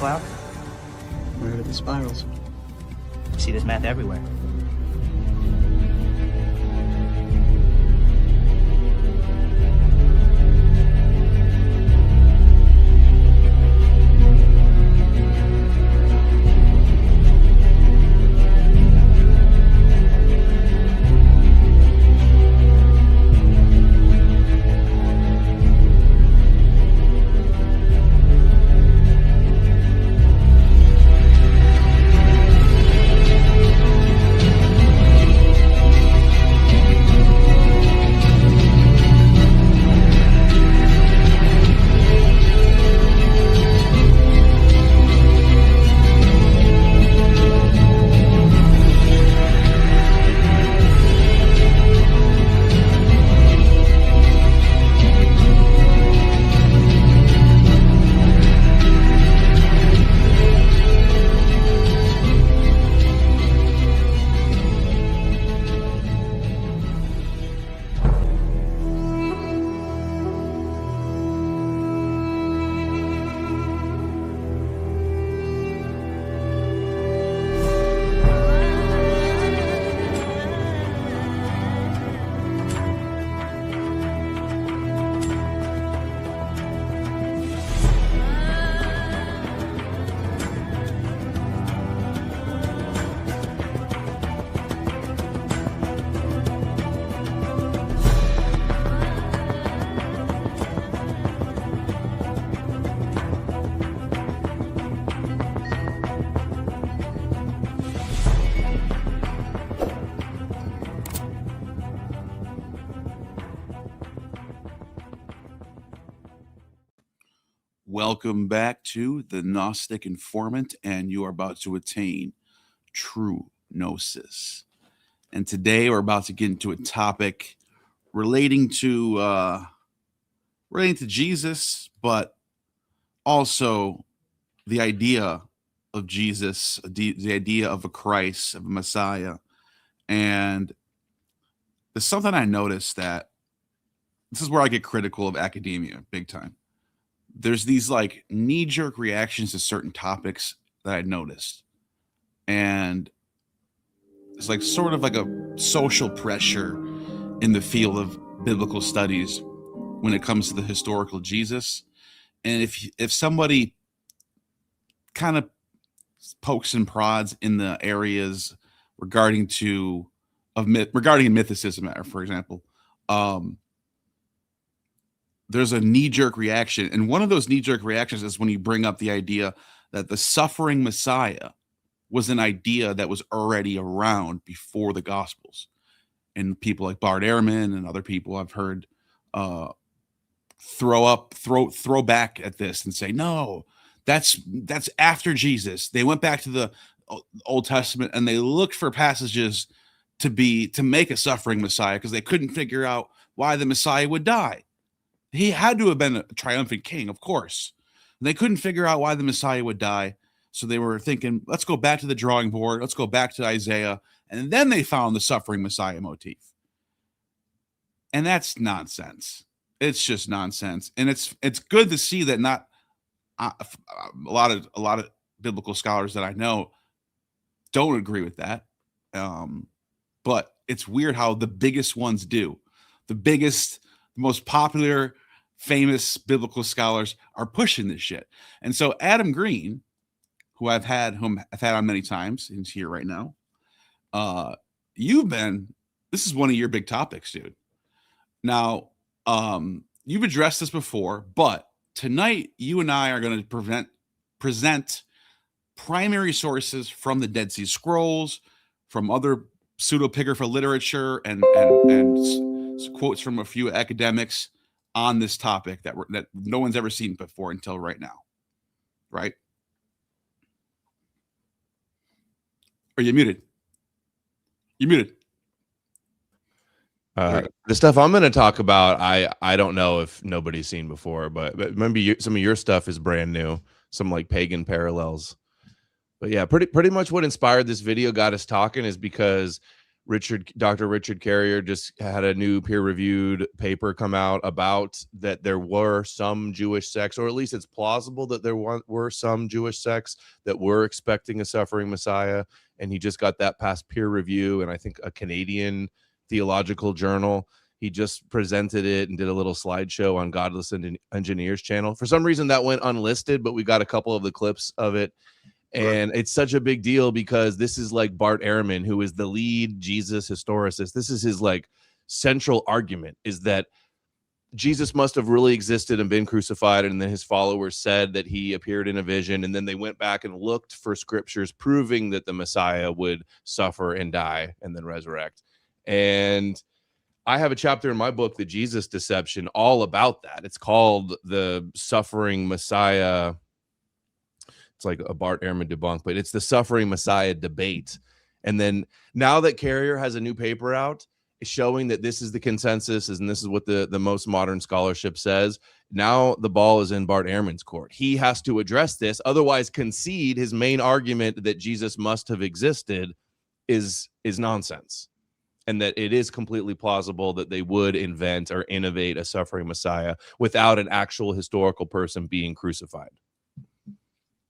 cloud? Where are the spirals? You see this math everywhere. Welcome back to the Gnostic Informant, and you are about to attain true gnosis. And today we're about to get into a topic relating to Jesus, but also the idea of Jesus, the idea of a Christ, of a Messiah. And there's something I noticed that this is where I get critical of academia big time. There's these like knee-jerk reactions to certain topics that I noticed. And it's like sort of like a social pressure in the field of biblical studies when it comes to the historical Jesus. And if somebody kind of pokes and prods in the areas regarding mythicism, for example, there's a knee-jerk reaction. And one of those knee-jerk reactions is when you bring up the idea that the suffering Messiah was an idea that was already around before the Gospels. And people like Bart Ehrman and other people I've heard throw back at this and say, no, that's after Jesus. They went back to the Old Testament and they looked for passages to make a suffering Messiah because they couldn't figure out why the Messiah would die. He had to have been a triumphant king, of course. They couldn't figure out why the Messiah would die. So they were thinking, let's go back to the drawing board. Let's go back to Isaiah. And then they found the suffering Messiah motif. And that's nonsense. It's just nonsense. And it's good to see that not a lot of biblical scholars that I know don't agree with that. But it's weird how the biggest ones do. The most popular, famous biblical scholars are pushing this shit. And so Adam Green, who I've had on many times, he's here right now. This is one of your big topics, dude. Now, you've addressed this before, but tonight you and I are going to present primary sources from the Dead Sea Scrolls, from other pseudepigrapha literature, and quotes from a few academics on this topic that no one's ever seen before until right now. Right? Are you muted? You're muted. The stuff I'm going to talk about, I don't know if nobody's seen before, but maybe some of your stuff is brand new, some like pagan parallels. But yeah, pretty much what inspired this video, got us talking, is because Dr. Richard Carrier just had a new peer-reviewed paper come out about that there were some Jewish sects, or at least it's plausible that there were some Jewish sects that were expecting a suffering Messiah, and he just got that past peer review, and I think a Canadian theological journal. He just presented it and did a little slideshow on Godless Engineers channel. For some reason that went unlisted, but we got a couple of the clips of it. And it's such a big deal because this is like Bart Ehrman, who is the lead Jesus historicist. This is his like central argument, is that Jesus must have really existed and been crucified, and then his followers said that he appeared in a vision, and then they went back and looked for scriptures proving that the Messiah would suffer and die and then resurrect. And I have a chapter in my book, The Jesus Deception, all about that. It's called The Suffering Messiah. It's like a Bart Ehrman debunk, but it's the Suffering Messiah debate. And then now that Carrier has a new paper out showing that this is the consensus and this is what the most modern scholarship says, now the ball is in Bart Ehrman's court. He has to address this, otherwise concede his main argument that Jesus must have existed is nonsense, and that it is completely plausible that they would invent or innovate a suffering Messiah without an actual historical person being crucified.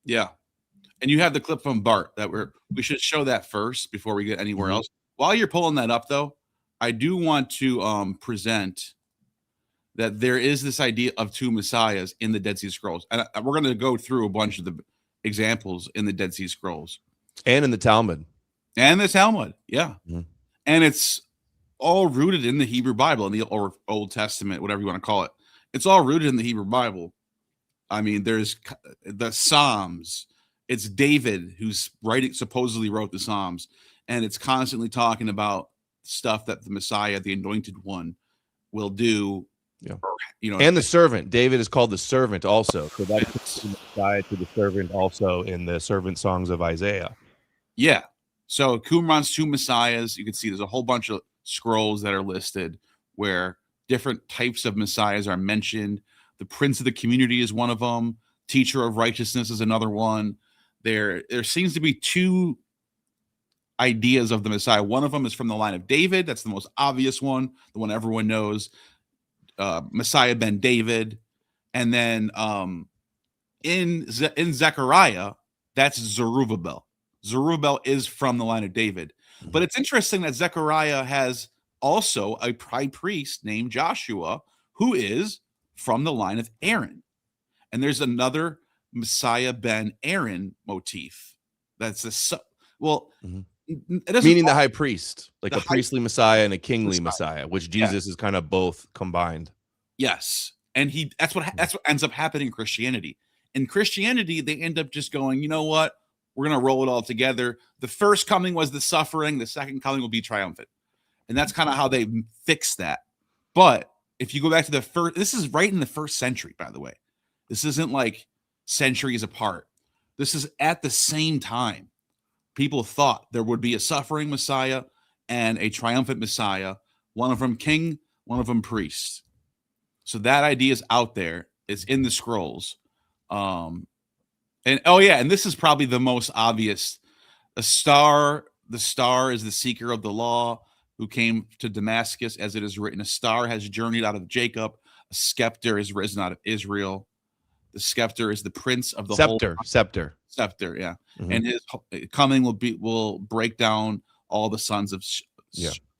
Yeah. And you have the clip from Bart that we should show that first before we get anywhere else. While you're pulling that up, though, I do want to present that there is this idea of two messiahs in the Dead Sea Scrolls. And we're going to go through a bunch of the examples in the Dead Sea Scrolls. And in the Talmud. And the Talmud, yeah. Mm-hmm. And it's all rooted in the Hebrew Bible, in the Old Testament, whatever you want to call it. It's all rooted in the Hebrew Bible. I mean, there's the Psalms. It's David who's supposedly wrote the Psalms, and it's constantly talking about stuff that the Messiah, the Anointed One, will do. Yeah, or, and the servant. David is called the servant also, so that's the Messiah to the servant also in the servant songs of Isaiah. Yeah. So Qumran's two messiahs. You can see there's a whole bunch of scrolls that are listed where different types of messiahs are mentioned. The Prince of the Community is one of them. Teacher of Righteousness is another one. There seems to be two ideas of the Messiah. One of them is from the line of David. That's the most obvious one, the one everyone knows. Messiah ben David. And then in Zechariah, that's Zerubbabel. Zerubbabel is from the line of David. But it's interesting that Zechariah has also a high priest named Joshua, who is from the line of Aaron. And there's another Messiah ben Aaron motif. That's meaning the high priest, like a priestly Messiah and a kingly Messiah, which Jesus is kind of both combined. Yes. And that's what ends up happening in Christianity. In Christianity, they end up just going, you know what? We're going to roll it all together. The first coming was the suffering. The second coming will be triumphant. And that's kind of how they fix that. But if you go back to the first, this is right in the first century, by the way. This isn't like centuries apart. This is at the same time. People thought there would be a suffering Messiah and a triumphant Messiah, one of them king, one of them priest. So that idea is out there. It's in the scrolls. And this is probably the most obvious. The star is the seeker of the law who came to Damascus, as it is written. A star has journeyed out of Jacob. A scepter is risen out of Israel. The scepter is the prince of the scepter, yeah. Mm-hmm. And his coming will break down all the sons of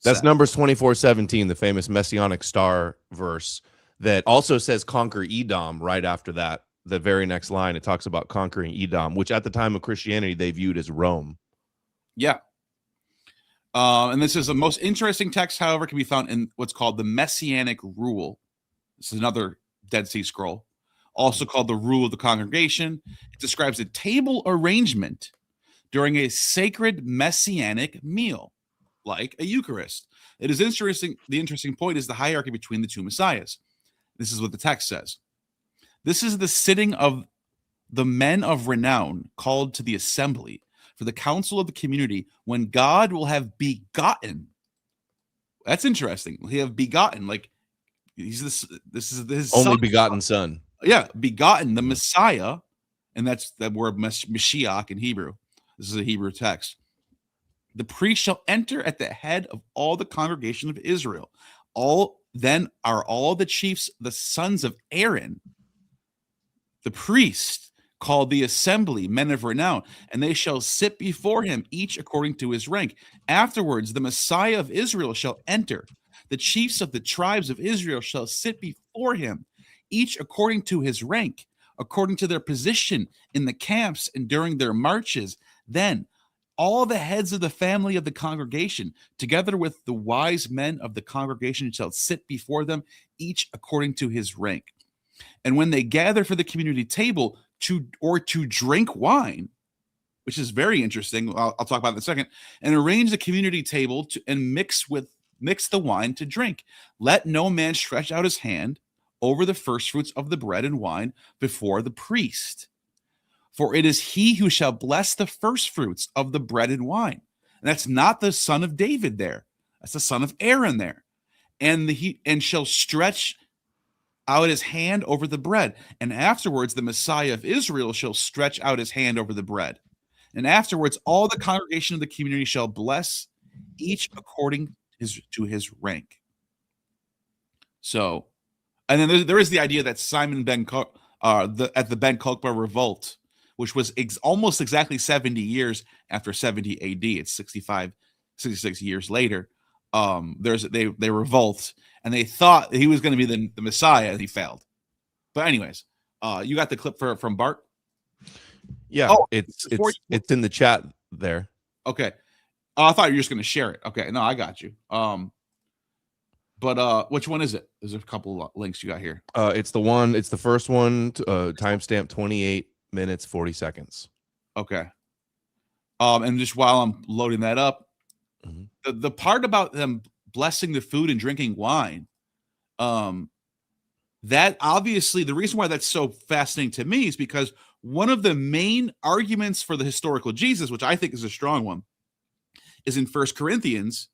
That's Numbers 24:17, the famous messianic star verse that also says conquer Edom right after that. The very next line, it talks about conquering Edom, which at the time of Christianity they viewed as Rome. Yeah. And this is the most interesting text, however, can be found in what's called the Messianic Rule. This is another Dead Sea Scroll, also called the Rule of the Congregation. It describes a table arrangement during a sacred messianic meal, like a Eucharist. It is interesting. The interesting point is the hierarchy between the two messiahs. This is what the text says. This is the sitting of the men of renown called to the assembly for the council of the community when God will have begotten. That's interesting. He have begotten, like he's this is his only begotten son. Yeah, begotten the Messiah, and that's that word Mashiach in Hebrew. This is a Hebrew text. The priest shall enter at the head of all the congregation of Israel. All the chiefs, the sons of Aaron, the priest, called the assembly, men of renown, and they shall sit before him, each according to his rank. Afterwards, the Messiah of Israel shall enter. The chiefs of the tribes of Israel shall sit before him, each according to his rank, according to their position in the camps and during their marches. Then all the heads of the family of the congregation, together with the wise men of the congregation, shall sit before them, each according to his rank. And when they gather for the community table to drink wine, which is very interesting, I'll talk about it in a second, and arrange the community table and mix the wine to drink, let no man stretch out his hand over the firstfruits of the bread and wine before the priest. For it is he who shall bless the firstfruits of the bread and wine. And that's not the son of David there. That's the son of Aaron there. And shall stretch out his hand over the bread. And afterwards, the Messiah of Israel shall stretch out his hand over the bread. And afterwards, all the congregation of the community shall bless, each according to his rank. So, and then there is the idea that Simon at the Ben Kokhba revolt, which was almost exactly 70 years after 70 AD. It's 66 years later. They revolt, and they thought he was going to be the Messiah, and he failed. But anyways, you got the clip from Bart? Yeah, it's in the chat there. Okay. I thought you were just going to share it. Okay, no, I got you. But which one is it? There's a couple of links you got here. It's the first one, timestamp 28 minutes 40 seconds. Okay. And just while I'm loading that up, the part about them blessing the food and drinking wine, that obviously the reason why that's so fascinating to me is because one of the main arguments for the historical Jesus, which I think is a strong one, is in 1 Corinthians,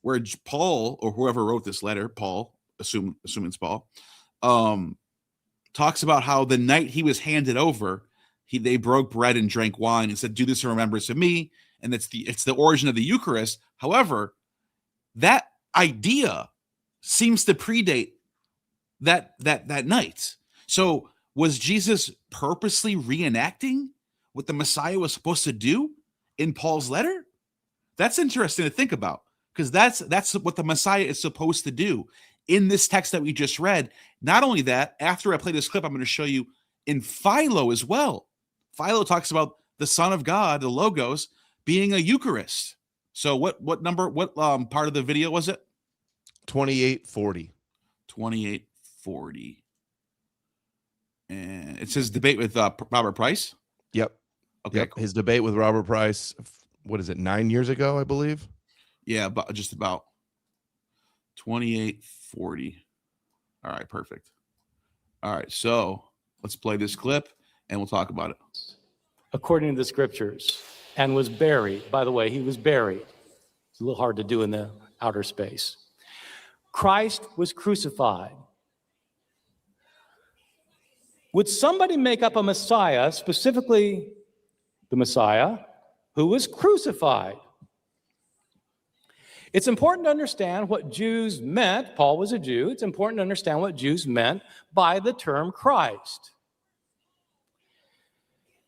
where Paul, or whoever wrote this letter, Paul, assuming it's Paul, talks about how the night he was handed over, they broke bread and drank wine and said, "Do this in remembrance of me." And it's the origin of the Eucharist. However, that idea seems to predate that night. So was Jesus purposely reenacting what the Messiah was supposed to do in Paul's letter? That's interesting to think about, because that's what the Messiah is supposed to do in this text that we just read. Not only that, after I play this clip, I'm going to show you in Philo as well. Philo talks about the Son of God, the Logos, being a Eucharist. So what part of the video was it? 2840. 2840. And it says debate with Robert Price. Yep. Okay. Yep. Cool. His debate with Robert Price, what is it, 9 years ago, I believe? Yeah, but just about 2840. All right, perfect. All right, so let's play this clip and we'll talk about it. According to the scriptures, and was buried. By the way, he was buried. It's a little hard to do in the outer space. Christ was crucified. Would somebody make up a Messiah, specifically the Messiah, who was crucified? It's important to understand what Jews meant. Paul was a Jew. It's important to understand what Jews meant by the term Christ.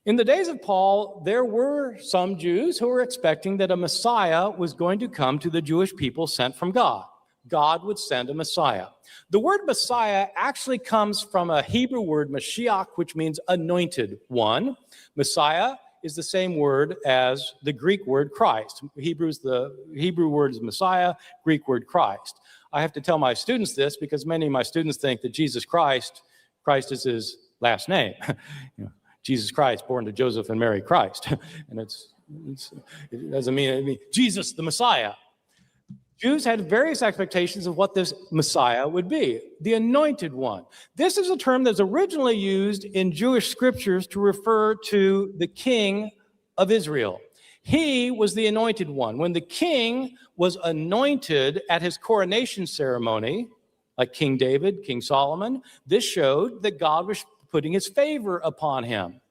In the days of Paul, there were some Jews who were expecting that a Messiah was going to come to the Jewish people sent from God. God would send a Messiah. The word Messiah actually comes from a Hebrew word, Mashiach, which means anointed one. Messiah is the same word as the Greek word Christ. The Hebrew word is Messiah, Greek word Christ. I have to tell my students this because many of my students think that Jesus Christ is his last name. Jesus Christ, born to Joseph and Mary Christ. And it doesn't mean Jesus, the Messiah. Jews had various expectations of what this Messiah would be, the anointed one. This is a term that's originally used in Jewish scriptures to refer to the king of Israel. He was the anointed one. When the king was anointed at his coronation ceremony, like King David, King Solomon, this showed that God was putting his favor upon him.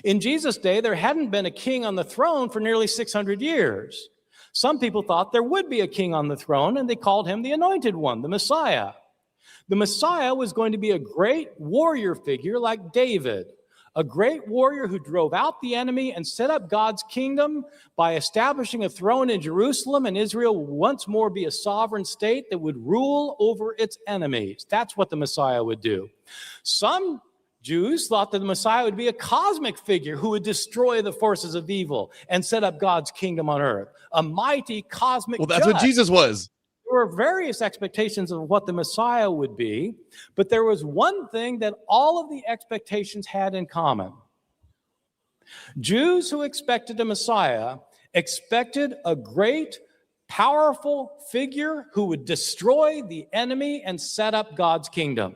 In Jesus' day, there hadn't been a king on the throne for nearly 600 years. Some people thought there would be a king on the throne, and they called him the Anointed One, the Messiah. The Messiah was going to be a great warrior figure like David, a great warrior who drove out the enemy and set up God's kingdom by establishing a throne in Jerusalem, and Israel would once more be a sovereign state that would rule over its enemies. That's what the Messiah would do. Some Jews thought that the Messiah would be a cosmic figure who would destroy the forces of evil and set up God's kingdom on earth, a mighty cosmic Well, that's what judge. Jesus was. There were various expectations of what the Messiah would be, but there was one thing that all of the expectations had in common. Jews who expected a Messiah expected a great, powerful figure who would destroy the enemy and set up God's kingdom.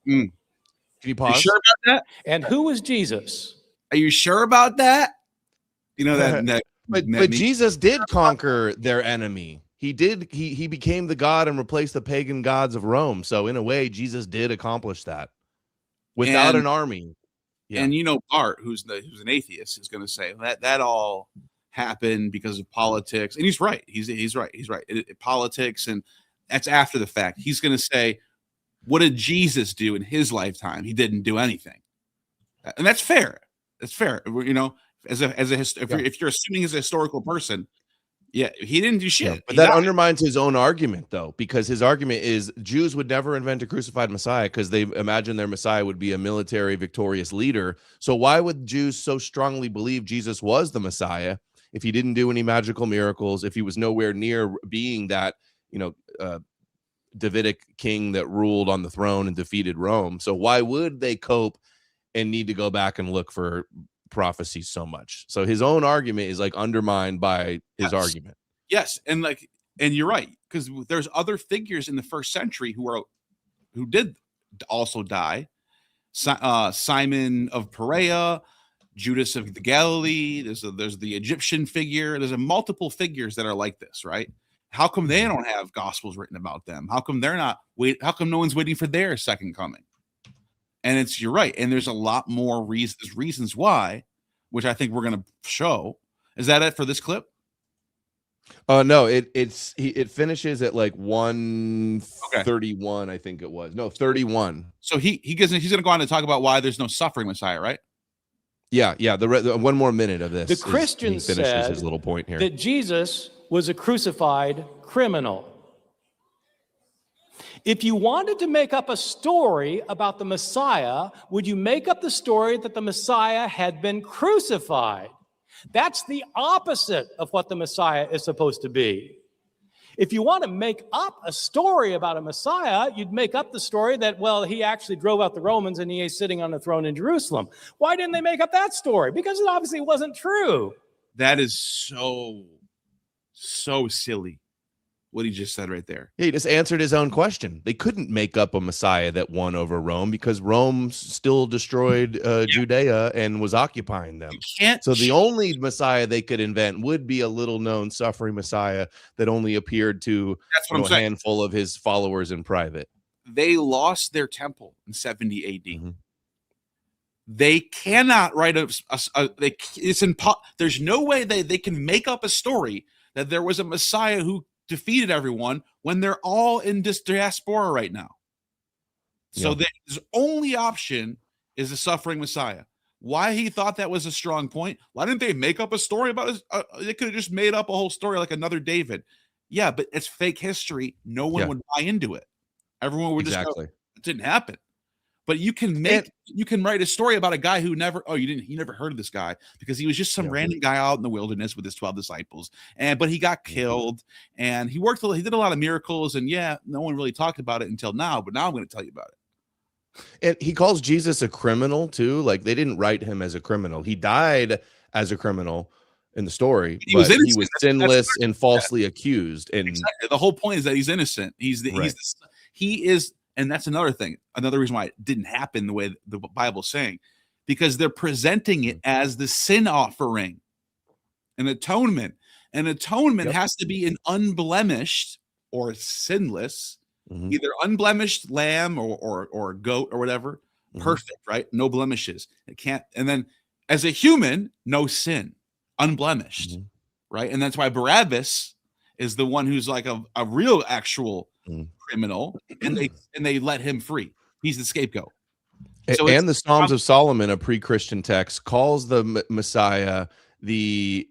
Mm. Can you You pause? sure about that? And who was Jesus? Are you sure about that? You know that. But that Jesus did conquer their enemy. He did. He became the God and replaced the pagan gods of Rome. So in a way, Jesus did accomplish that without And- an army. Yeah. And Bart, who's an atheist, is going to say that all happened because of politics, and he's right. He's right. Politics, and that's after the fact. He's going to say, what did Jesus do in his lifetime? He didn't do anything, and that's fair. That's fair. If you're assuming he's a historical person, yeah, he didn't do shit. Yeah, but He that died. undermines his own argument, though, because his argument is Jews would never invent a crucified Messiah because they imagine their Messiah would be a military victorious leader. So why would Jews so strongly believe Jesus was the Messiah if he didn't do any magical miracles, if he was nowhere near being that, Davidic king that ruled on the throne and defeated Rome? So why would they cope and need to go back and look for prophecy so much? So his own argument is like undermined by his Yes. argument. Yes, and you're right, because there's other figures in the first century who did also die. Simon of Perea, Judas of the Galilee. There's the Egyptian figure. There's multiple figures that are like this, right? How come they don't have gospels written about them? How come they're not how come no one's waiting for their second coming? And you're right, and there's a lot more reasons why, which I think we're going to show. Is that it for this clip? No, it finishes at like 131, I think it was. No, 31. So he's going to go on to talk about why there's no suffering Messiah, right? Yeah. The one more minute of this. The is- Christians he finishes said his little point here. that Jesus was a crucified criminal. If you wanted to make up a story about the Messiah, would you make up the story that the Messiah had been crucified? That's the opposite of what the Messiah is supposed to be. If you want to make up a story about a Messiah, you'd make up the story that, well, he actually drove out the Romans and he is sitting on the throne in Jerusalem. Why didn't they make up that story? Because it obviously wasn't true. That is so silly, what he just said right there. Yeah, he just answered his own question. They couldn't make up a Messiah that won over Rome because Rome still destroyed Judea and was occupying them. You can't. So the only Messiah they could invent would be a little-known suffering Messiah that only appeared to That's what I'm a saying. handful of his followers in private. They lost their temple in 70 AD. Mhm. They cannot write there's no way they can make up a story that there was a Messiah who defeated everyone when they're all in this diaspora right now. So his only option is the suffering Messiah. Why he thought that was a strong point? Why didn't they make up a story about it? They could have just made up a whole story like another David. Yeah, but it's fake history. No one would buy into it. Everyone would just go, it didn't happen. But you can write a story about a guy who you never heard of this guy because he was just some random guy out in the wilderness with his 12 disciples. But he got killed and he did a lot of miracles, and no one really talked about it until now, but now I'm going to tell you about it. And he calls Jesus a criminal too. Like they didn't write him as a criminal. He died as a criminal in the story, He was but he innocent. was That's sinless and falsely accused. And Exactly. The whole point is that he's innocent. He is. And that's another thing, another reason why it didn't happen the way the Bible's saying, because they're presenting it as the sin offering, an atonement. An atonement has to be an unblemished or sinless, either unblemished lamb or goat or whatever, perfect, right? No blemishes. It can't. And then as a human, no sin, unblemished. right? And that's why Barabbas is the one who's like a real actual criminal, and they let him free. He's the scapegoat. So and the Psalms of Solomon, a pre-Christian text, calls the Messiah the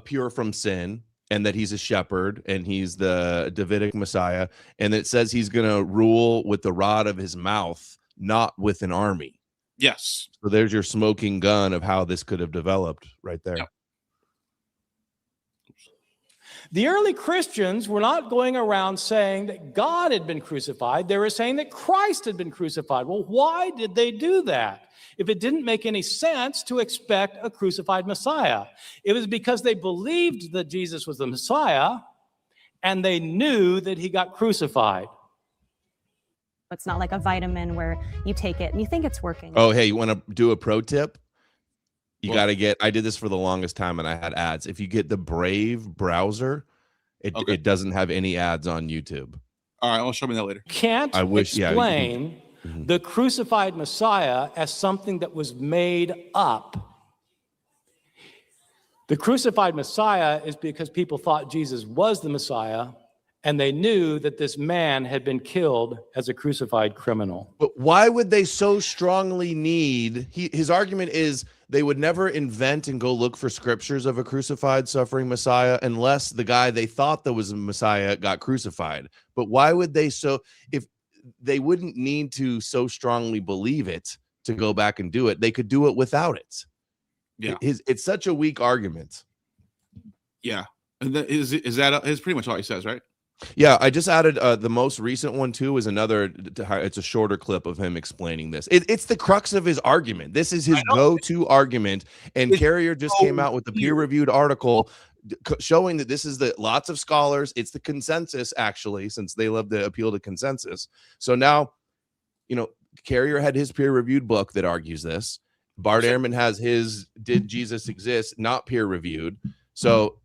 pure from sin, and that he's a shepherd and he's the Davidic Messiah, and it says he's going to rule with the rod of his mouth, not with an army. Yes. So there's your smoking gun of how this could have developed right there. Yep. The early Christians were not going around saying that God had been crucified. They were saying that Christ had been crucified. Well, why did they do that? If it didn't make any sense to expect a crucified Messiah, it was because they believed that Jesus was the Messiah and they knew that he got crucified. It's not like a vitamin where you take it and you think it's working. Oh, hey, you want to do a pro tip? You got to get, I did this for the longest time and I had ads. If you get the Brave browser, it doesn't have any ads on YouTube. All right, well, show me that later. Can't explain the crucified Messiah as something that was made up. The crucified Messiah is because people thought Jesus was the Messiah, and they knew that this man had been killed as a crucified criminal. But why would they so strongly need, his argument is they would never invent and go look for scriptures of a crucified, suffering Messiah unless the guy they thought that was a Messiah got crucified. But why would they if they wouldn't need to so strongly believe it to go back and do it, they could do it without it. Yeah. It's such a weak argument. Yeah. And is pretty much all he says, right? Yeah, I just added the most recent one too is another. It's a shorter clip of him explaining this. It's the crux of his argument. This is his go-to argument. And Carrier just came out with a peer-reviewed article showing that this is lots of scholars. It's the consensus, actually, since they love to appeal to consensus. So now, Carrier had his peer-reviewed book that argues this. Bart Ehrman has his "Did Jesus Exist?" not peer-reviewed. So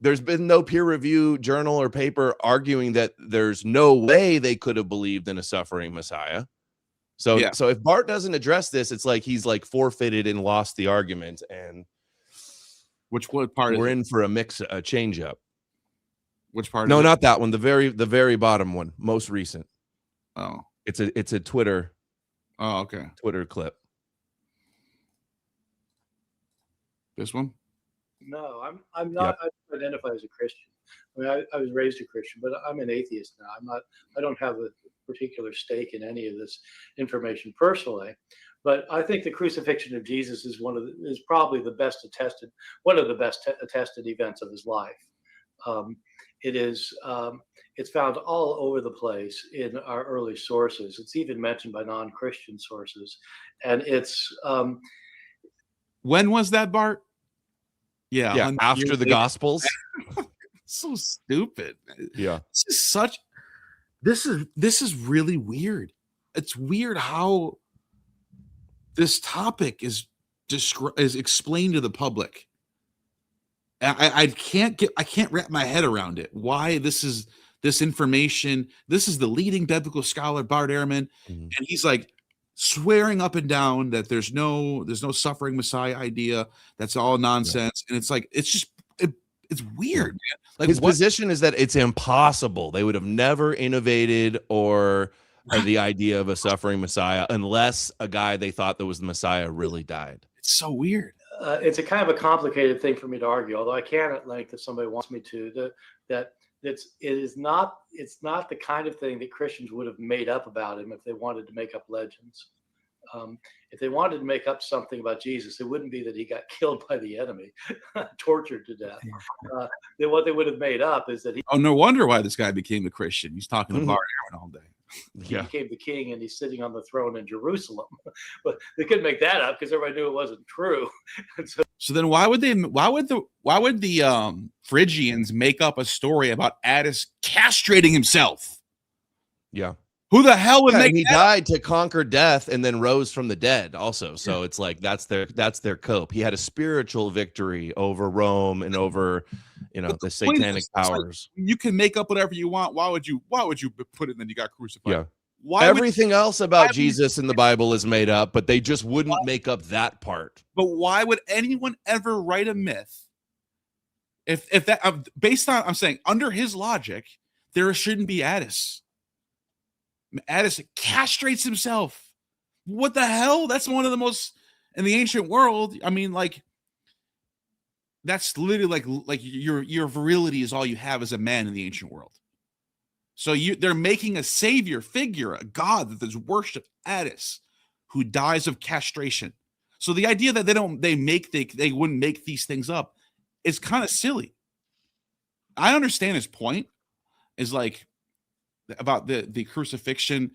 there's been no peer review journal or paper arguing that there's no way they could have believed in a suffering Messiah. So if Bart doesn't address this, it's like he's like forfeited and lost the argument. And what part? We're in for a change up. Which part? No, not that one. The very bottom one, most recent. Oh, it's a Twitter. Oh, okay. Twitter clip. This one. No, I'm not. I don't identify as a Christian. I mean, I was raised a Christian, but I'm an atheist now. I'm not. I don't have a particular stake in any of this information personally. But I think the crucifixion of Jesus is probably the best attested, one of the best attested events of his life. It's found all over the place in our early sources. It's even mentioned by non-Christian sources, and it's. When was that, Bart? Yeah, after the Gospels. So stupid. Yeah, this is really weird. It's weird how this topic is explained to the public. I can't wrap my head around it. Why this information? This is the leading biblical scholar, Bart Ehrman, and he's like swearing up and down that there's no suffering Messiah idea. That's all nonsense. And it's like, it's weird, man. Like his position is that it's impossible. They would have never innovated or the idea of a suffering Messiah unless a guy they thought that was the Messiah really died. It's so weird. It's a kind of a complicated thing for me to argue, although I can at length if somebody wants me to, it's not the kind of thing that Christians would have made up about him if they wanted to make up legends. If they wanted to make up something about Jesus, it wouldn't be that he got killed by the enemy, tortured to death. What they would have made up is that he. Oh, no wonder why this guy became a Christian. He's talking to Bart Ehrman all day. He became the king and he's sitting on the throne in Jerusalem. But they couldn't make that up because everybody knew it wasn't true. So then why would the Phrygians make up a story about Attis castrating himself? Yeah. Who the hell would make he died to conquer death and then rose from the dead also. So it's like that's their cope. He had a spiritual victory over Rome and over the satanic powers. Like, you can make up whatever you want. Why would you put it and then you got crucified? Yeah. Everything else about Jesus in the Bible is made up, but they just wouldn't make up that part. But why would anyone ever write a myth If that based on, I'm saying under his logic, there shouldn't be Addis. Addis castrates himself. What the hell? That's one of the most in the ancient world. I mean, like, that's literally like your virility is all you have as a man in the ancient world. So they're making a savior figure, a god that is worshipped, Addis, who dies of castration. So the idea that they wouldn't make these things up is kind of silly. I understand his point is like about the crucifixion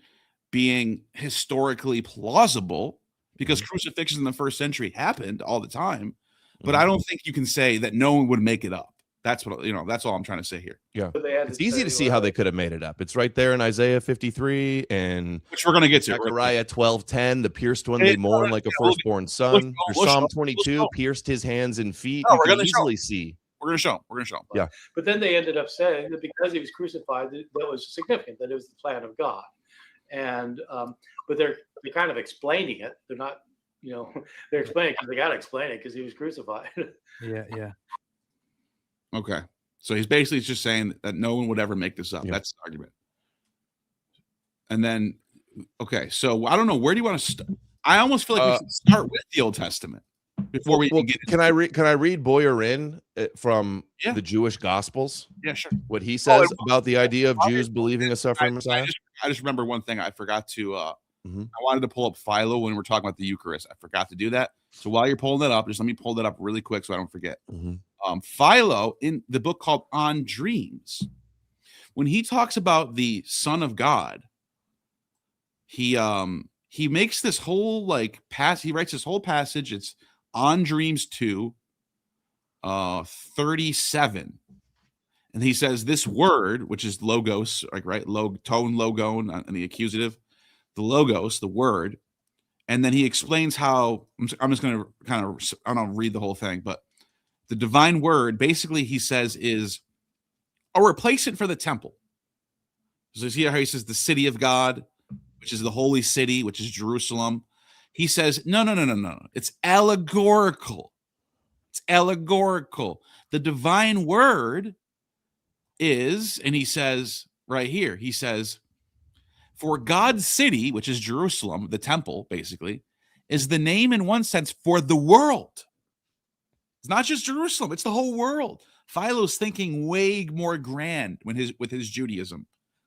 being historically plausible because crucifixions in the first century happened all the time, but I don't think you can say that no one would make it up. That's what, that's all I'm trying to say here. Yeah. But they had It's easy to see how they could have made it up. It's right there in Isaiah 53 and Which we're going to get to. Zechariah 12:10, the pierced one, they mourn like a firstborn son. Or Psalm 22, pierced his hands and feet. No, You we're can gonna show. easily see. We're going to show him. We're going to show him. Yeah. But then they ended up saying that because he was crucified, that was significant, that it was the plan of God. And but they're kind of explaining it. They're not, they're explaining because they got to explain it because he was crucified. Yeah. Okay. So he's basically just saying that no one would ever make this up. Yeah. That's the argument. And then, okay, so I don't know. Where do you want to start? I almost feel like we should start with the Old Testament before we Well, get can I read Boyer in from Yeah. the Jewish Gospels? Yeah, sure. What he says and- about the idea of Jews believing a suffering Messiah? I just remember one thing. I forgot to. Mhm. I wanted to pull up Philo when we're talking about the Eucharist. I forgot to do that. So while you're pulling that up, just let me pull that up really quick so I don't forget. Mhm. Philo in the book called On Dreams, when he talks about the Son of God, he makes this whole he writes this whole passage. It's On Dreams 2, 37. And he says this word, which is logos, tone, logon, and the accusative, the logos, the word. And then he explains how, I'm just going to I don't read the whole thing, but the divine word, basically, he says, is a replacement for the temple. So you see how he says the city of God, which is the holy city, which is Jerusalem. He says, no. It's allegorical. It's allegorical. The divine word is, and he says right here, he says, for God's city, which is Jerusalem, the temple, basically, is the name in one sense for the world. It's not just Jerusalem, it's the whole world. Philo's thinking way more grand with his Judaism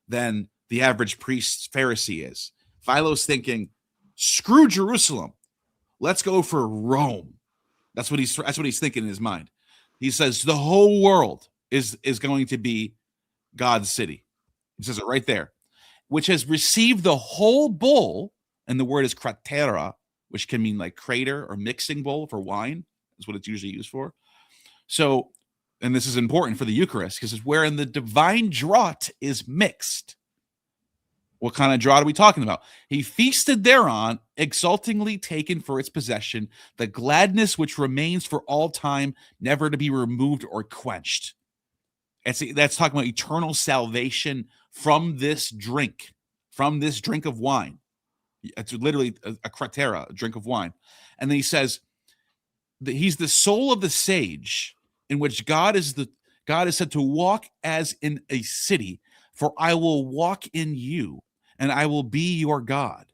than the average priest Pharisee is. Philo's thinking, screw Jerusalem. Let's go for Rome. That's what he's thinking in his mind. He says the whole world is going to be God's city. He says it right there, which has received the whole bowl, and the word is kratera, which can mean like crater or mixing bowl for wine. Is what it's usually used for. So, and this is important for the Eucharist because it's wherein the divine draught is mixed. What kind of draught are we talking about? He feasted thereon, exultingly taken for its possession, the gladness which remains for all time, never to be removed or quenched. That's talking about eternal salvation from this drink of wine. It's literally a kratera, a drink of wine. And then he says that he's the soul of the sage, in which God is said to walk as in a city, for I will walk in you, and I will be your God.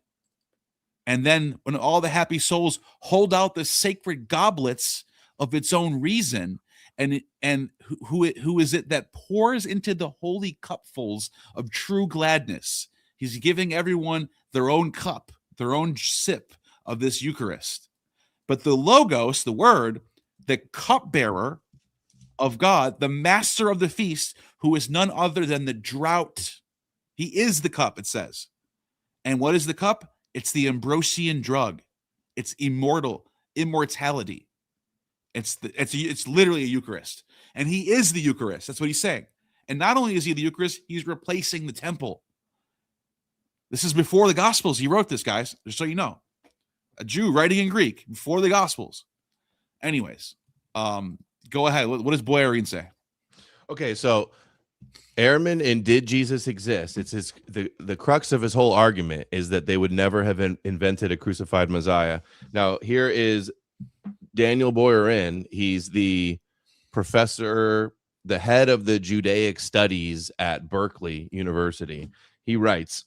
And then when all the happy souls hold out the sacred goblets of its own reason, and who is it that pours into the holy cupfuls of true gladness? He's giving everyone their own cup, their own sip of this Eucharist. But the Logos, the word, the cupbearer of God, the master of the feast, who is none other than the draught. He is the cup, it says. And what is the cup? It's the Ambrosian drug. It's immortality. It's literally a Eucharist. And he is the Eucharist. That's what he's saying. And not only is he the Eucharist, he's replacing the temple. This is before the Gospels. He wrote this, guys, just so you know. A Jew writing in Greek before the Gospels. Anyways, go ahead. What does Boyarin say? Okay, so Ehrman in Did Jesus Exist? It's the crux of his whole argument is that they would never have invented a crucified Messiah. Now, here is Daniel Boyarin. He's the professor, the head of the Judaic studies at Berkeley University. He writes,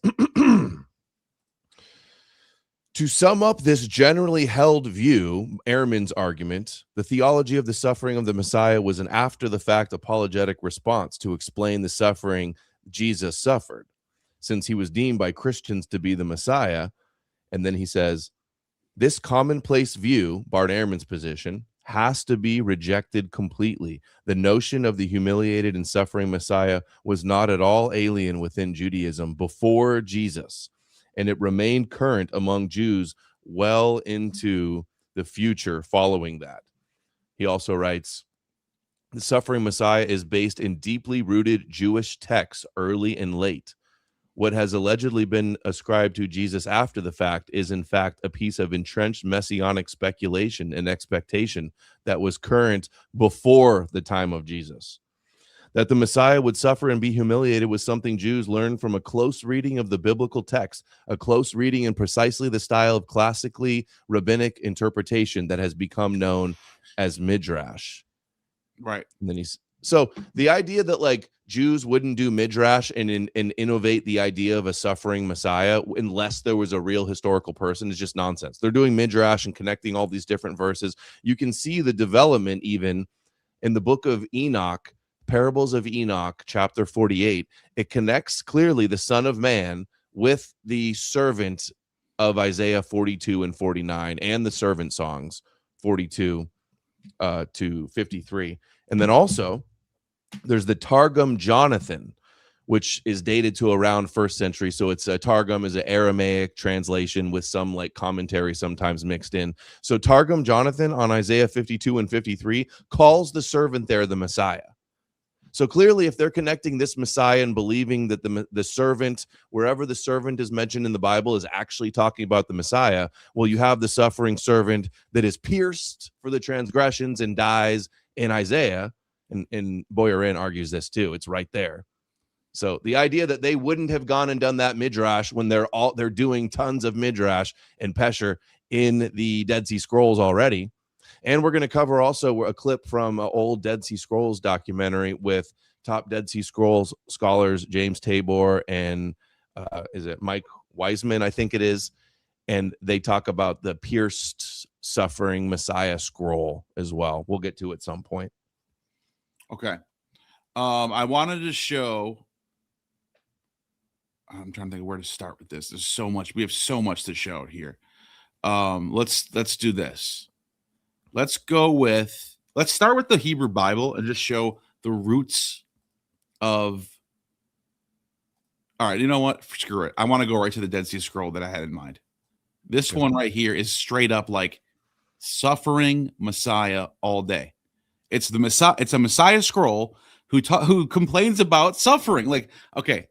to sum up this generally held view, Ehrman's argument, the theology of the suffering of the Messiah was an after-the-fact apologetic response to explain the suffering Jesus suffered, since he was deemed by Christians to be the Messiah. And then he says, this commonplace view, Bart Ehrman's position, has to be rejected completely. The notion of the humiliated and suffering Messiah was not at all alien within Judaism before Jesus, and it remained current among Jews well into the future following that. He also writes, the suffering Messiah is based in deeply rooted Jewish texts, early and late. What has allegedly been ascribed to Jesus after the fact is, in fact, a piece of entrenched messianic speculation and expectation that was current before the time of Jesus. That the Messiah would suffer and be humiliated was something Jews learned from a close reading of the biblical text, a close reading in precisely the style of classically rabbinic interpretation that has become known as midrash. Right. And then so the idea that like Jews wouldn't do midrash and innovate the idea of a suffering Messiah unless there was a real historical person is just nonsense. They're doing midrash and connecting all these different verses. You can see the development even in the book of Enoch, Parables of Enoch, chapter 48. It connects clearly the Son of Man with the servant of Isaiah 42 and 49 and the servant songs 42 to 53. And then also there's the Targum Jonathan, which is dated to around 1st century. So it's a Targum is an Aramaic translation with some like commentary sometimes mixed in. So Targum Jonathan on Isaiah 52 and 53 calls the servant there the Messiah. So clearly, if they're connecting this Messiah and believing that the servant, wherever the servant is mentioned in the Bible, is actually talking about the Messiah, well, you have the suffering servant that is pierced for the transgressions and dies in Isaiah. And Boyarin argues this too. It's right there. So the idea that they wouldn't have gone and done that midrash when they're doing tons of midrash and pesher in the Dead Sea Scrolls already. And we're going to cover also a clip from an old Dead Sea Scrolls documentary with top Dead Sea Scrolls scholars, James Tabor and is it Mike Wiseman, I think it is. And they talk about the pierced suffering Messiah scroll as well. We'll get to it at some point. Okay. I wanted to show. I'm trying to think of where to start with this. There's so much. We have so much to show here. Let's do this. Let's start with the Hebrew Bible and just show the roots of. All right, you know what? Screw it. I want to go right to the Dead Sea Scroll that I had in mind. This one right here is straight up like suffering Messiah all day. It's the Messiah. It's a Messiah scroll who complains about suffering. Like, okay,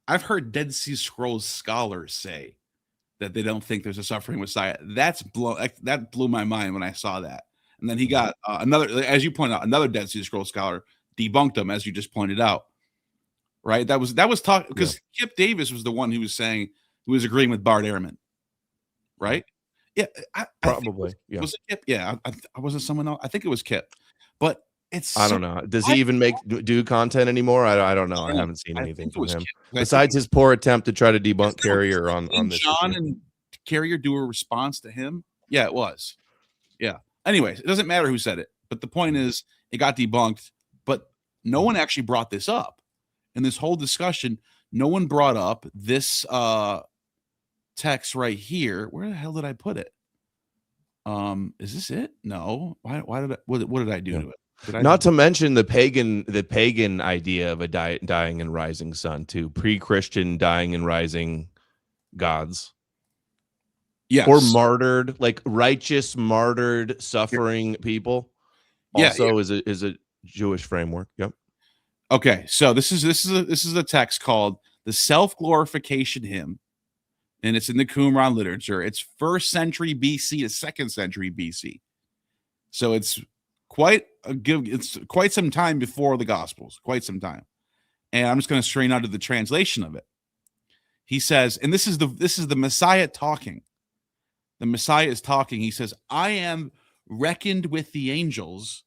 I've heard Dead Sea Scrolls scholars say that they don't think there's a suffering Messiah. That blew my mind when I saw that. And then he got another, as you pointed out, another Dead Sea Scrolls scholar debunked him, as you just pointed out. Right? That was talk because Kip Davis was the one who was saying who was agreeing with Bart Ehrman. Right? Yeah, probably. Was it Kip? Yeah, I wasn't someone else. I think it was Kip, but I don't know. Does he even do content anymore? I don't know. I haven't seen anything from him besides his poor attempt to try to debunk Carrier on this. John issue. And Carrier do a response to him. Yeah, it was. Yeah. Anyways, it doesn't matter who said it, but the point is, it got debunked. But no one actually brought this up in this whole discussion. No one brought up this text right here. Where the hell did I put it? Is this it? No. Why did I what did I do to it? Not to mention the pagan idea of a dying and rising sun too, pre-Christian dying and rising gods. Yes. Or martyred, like righteous martyred suffering people. Also is a Jewish framework. Yep. Okay, so this is a text called the Self-Glorification Hymn. And it's in the Qumran literature. It's 1st century BC to 2nd century BC. So it's quite some time before the Gospels, quite some time. And I'm just going to strain out of the translation of it. He says, and this is the Messiah talking. The Messiah is talking. He says, I am reckoned with the angels.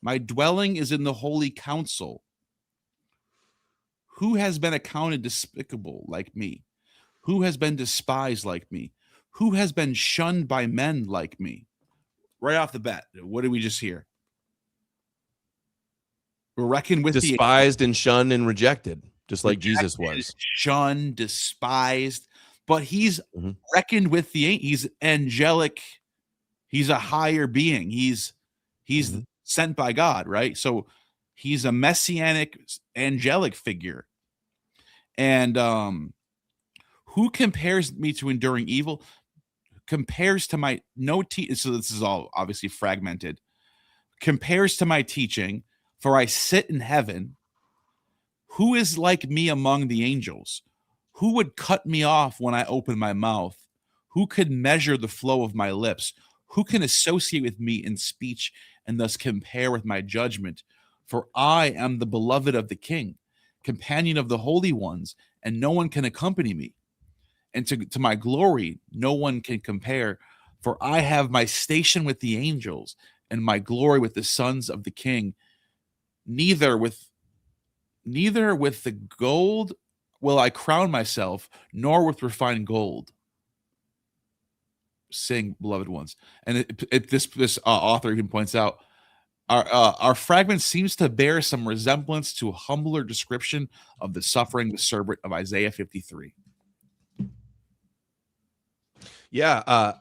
My dwelling is in the holy council. Who has been accounted despicable like me? Who has been despised like me? Who has been shunned by men like me? Right off the bat, what did we just hear? We're reckoned with Despised and shunned and rejected, just like Jesus rejected, was. shunned, despised, but he's Mhm. reckoned with he's angelic. He's a higher being. He's Mhm. sent by God, right? So he's a messianic angelic figure. And who compares me to enduring evil? Compares to my so this is all obviously fragmented. Compares to my teaching, for I sit in heaven. Who is like me among the angels? Who would cut me off when I open my mouth? Who could measure the flow of my lips? Who can associate with me in speech and thus compare with my judgment? For I am the beloved of the King, companion of the holy ones, and no one can accompany me. And to my glory, no one can compare. For I have my station with the angels and my glory with the sons of the King. Neither with the gold will I crown myself, nor with refined gold. Sing, beloved ones. And this author even points out, our fragment seems to bear some resemblance to a humbler description of the suffering servant of Isaiah 53. Yeah,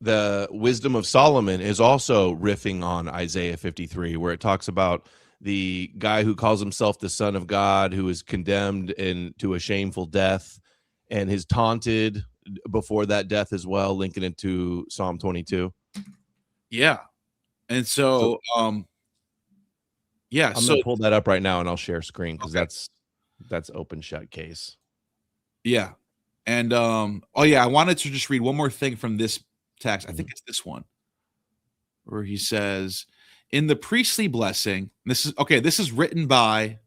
the Wisdom of Solomon is also riffing on Isaiah 53, where it talks about the guy who calls himself the Son of God, who is condemned to a shameful death and is taunted before that death as well, linking it to Psalm 22. Yeah. And so yeah, I'm gonna pull that up right now and I'll share screen because that's open shut case. Yeah. And I wanted to just read one more thing from this text. I think it's this one where he says, in the priestly blessing, this is written by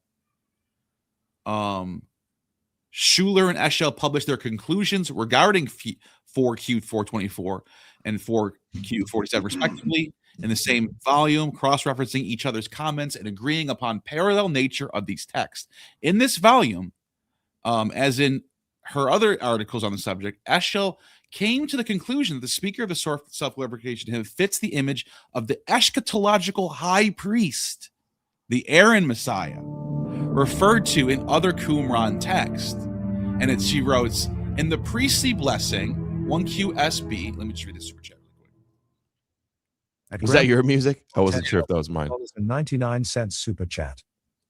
Schuler and Eschel published their conclusions regarding 4Q 424 and 4Q 47 respectively in the same volume, cross-referencing each other's comments and agreeing upon parallel nature of these texts. In this volume, as in her other articles on the subject, Eschel came to the conclusion that the speaker of the self-glorification hymn fits the image of the eschatological high priest, the Aaron Messiah, referred to in other Qumran texts. And she wrote, in the priestly blessing, 1QSB, let me just read this super chat real quick. Was that your music? I wasn't sure if that was mine. A 99-cent super chat.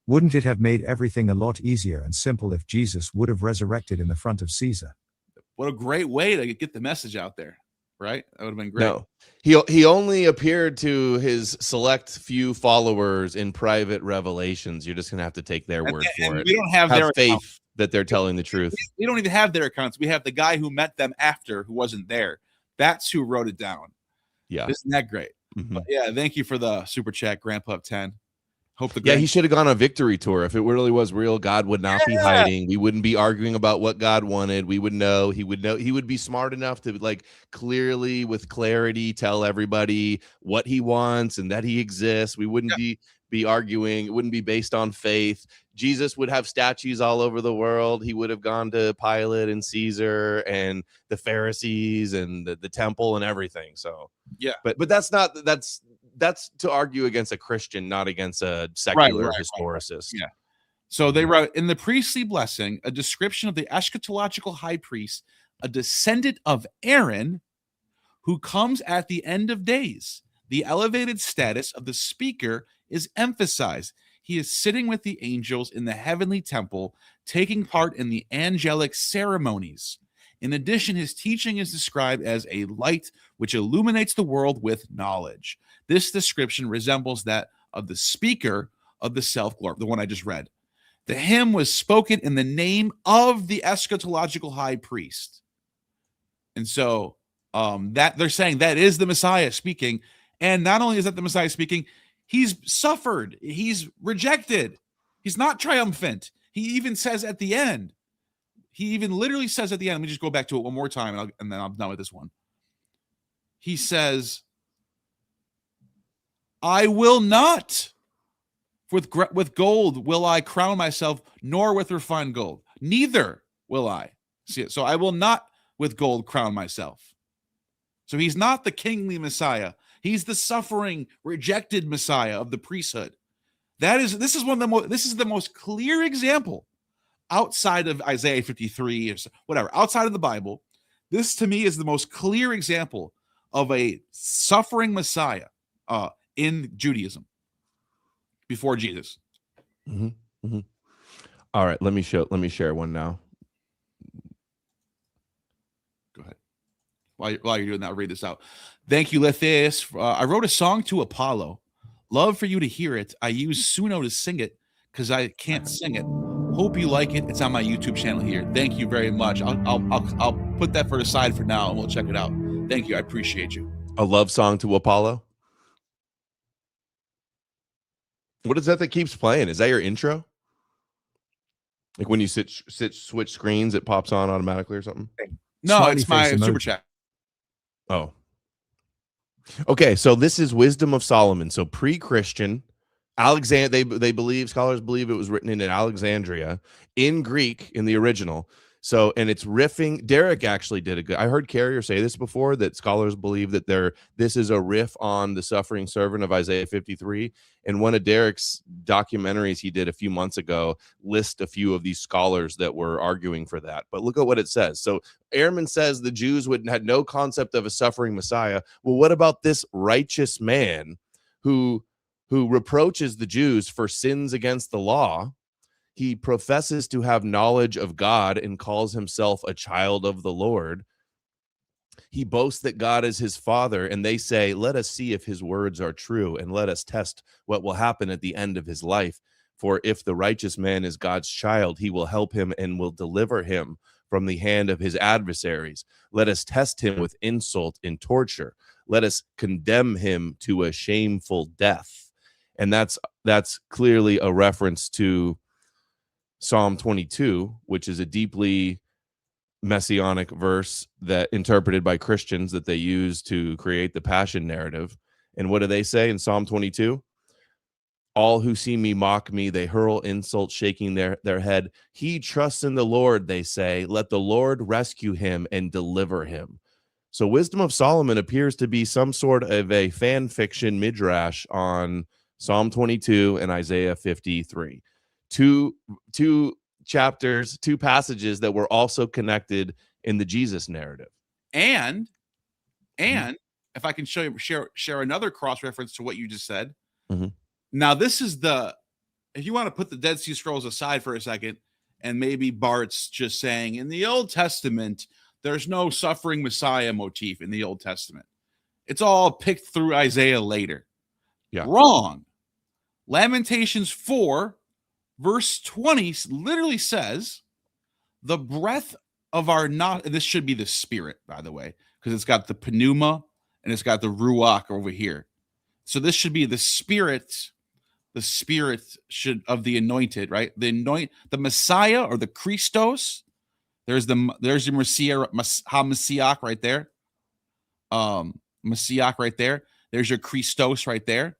Wouldn't it have made everything a lot easier and simple if Jesus would have resurrected in the front of Caesar? What a great way to get the message out there, right? That would have been great. No, he only appeared to his select few followers in private revelations. You're just gonna have to take their word for it. We don't have their faith account. that they're telling the truth. We don't even have their accounts. We have the guy who met them after, who wasn't there. That's who wrote it down. Yeah, isn't that great? Mm-hmm. Yeah, thank you for the super chat, Grandpa 10. Hope he should have gone on a victory tour. If it really was real, God would not be hiding. We wouldn't be arguing about what God wanted. We would know. He would know. He would be smart enough to clearly, with clarity, tell everybody what he wants and that he exists. We wouldn't be arguing. It wouldn't be based on faith. Jesus would have statues all over the world. He would have gone to Pilate and Caesar and the Pharisees and the temple and everything. So yeah, but that's to argue against a Christian, not against a secular historicist. Yeah. So they wrote, in the priestly blessing, a description of the eschatological high priest, a descendant of Aaron, who comes at the end of days. The elevated status of the speaker is emphasized. He is sitting with the angels in the heavenly temple, taking part in the angelic ceremonies. In addition, his teaching is described as a light which illuminates the world with knowledge. This description resembles that of the speaker of the self-glory, the one I just read. The hymn was spoken in the name of the eschatological high priest. And so that they're saying that is the Messiah speaking. And not only is that the Messiah speaking, he's suffered, he's rejected, he's not triumphant. He even says at the end, he even literally says at the end, let me just go back to it one more time and then I'm done with this one. He says, I will not. With gold will I crown myself, nor with refined gold. Neither will I. See it. So I will not with gold crown myself. So he's not the kingly Messiah. He's the suffering, rejected Messiah of the priesthood. This is the most clear example outside of Isaiah 53 or whatever, outside of the Bible. This to me is the most clear example of a suffering Messiah in Judaism before Jesus. All right, let me share one now. Go ahead. While you're doing that, I'll read this out. Thank you, Lethias. I wrote a song to Apollo. Love for you to hear it. I use Suno to sing it because I can't sing it. Hope you like it. It's on my YouTube channel here. Thank you very much. I'll put that for the side for now, and we'll check it out. Thank you. I appreciate you. A love song to Apollo. What is that keeps playing? Is that your intro? Like when you switch screens, it pops on automatically or something? No, Smiley it's my face emoji. super chat. Oh. Okay, so this is Wisdom of Solomon. So pre-Christian, Alexander, scholars believe it was written in Alexandria in Greek in the original. So, and it's riffing. Derek actually did a good. I heard Carrier say this before, that scholars believe that this is a riff on the suffering servant of Isaiah 53. And one of Derek's documentaries he did a few months ago list a few of these scholars that were arguing for that. But look at what it says. So Ehrman says the Jews had no concept of a suffering Messiah. Well, what about this righteous man who reproaches the Jews for sins against the law? He professes to have knowledge of God and calls himself a child of the Lord. He boasts that God is his father, and they say, let us see if his words are true, and let us test what will happen at the end of his life. For if the righteous man is God's child, he will help him and will deliver him from the hand of his adversaries. Let us test him with insult and torture. Let us condemn him to a shameful death. And that's clearly a reference to Psalm 22, which is a deeply messianic verse that interpreted by Christians that they use to create the passion narrative. And what do they say in Psalm 22? All who see me mock me, they hurl insults, shaking their head. He trusts in the Lord, they say. Let the Lord rescue him and deliver him. So Wisdom of Solomon appears to be some sort of a fan fiction midrash on Psalm 22 and Isaiah 53. Two chapters, two passages that were also connected in the Jesus narrative. And if I can share another cross reference to what you just said. Mm-hmm. Now, this is if you want to put the Dead Sea Scrolls aside for a second, and maybe Bart's just saying in the Old Testament, there's no suffering Messiah motif in the Old Testament. It's all picked through Isaiah later. Yeah. Wrong. Lamentations 4 verse 20 literally says, the breath of our this should be the spirit, by the way, because it's got the pneuma and it's got the ruach over here. So this should be the spirit of the anointed, right? The Messiah or the Christos. There's your Messiah, Messiah right there. Messiah right there. There's your Christos right there.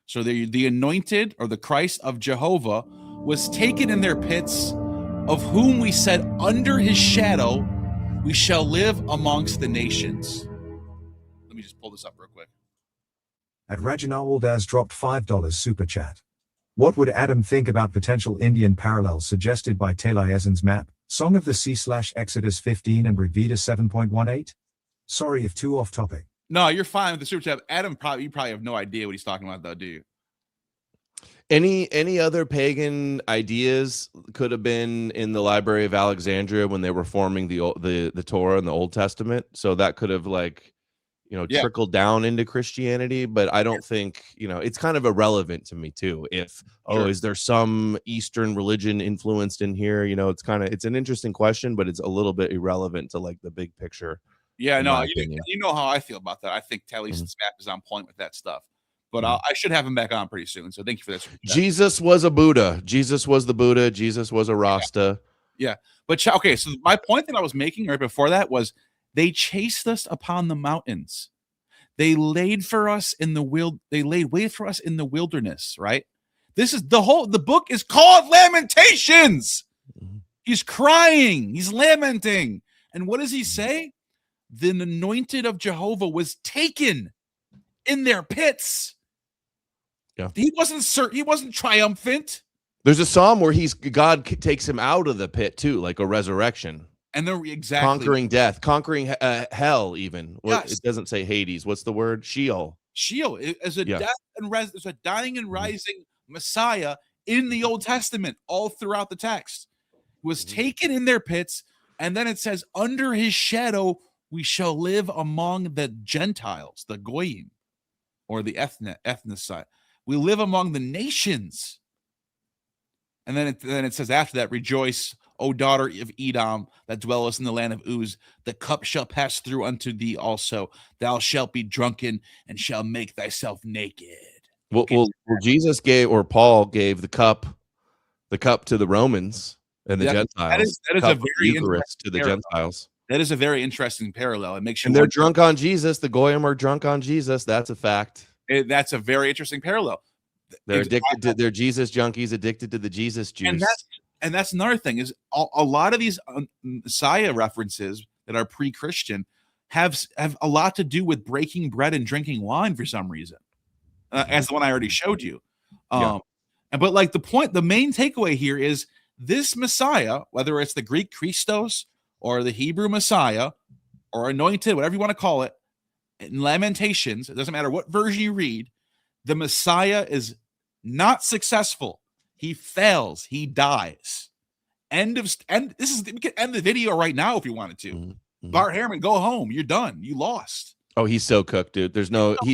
So the anointed or the Christ of Jehovah was taken in their pits, of whom we said, under his shadow we shall live amongst the nations. Let me just pull this up real quick. At Rajanawald has dropped $5 super chat. What would Adam think about potential Indian parallels suggested by Taliesin's map, Song of the Sea/Exodus 15 and Rigveda 7.18? Sorry if too off topic. No, you're fine with the super chat. Adam, you probably have no idea what he's talking about, though, do you? Any other pagan ideas could have been in the Library of Alexandria when they were forming the Torah and the Old Testament. So that could have trickled down into Christianity, but I don't think, it's kind of irrelevant to me too. If, is there some Eastern religion influenced in here? It's an interesting question, but it's a little bit irrelevant to like the big picture. Yeah, no, you know how I feel about that. I think Taliesin's map is on point with that stuff. But I should have him back on pretty soon. So thank you for this. Jesus was a Buddha. Jesus was the Buddha. Jesus was a Rasta. Yeah. But okay, so my point that I was making right before that was they chased us upon the mountains. They laid for us in the they laid wait for us in the wilderness, right? This is the book is called Lamentations. He's crying, he's lamenting. And what does he say? The anointed of Jehovah was taken in their pits. Yeah. He wasn't triumphant. There's a psalm where God takes him out of the pit too, like a resurrection. And they're exactly conquering death, conquering hell even. Well, Yes. it doesn't say Hades. What's the word? Sheol. Sheol as a death and there's a dying and rising Messiah in the Old Testament, all throughout the text, was taken in their pits, and then it says, under his shadow we shall live among the Gentiles, the Goyim, or the ethnicide. We live among the nations. And then it says after that, rejoice, O daughter of Edom, that dwellest in the land of Uz. The cup shall pass through unto thee also. Thou shalt be drunken and shall make thyself naked. Well, Jesus gave, or Paul gave the cup to the Romans and the Gentiles. That is a very Eucharist to the parallel. Gentiles. That is a very interesting parallel. It makes you And they're wonder- drunk on Jesus. The Goyim are drunk on Jesus. That's a fact. That's a very interesting parallel. They're addicted to their Jesus junkies, addicted to the Jesus juice. And that's another thing is a lot of these Messiah references that are pre-Christian have a lot to do with breaking bread and drinking wine for some reason, as the one I already showed you. But like the main takeaway here is this Messiah, whether it's the Greek Christos or the Hebrew Messiah or anointed, whatever you want to call it, in Lamentations, it doesn't matter what version you read, the Messiah is not successful. He fails. He dies. We can end the video right now if you wanted to. Bart Ehrman, go home. You're done. You lost. Oh, he's so cooked, dude. He's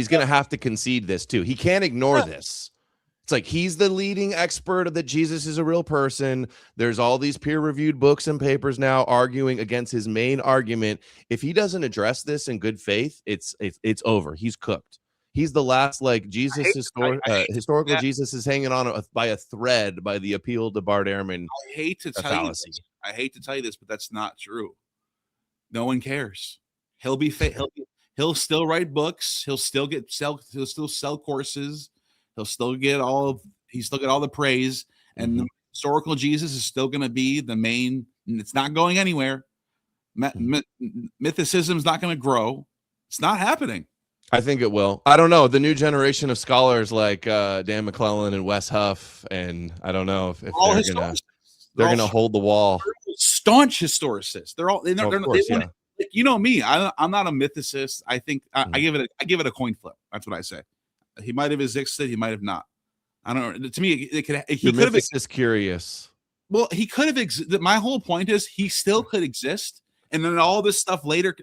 going to have to concede this too. He can't ignore this. It's like he's the leading expert of that Jesus is a real person. There's all these peer-reviewed books and papers now arguing against his main argument. If he doesn't address this in good faith, it's over. He's cooked. He's the last, like, Jesus historical Jesus is hanging on by a thread by the appeal to Bart Ehrman. I hate to tell you this. I hate to tell you this, but that's not true. No one cares. He'll still write books. He'll still sell courses. He'll still get all the praise, and the historical Jesus is still going to be the main. It's not going anywhere. Mythicism is not going to grow. It's not happening. I think it will. I don't know. The new generation of scholars like Dan McClellan and Wes Huff, and I don't know if they're gonna hold the wall. Staunch historicists. You know me. I'm not a mythicist. I think I give it a coin flip. That's what I say. He might have existed. He might have not. I don't know. To me, he could have. Just curious. Well, he could have existed. My whole point is he still could exist, and then all this stuff later,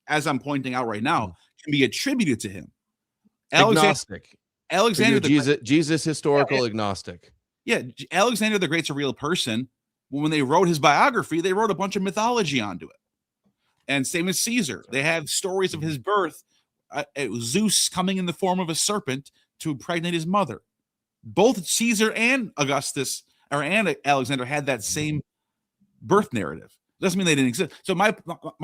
as I'm pointing out right now, can be attributed to him. Agnostic. Alexander the Jesus historical agnostic. Yeah, Alexander the Great's a real person. When they wrote his biography, they wrote a bunch of mythology onto it. And same as Caesar. They have stories of his birth. Zeus coming in the form of a serpent to impregnate his mother. Both Caesar and Augustus and Alexander had that same birth narrative. Doesn't mean they didn't exist. So my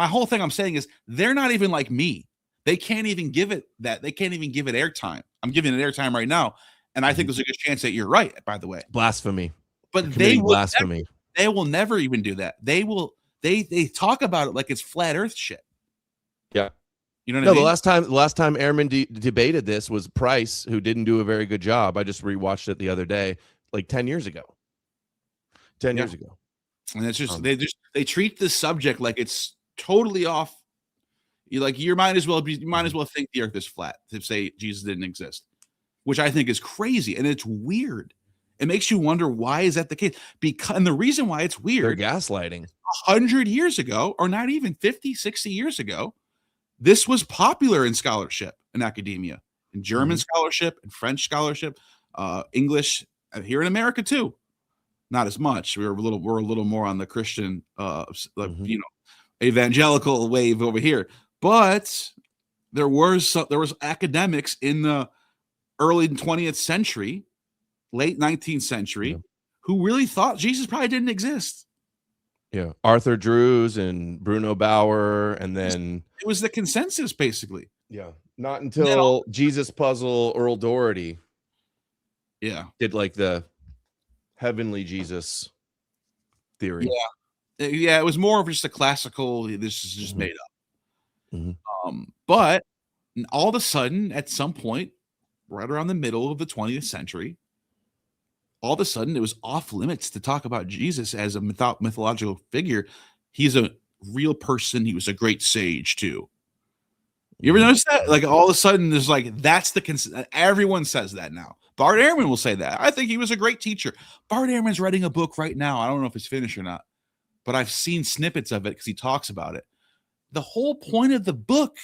whole thing I'm saying is they're not even like me. They can't even give it that. They can't even give it airtime. I'm giving it airtime right now, and I think there's a good chance that you're right. By the way, blasphemy. But blasphemy. They will never even do that. They will. They talk about it like it's flat Earth shit. Yeah. You know what I mean? The last time Ehrman debated this was Price, who didn't do a very good job. I just rewatched it the other day, like 10 years ago. 10 years ago. And it's just they treat this subject like it's totally off. You might as well think the Earth is flat to say Jesus didn't exist, which I think is crazy and it's weird. It makes you wonder, why is that the case? And the reason why it's weird, they're gaslighting. 100 years ago, or not even 50, 60 years ago, this was popular in scholarship in academia, in German scholarship, and French scholarship, English, here in America too. Not as much. We're a little more on the Christian, evangelical wave over here. But there was academics in the early 20th century, late 19th century, who really thought Jesus probably didn't exist. Yeah, Arthur Drews and Bruno Bauer, and then It was the consensus, basically. yeah, not then until Jesus Puzzle Earl Doherty Yeah. did like the heavenly Jesus theory. Yeah, it was more of just a classical, this is just Mhm. made up. Mhm. But all of a sudden, at some point, right around the middle of the 20th century, all of a sudden it was off limits to talk about Jesus as a mythological figure. He's a real person. He was a great sage too. You ever Mhm. notice that? Like all of a sudden, there's like that's the everyone says that now. Bart Ehrman will say that. I think he was a great teacher. Bart Ehrman's writing a book right now. I don't know if it's finished or not, but I've seen snippets of it because he talks about it. The whole point of the book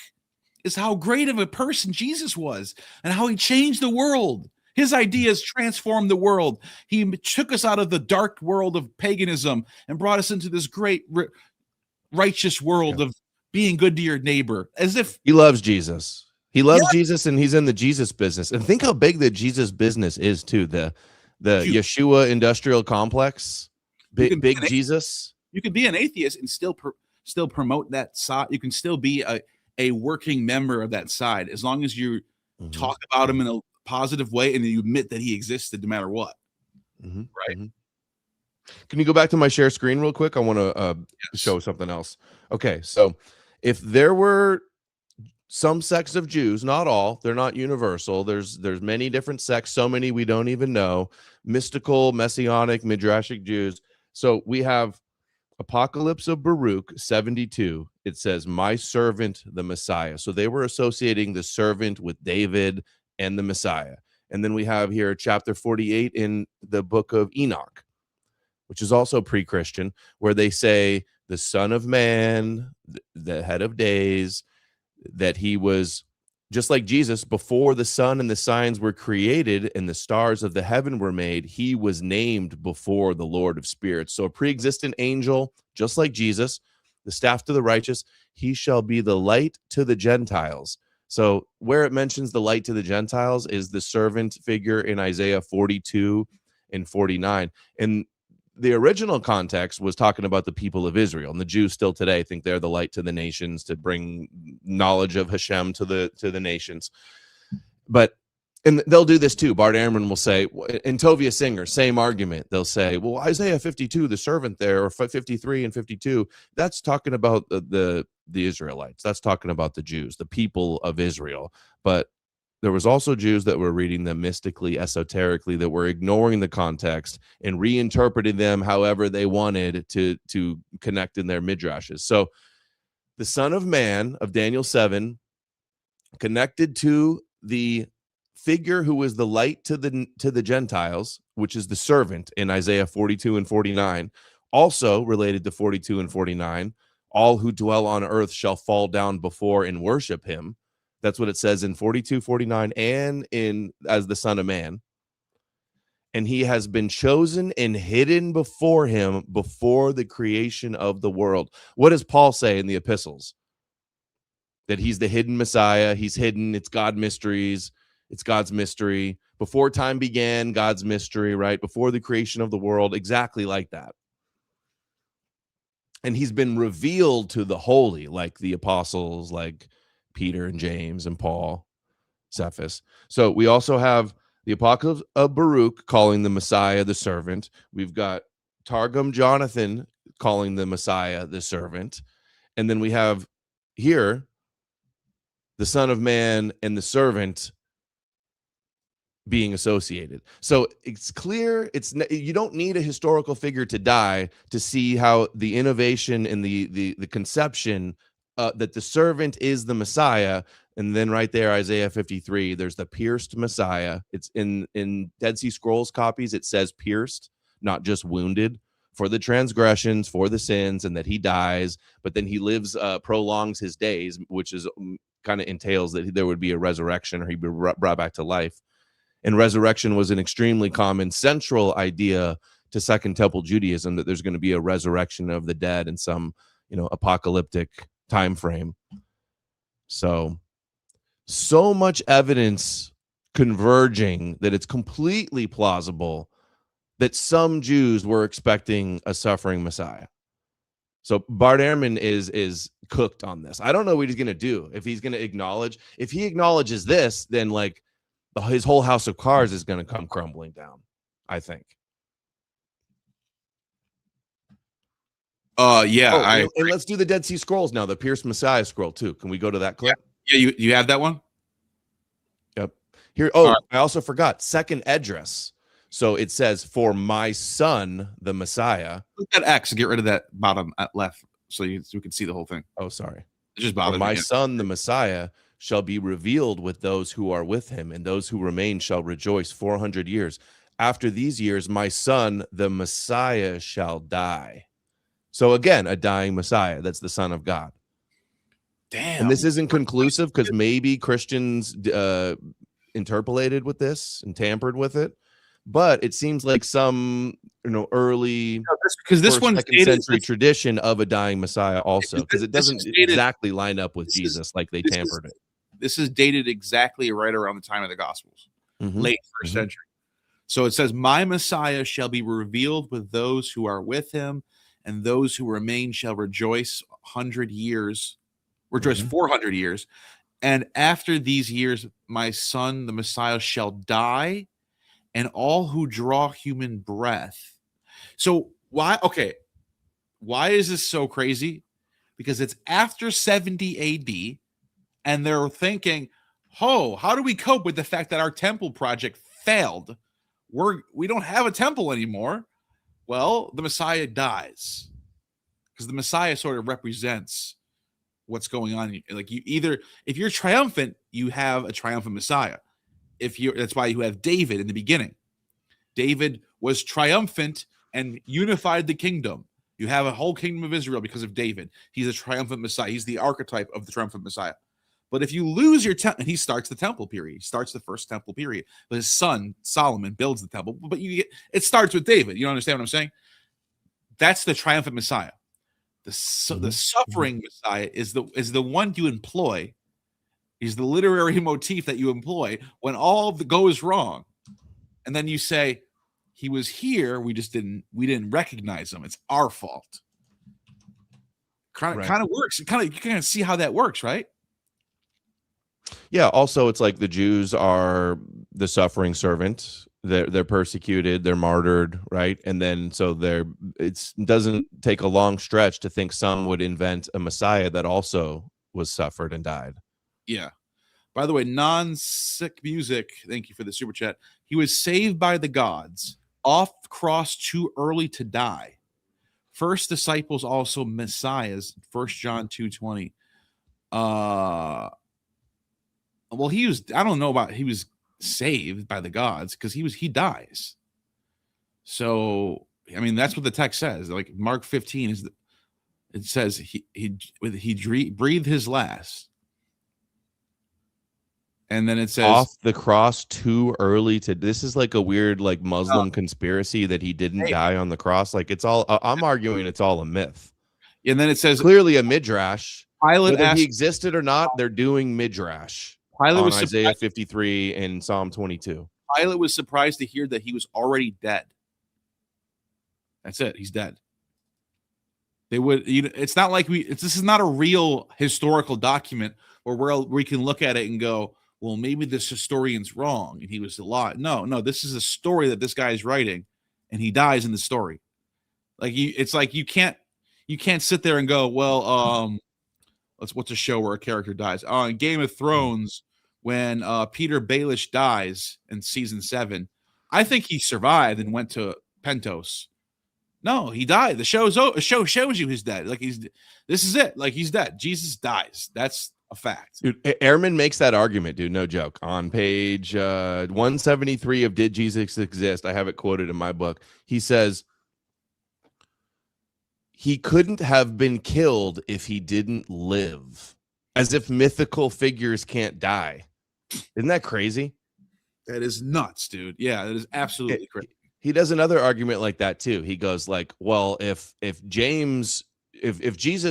is how great of a person Jesus was and how he changed the world. His ideas transformed the world. He took us out of the dark world of paganism and brought us into this great righteous world of being good to your neighbor. As if He loves Jesus. He loves Jesus, and he's in the Jesus business. And think how big the Jesus business is too. The Huge. Yeshua industrial complex, big Jesus. You can be an atheist and still promote that side. You can still be a working member of that side as long as you talk about him in a positive way and you admit that he existed no matter what. Right. Can you go back to my share screen real quick? I want to show something else. Okay, so if there were some sects of Jews, not all, they're not universal. There's many different sects, so many we don't even know. Mystical, messianic, midrashic Jews. So we have Apocalypse of Baruch 72. It says, "My servant, the Messiah." So they were associating the servant with David and the Messiah. And then we have here chapter 48 in the book of Enoch, which is also pre-Christian, where they say the Son of Man, the head of days, that he was just like Jesus before the sun and the signs were created and the stars of the heaven were made. He was named before the Lord of spirits. So a pre-existent angel, just like Jesus, the staff to the righteous, he shall be the light to the Gentiles. So where it mentions the light to the Gentiles is the servant figure in Isaiah 42 and 49. And the original context was talking about the people of Israel, and the Jews still today think they're the light to the nations, to bring knowledge of Hashem to the nations. But and they'll do this too. Bart Ehrman will say, and Tovia Singer, same argument. They'll say, well, Isaiah 52, the servant there, or 53 and 52, that's talking about the Israelites. That's talking about the Jews, the people of Israel. But there was also Jews that were reading them mystically, esoterically, that were ignoring the context and reinterpreting them however they wanted to connect in their midrashes. So the Son of Man of Daniel 7 connected to the figure who is the light to the Gentiles, which is the servant in Isaiah 42 and 49, also related to 42 and 49, all who dwell on earth shall fall down before and worship him. That's what it says in 42, 49, and in as the Son of Man. And he has been chosen and hidden before him before the creation of the world. What does Paul say in the epistles? That he's the hidden Messiah. He's hidden. It's God mysteries. It's God's mystery. Before time began, God's mystery, right? Before the creation of the world, exactly like that. And he's been revealed to the holy, like the apostles, like Peter and James and Paul, Cephas. So we also have the Apocalypse of Baruch calling the Messiah the servant. We've got Targum Jonathan calling the Messiah the servant. And then we have here the Son of Man and the servant being associated. So it's clear you don't need a historical figure to die to see how the innovation and the conception that the servant is the Messiah. And then right there, Isaiah 53, there's the pierced Messiah. It's in Dead Sea Scrolls copies, it says pierced, not just wounded, for the transgressions, for the sins, and that he dies, but then he lives, prolongs his days, which is kind of entails that there would be a resurrection, or he'd be brought back to life. And resurrection was an extremely common central idea to Second Temple Judaism, that there's going to be a resurrection of the dead in some, apocalyptic time frame. So much evidence converging that it's completely plausible that some Jews were expecting a suffering Messiah. So Bart Ehrman is cooked on this. I don't know what he's gonna do. If he's gonna acknowledge, if he acknowledges this, then like his whole house of cards is gonna come crumbling down, I think. Yeah, and let's do the Dead Sea Scrolls now, the Pierce Messiah scroll too. Can we go to that clip? Yeah, you have that one? Yep. Here. Oh, right. I also forgot second address. So it says, "For my son, the Messiah." Look at X and get rid of that bottom at left, so we can see the whole thing. Oh, sorry. It just "For bothers my me. son, the Messiah, shall be revealed with those who are with him, and those who remain shall rejoice 400 years. After these years, my son, the Messiah, shall die." So again, a dying Messiah. That's the Son of God. Damn. And this isn't conclusive because maybe Christians interpolated with this and tampered with it. But it seems like some, early because this one's second century tradition of a dying Messiah also, because it doesn't exactly line up with Jesus like they tampered it. This is dated exactly right around the time of the Gospels, late first century. So it says, "My Messiah shall be revealed with those who are with him, and those who remain shall rejoice 100 years, rejoice 400 years. And after these years, my son, the Messiah, shall die, and all who draw human breath." So why is this so crazy? Because it's after 70 AD, and they're thinking, how do we cope with the fact that our temple project failed? We don't have a temple anymore. Well, the Messiah dies, because the Messiah sort of represents what's going on. Like, if you're triumphant, you have a triumphant Messiah. That's why you have David in the beginning. David was triumphant and unified the kingdom. You have a whole kingdom of Israel because of David. He's a triumphant Messiah. He's the archetype of the triumphant Messiah. But if you lose your temple, and he starts the temple period. He starts the first temple period. But his son Solomon builds the temple. But it starts with David. You don't understand what I'm saying? That's the triumphant Messiah. The suffering Messiah is the one you employ. He's the literary motif that you employ when all goes wrong, and then you say, "He was here. We didn't recognize him. It's our fault." Kind of works. You kind of see how that works, right? Yeah. Also, it's like the Jews are the suffering servant. They're persecuted, they're martyred, right? And then it doesn't take a long stretch to think some would invent a Messiah that also was suffered and died. Yeah. By the way, Non-Sick Music, thank you for the super chat. He was saved by the gods, off cross too early to die. First disciples also messiahs, 1 John 2:20. Well, he was saved by the gods because he dies. So I mean, that's what the text says. Like Mark 15 it says he breathed his last, and then it says off the cross too early to. This is like a weird like Muslim conspiracy that he didn't die on the cross. Like it's all. I'm arguing it's all a myth. And then it says clearly a midrash. Pilate Whether asked, he existed or not, they're doing midrash. Pilate was Isaiah 53 and Psalm 22. Pilate was surprised to hear that he was already dead. That's it. He's dead. They would. It's not like this is not a real historical document where we can look at it and go, well, maybe this historian's wrong and he was alive. No. This is a story that this guy is writing, and he dies in the story. Like it's like you can't sit there and go, well, what's a show where a character dies? Oh, in Game of Thrones, when Peter Baelish dies in season 7, I think he survived and went to Pentos. No, he died. The show shows you he's dead. Like this is it. Like he's dead. Jesus dies. That's a fact. Dude, Ehrman makes that argument, dude. No joke. On page 173 of Did Jesus Exist? I have it quoted in my book. He says, he couldn't have been killed if he didn't live, as if mythical figures can't die. Isn't that crazy? That is nuts, dude. Yeah, that is absolutely crazy. He does another argument like that too. He goes like, well, if Jesus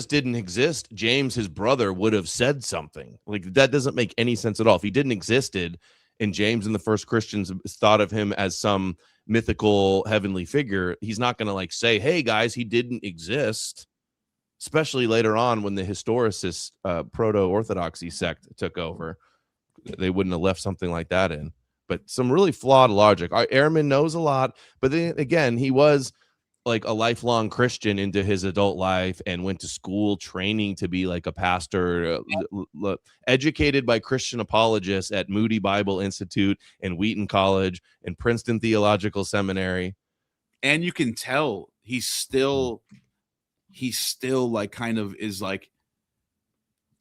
didn't exist, James, his brother, would have said something. Like that doesn't make any sense at all. If he didn't existed and James and the first Christians thought of him as some mythical heavenly figure, he's not going to like say, hey guys, he didn't exist. especially later on when the historicist proto-orthodoxy sect took over. They wouldn't have left something like that in. But some really flawed logic. Ehrman knows a lot, but then again, he was like a lifelong Christian into his adult life and went to school training to be like a pastor, educated by Christian apologists at Moody Bible Institute and Wheaton College and Princeton Theological Seminary. And you can tell he's still like kind of is like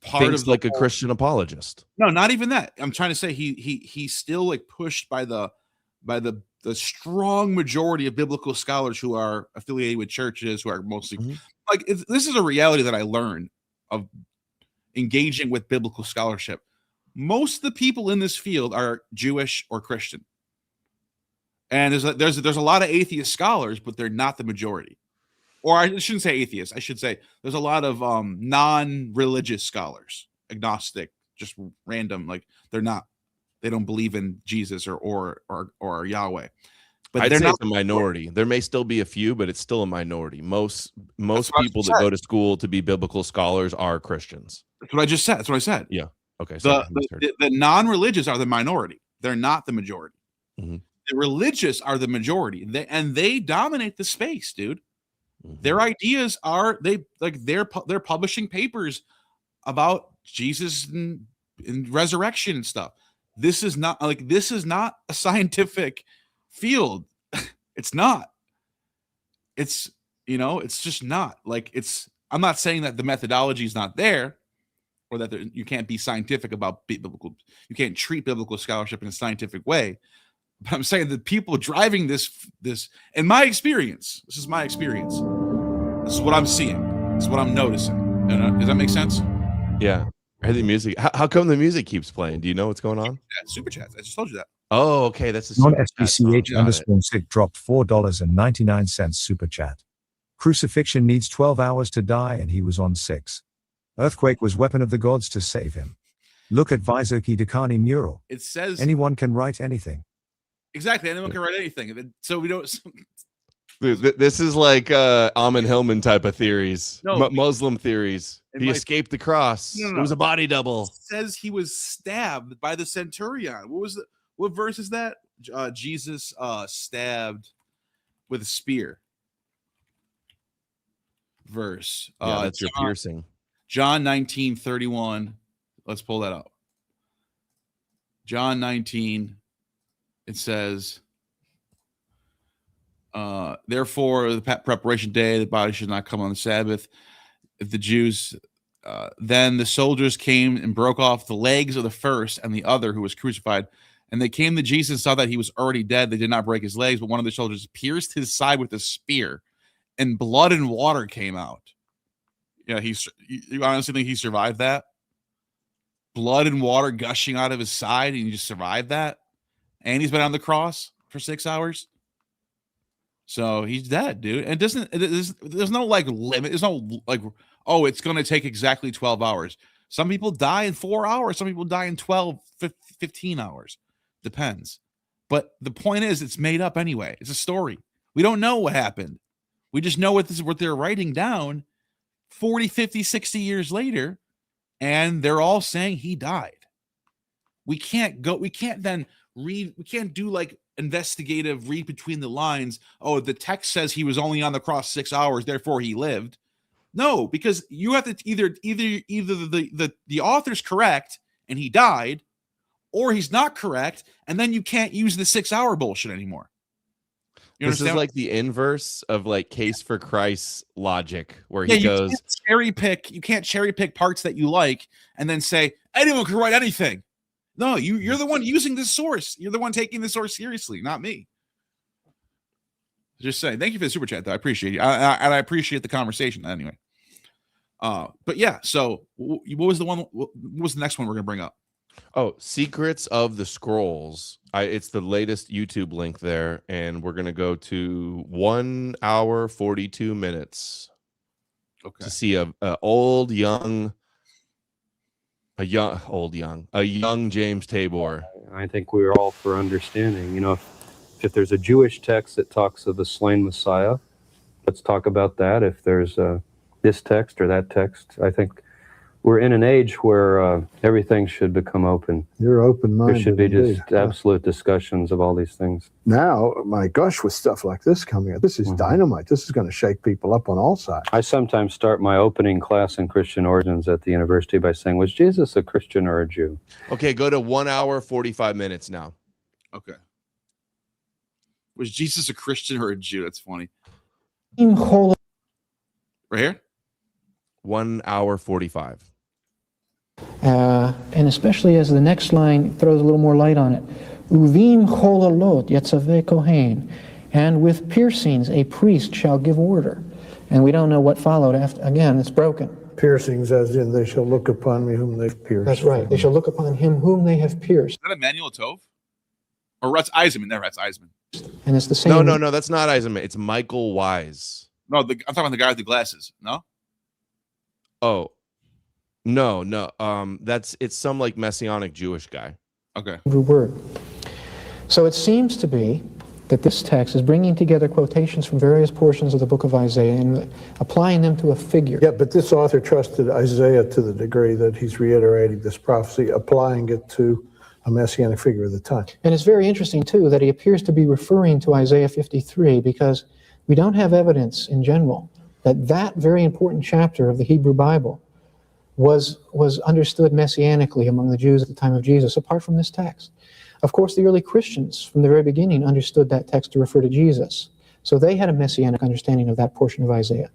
part Thinks of like a Christian apologist. No, not even that. I'm trying to say he's still like pushed by the strong majority of biblical scholars who are affiliated with churches, who are mostly like this is a reality that I learned of engaging with biblical scholarship. Most of the people in this field are Jewish or Christian, and there's a lot of atheist scholars, but they're not the majority. Or I shouldn't say atheists. I should say there's a lot of non-religious scholars, agnostic, just random, like they don't believe in Jesus or Yahweh. But I'd they're say not it's a minority. There may still be a few, but it's still a minority. Most people that go to school to be biblical scholars are Christians. That's what I just said. That's what I said. Yeah. Okay. The non-religious are the minority. They're not the majority. Mm-hmm. The religious are the majority. They dominate the space, dude. Mm-hmm. Their ideas are they're publishing papers about Jesus and resurrection and stuff. This is not a scientific field. It's not. It's it's just not like it's. I'm not saying that the methodology is not there, or that you can't be scientific about biblical. You can't treat biblical scholarship in a scientific way. But I'm saying that people driving this, in my experience, this is my experience. This is what I'm seeing. This is what I'm noticing. Does that make sense? Yeah. I heard the music. How come the music keeps playing? Do you know what's going on? Super chats. I just told you that. Oh, okay. That's a Non-SBCH_sick dropped $4.99 super chat. Crucifixion needs 12 hours to die and he was on 6. Earthquake was weapon of the gods to save him. Look at Vaizoki Dakani mural. It says anyone can write anything. Exactly. Anyone can write anything. So we don't. This is like Amin Hillman type of theories. No, Muslim theories. He escaped the cross. No. It was a body double. It says he was stabbed by the centurion. What verse is that? Jesus stabbed with a spear. Verse. That's your piercing. John 19:31. Let's pull that up. John 19. It says, therefore, the preparation day, the body should not come on the Sabbath. If the Jews, then the soldiers came and broke off the legs of the first and the other who was crucified. And they came to Jesus and saw that he was already dead. They did not break his legs, but one of the soldiers pierced his side with a spear, and blood and water came out. Yeah, you honestly think he survived that? Blood and water gushing out of his side, and he just survived that? And he's been on the cross for 6 hours. So he's dead, dude. And there's no like limit. There's no like, oh, it's going to take exactly 12 hours. Some people die in 4 hours. Some people die in 12, 15 hours. Depends. But the point is, it's made up anyway. It's a story. We don't know what happened. We just know what they're writing down 40, 50, 60 years later. And they're all saying he died. We can't then read, we can't do like investigative read between the lines. Oh, the text says he was only on the cross 6 hours, therefore he lived. No, because you have to either the author's correct and he died, or he's not correct, and then you can't use the 6 hour bullshit anymore. This is like the inverse of like Case for Christ logic, where he goes you can't cherry pick parts that you like and then say anyone can write anything. No, you're the one using this source. You're the one taking the source seriously, not me. Just saying. Thank you for the super chat, though. I appreciate you. And I appreciate the conversation anyway. But yeah, so what was the next one we're gonna bring up? Oh, Secrets of the Scrolls. It's the latest YouTube link there, and we're gonna go to 1 hour 42 minutes. Okay. To see a young James Tabor. I think we're all for understanding. You know, if there's a Jewish text that talks of a slain Messiah, let's talk about that. If there's a this text or that text. I think we're in an age where everything should become open. You're open-minded. There should be indeed. just absolute discussions of all these things. Now, my gosh, with stuff like this coming up, this is dynamite. This is going to shake people up on all sides. I sometimes start my opening class in Christian origins at the university by saying, was Jesus a Christian or a Jew? Okay, go to 1 hour, 45 minutes now. Okay. Was Jesus a Christian or a Jew? That's funny. Right here? 1 hour, 45. And especially as the next line throws a little more light on it. Uvim cholalot yatzaveh kohen, and with piercings a priest shall give order. And we don't know what followed after. Again, it's broken. Piercings, as in they shall look upon me whom they've pierced. That's right. They shall look upon him whom they have pierced. Is that Emmanuel Tov? Or that's Eisman? No, that's Eisman. And it's the same. No, that's not Eisenman. It's Michael Wise. No, I'm talking about the guy with the glasses. No? Oh, no. It's some like Messianic Jewish guy. Okay. Hebrew word. So it seems to be that this text is bringing together quotations from various portions of the book of Isaiah and applying them to a figure. Yeah, but this author trusted Isaiah to the degree that he's reiterating this prophecy, applying it to a messianic figure of the time. And it's very interesting, too, that he appears to be referring to Isaiah 53 because we don't have evidence in general that that very important chapter of the Hebrew Bible was understood messianically among the Jews at the time of Jesus, apart from this text. Of course, the early Christians from the very beginning understood that text to refer to Jesus. So they had a messianic understanding of that portion of Isaiah.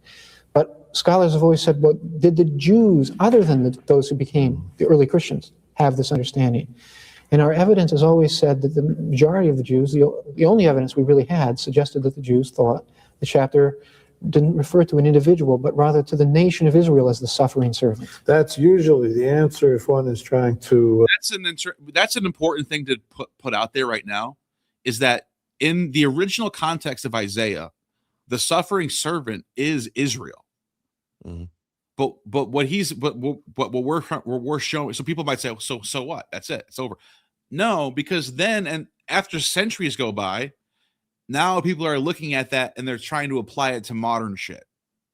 But scholars have always said, well, did the Jews, other than those who became the early Christians, have this understanding? And our evidence has always said that the majority of the Jews, the only evidence we really had, suggested that the Jews thought the chapter didn't refer to an individual, but rather to the nation of Israel as the suffering servant. That's usually the answer if one is trying to... That's an important thing to put out there right now, is that in the original context of Isaiah, the suffering servant is Israel. Mm-hmm. But what we're showing, so people might say, so what? That's it. It's over. No, because then, and after centuries go by, now people are looking at that and they're trying to apply it to modern shit.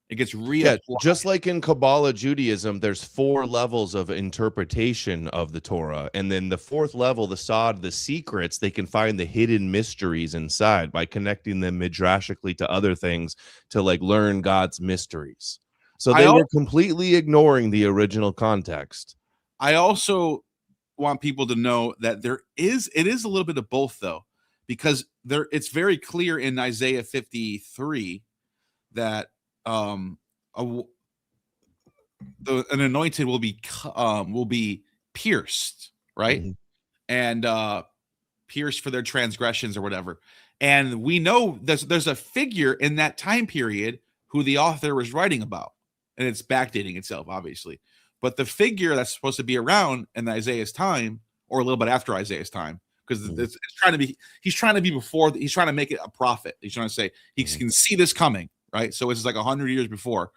It gets reapplied. Yeah, just like in Kabbalah Judaism, there's 4 levels of interpretation of the Torah. And then the 4th level, the Sod, the secrets, they can find the hidden mysteries inside by connecting them midrashically to other things to like learn God's mysteries. So they were completely ignoring the original context. I also want people to know that it is a little bit of both, though, because it's very clear in Isaiah 53 that an anointed will be pierced, right? Mm-hmm. And pierced for their transgressions or whatever. And we know there's a figure in that time period who the author was writing about. And it's backdating itself, obviously. But the figure that's supposed to be around in Isaiah's time, or a little bit after Isaiah's time, because it's trying to be, he's trying to be before, he's trying to make it a prophet. He's trying to say he can see this coming, right? So it's like 100 years before.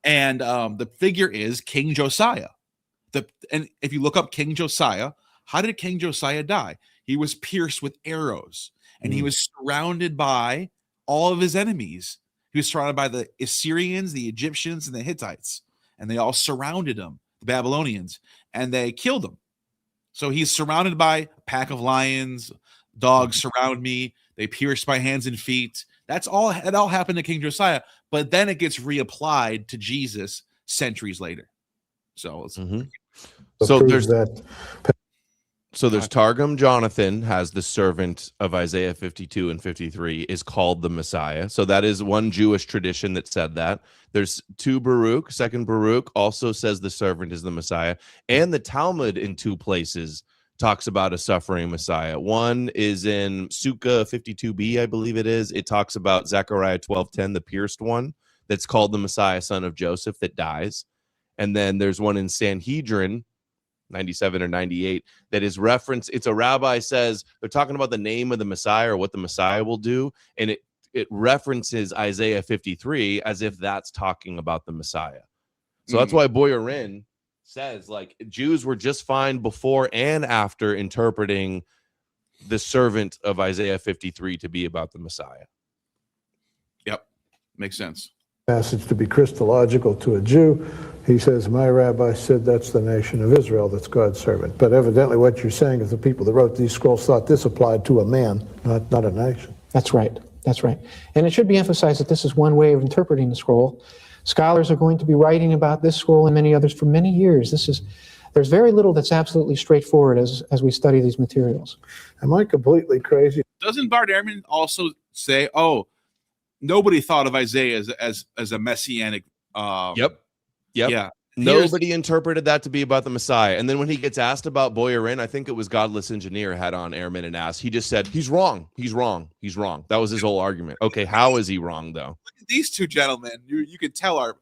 And the figure is King Josiah. And if you look up King Josiah, how did King Josiah die? He was pierced with arrows, and he was surrounded by all of his enemies. He was surrounded by the Assyrians, the Egyptians, and the Hittites, and they all surrounded him, the Babylonians, and they killed him. So he's surrounded by a pack of lions, dogs surround me, they pierced my hands and feet. It all happened to King Josiah, but then it gets reapplied to Jesus centuries later. So there's Targum Jonathan has the servant of Isaiah 52 and 53 is called the Messiah. So that is one Jewish tradition that said that. There's 2 Baruch, 2nd Baruch also says the servant is the Messiah. And the Talmud in 2 places talks about a suffering Messiah. One is in Sukkah 52b, I believe it is. It talks about Zechariah 12:10, the pierced one, that's called the Messiah, son of Joseph, that dies. And then there's one in Sanhedrin 97 or 98 that is referenced. It's a rabbi says they're talking about the name of the Messiah or what the Messiah will do, and it references Isaiah 53 as if that's talking about the Messiah. So that's why Boyarin says like Jews were just fine before and after interpreting the servant of Isaiah 53 to be about the Messiah. Yep, makes sense. passage to be Christological to a Jew. He says, my rabbi said that's the nation of Israel, that's God's servant. But evidently what you're saying is the people that wrote these scrolls thought this applied to a man, not a nation. That's right. That's right. And it should be emphasized that this is one way of interpreting the scroll. Scholars are going to be writing about this scroll and many others for many years. There's very little that's absolutely straightforward as we study these materials. Am I completely crazy? Doesn't Bart Ehrman also say, "Oh, nobody thought of Isaiah as a messianic"? Yep. Yeah. Nobody interpreted that to be about the Messiah. And then when he gets asked about Boyarin, I think it was Godless Engineer had on Ehrman and asked, he just said, he's wrong. He's wrong. He's wrong. That was his whole argument. Okay, how is he wrong, though? Look at these two gentlemen. You can tell are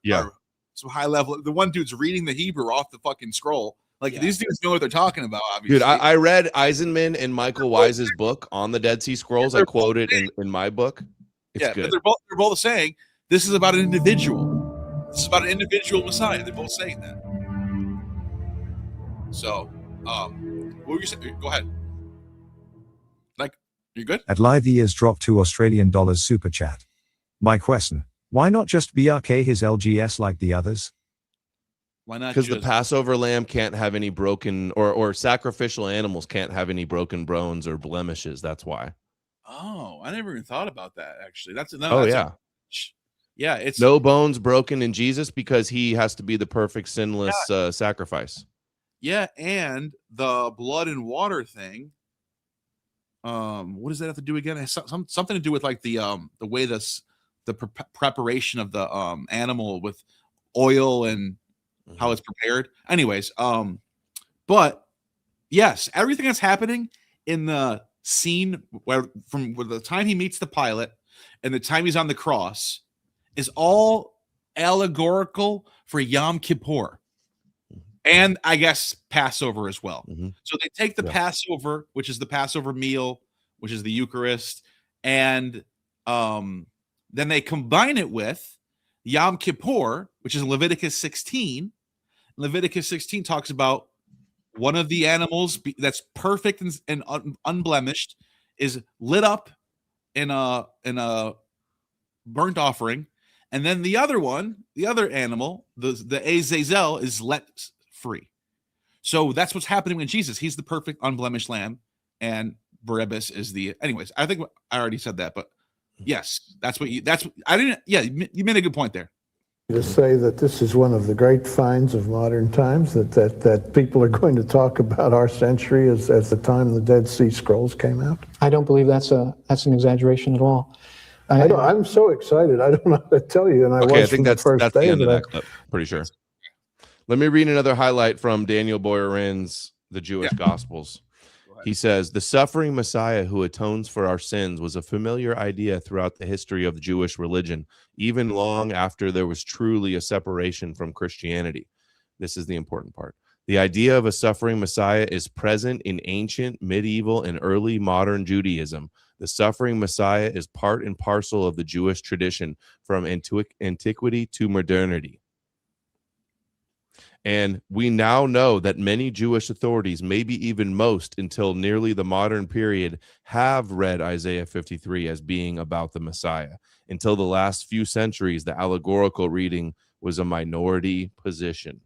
some high level. The one dude's reading the Hebrew off the fucking scroll. Like, these dudes know what they're talking about, obviously. Dude, I read Eisenman and Michael Wise's book on the Dead Sea Scrolls. I quote it in my book. It's good. But they're both saying this is about an individual. This is about an individual Messiah. They're both saying that. So, what were you saying? Go ahead. Like, you good? At live years dropped $2 super chat. My question, why not just BRK his LGS like the others? Why not? Because the Passover lamb can't have any broken, or sacrificial animals can't have any broken bones or blemishes. That's why. Oh, I never even thought about that, actually. Yeah, it's no bones broken in Jesus because he has to be the perfect sinless sacrifice. Yeah, and the blood and water thing. What does that have to do again? It has something to do with like the way the preparation of the animal with oil and how it's prepared. Anyways, but yes, everything that's happening in the scene where the time he meets the pilot and the time he's on the cross is all allegorical for Yom Kippur and I guess Passover as well. So they take the Passover, which is the Passover meal, which is the Eucharist, and then they combine it with Yom Kippur, which is Leviticus 16. Leviticus 16 talks about one of the animals that's perfect and unblemished is lit up in a burnt offering. And then the other animal, the Azazel, is let free. So that's what's happening with Jesus. He's the perfect unblemished lamb, and Barabbas is the. Anyways, I think I already said that, but yes, you made a good point there. To say that this is one of the great finds of modern times, that people are going to talk about our century as the time the Dead Sea Scrolls came out. I don't believe that's an exaggeration at all. I'm so excited. I don't know how to tell you. And I think that's the end of that clip. Pretty sure. Let me read another highlight from Daniel Boyarin's The Jewish Gospels. He says, the suffering Messiah who atones for our sins was a familiar idea throughout the history of the Jewish religion, even long after there was truly a separation from Christianity. This is the important part. The idea of a suffering Messiah is present in ancient, medieval, and early modern Judaism. The suffering Messiah is part and parcel of the Jewish tradition from antiquity to modernity. And we now know that many Jewish authorities, maybe even most until nearly the modern period, have read Isaiah 53 as being about the Messiah. Until the last few centuries, the allegorical reading was a minority position.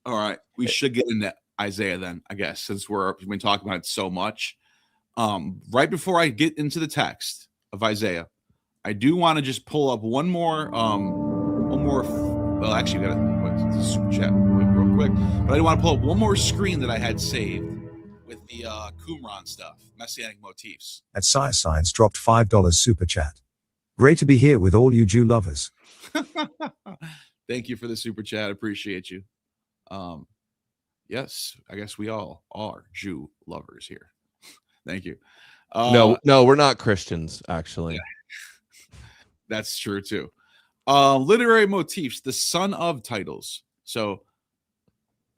All right, we should get into Isaiah then, I guess, since we've been talking about it so much. Right before I get into the text of Isaiah, I do want to just pull up one more. Well, actually, we got to super chat real quick, but I want to pull up one more screen that I had saved with the Qumran stuff, Messianic motifs. At Science dropped $5 super chat. Great to be here with all you Jew lovers. Thank you for the super chat. Appreciate you. Yes, I guess we all are Jew lovers here. Thank you. No, we're not Christians, actually. Yeah. That's true too. Literary motifs, the son of titles. So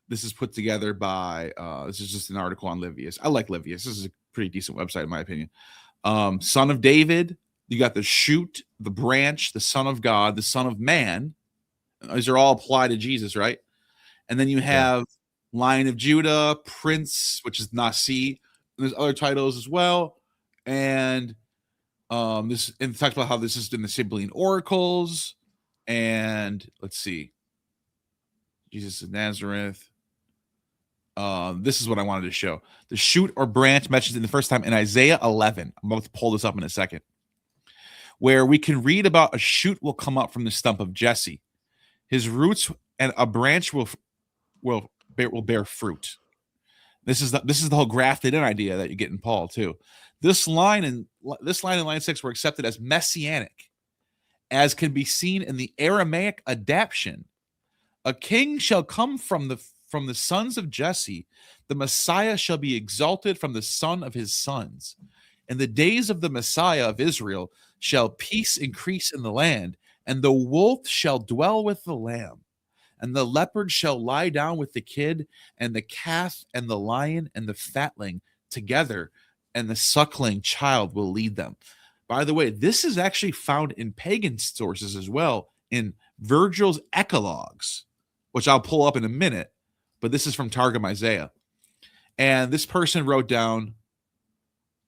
this is put together by this is just an article on Livius. I like Livius. This is a pretty decent website in my opinion. Son of David, you got the shoot, the branch, the son of God, the son of man. These are all applied to Jesus, right? And then you have Lion of Judah, Prince, which is Nasi. There's other titles as well. And this and talks about how this is in the Sibylline oracles. And let's see. Jesus of Nazareth. This is what I wanted to show. The shoot or branch mentioned in the first time in Isaiah 11. I'm about to pull this up in a second. Where we can read about a shoot will come up from the stump of Jesse. His roots and a branch will bear fruit. This is the whole grafted in idea that you get in Paul too. This line in line 6 were accepted as messianic, as can be seen in the Aramaic adaptation. A king shall come from the sons of Jesse. The Messiah shall be exalted from the son of his sons. In the days of the Messiah of Israel shall peace increase in the land, and the wolf shall dwell with the lamb, and the leopard shall lie down with the kid, and the calf and the lion and the fatling together, and the suckling child will lead them. By the way, this is actually found in pagan sources as well, in Virgil's Eclogues, which I'll pull up in a minute, but this is from Targum Isaiah. And this person wrote down,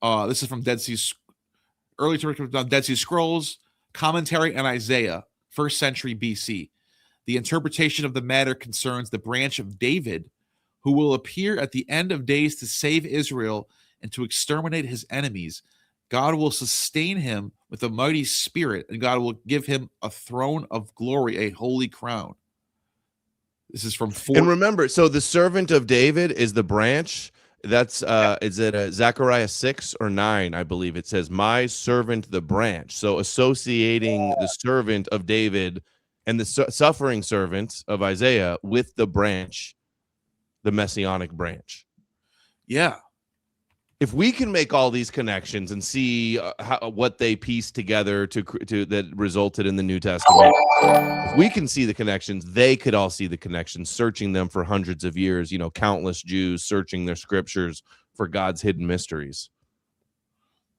this is from Dead Sea Scrolls, commentary on Isaiah, 1st century BC. The interpretation of the matter concerns the branch of David, who will appear at the end of days to save Israel and to exterminate his enemies. God will sustain him with a mighty spirit, and God will give him a throne of glory, a holy crown. This is from And remember, so the servant of David is the branch. That's is it Zechariah 6 or 9? I believe it says, "My servant, the branch." So associating the servant of David and the suffering servant of Isaiah with the branch, the messianic branch. Yeah. If we can make all these connections and see what they pieced together to that resulted in the New Testament, if we can see the connections, they could all see the connections, searching them for hundreds of years. Countless Jews searching their scriptures for God's hidden mysteries.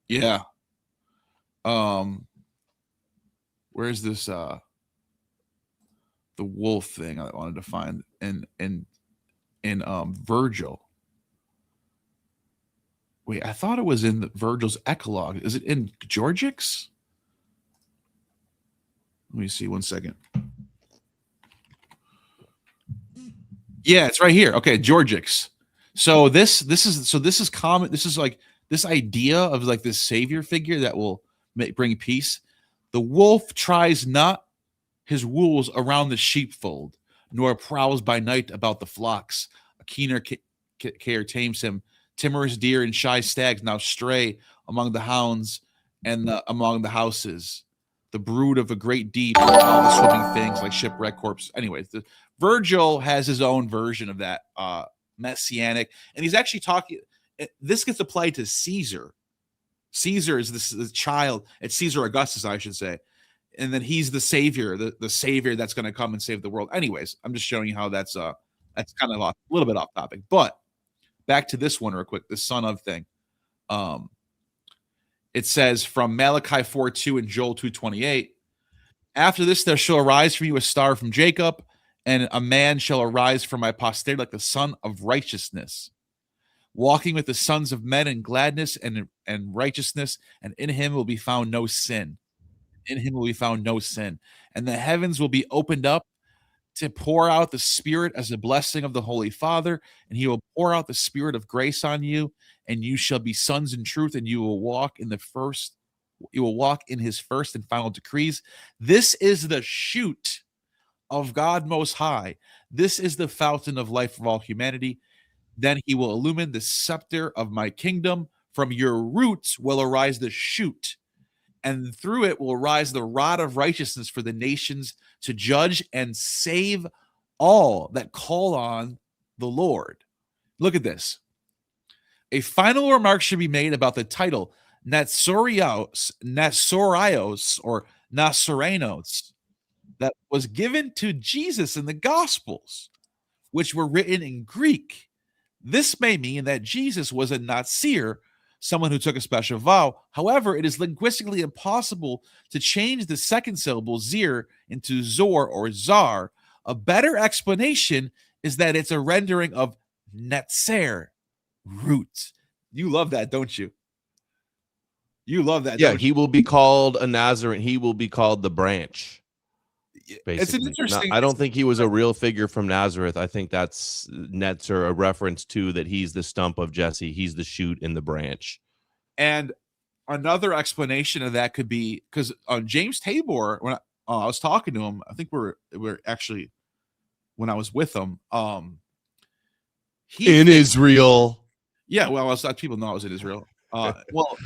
Yeah. Where's this the wolf thing I wanted to find in Virgil? Wait, I thought it was in Virgil's Eclogue. Is it in Georgics? Let me see 1 second. Yeah, it's right here. Okay, Georgics. So this is common. This is like this idea of like this savior figure that will bring peace. The wolf tries not his wool around the sheepfold, nor prowls by night about the flocks. A keener care tames him. Timorous deer and shy stags now stray among the hounds and among the houses. The brood of a great deep, all the swimming things like shipwreck corpses. Anyways, Virgil has his own version of that messianic, and he's actually talking. This gets applied to Caesar. Caesar is the child. It's Caesar Augustus, I should say, and then he's the savior, the savior that's going to come and save the world. Anyways, I'm just showing you how that's kind of a little bit off topic, but. Back to this one real quick, the son of thing. It says from Malachi 4:2 and Joel 2:28, after this there shall arise from you a star from Jacob, and a man shall arise from my posterity like the son of righteousness, walking with the sons of men in gladness and righteousness, and in him will be found no sin. In him will be found no sin. And the heavens will be opened up to pour out the Spirit as a blessing of the Holy Father, and he will pour out the Spirit of grace on you, and you shall be sons in truth, and you will walk in his first and final decrees. This is the shoot of God Most High. This is the fountain of life for all humanity. Then he will illumine the scepter of my kingdom. From your roots will arise the shoot, and through it will rise the rod of righteousness for the nations, to judge and save all that call on the Lord. Look at this. A final remark should be made about the title Natsorios or Nazarenos that was given to Jesus in the Gospels, which were written in Greek. This may mean that Jesus was a Nazir, someone who took a special vow. However, it is linguistically impossible to change the second syllable zir into zor or zar. A better explanation is that it's a rendering of netzer, root. You love that, don't you? You love that. Yeah, he will be called a Nazarene. He will be called the branch. It's an basically. interesting. I don't think he was a real figure from Nazareth. I think that's Netzer, a reference to that he's the stump of Jesse. He's the shoot in the branch. And another explanation of that could be because James Tabor, when I was talking to him, I think we're actually when I was with him, Israel. Yeah, well, people know I was in Israel. Well,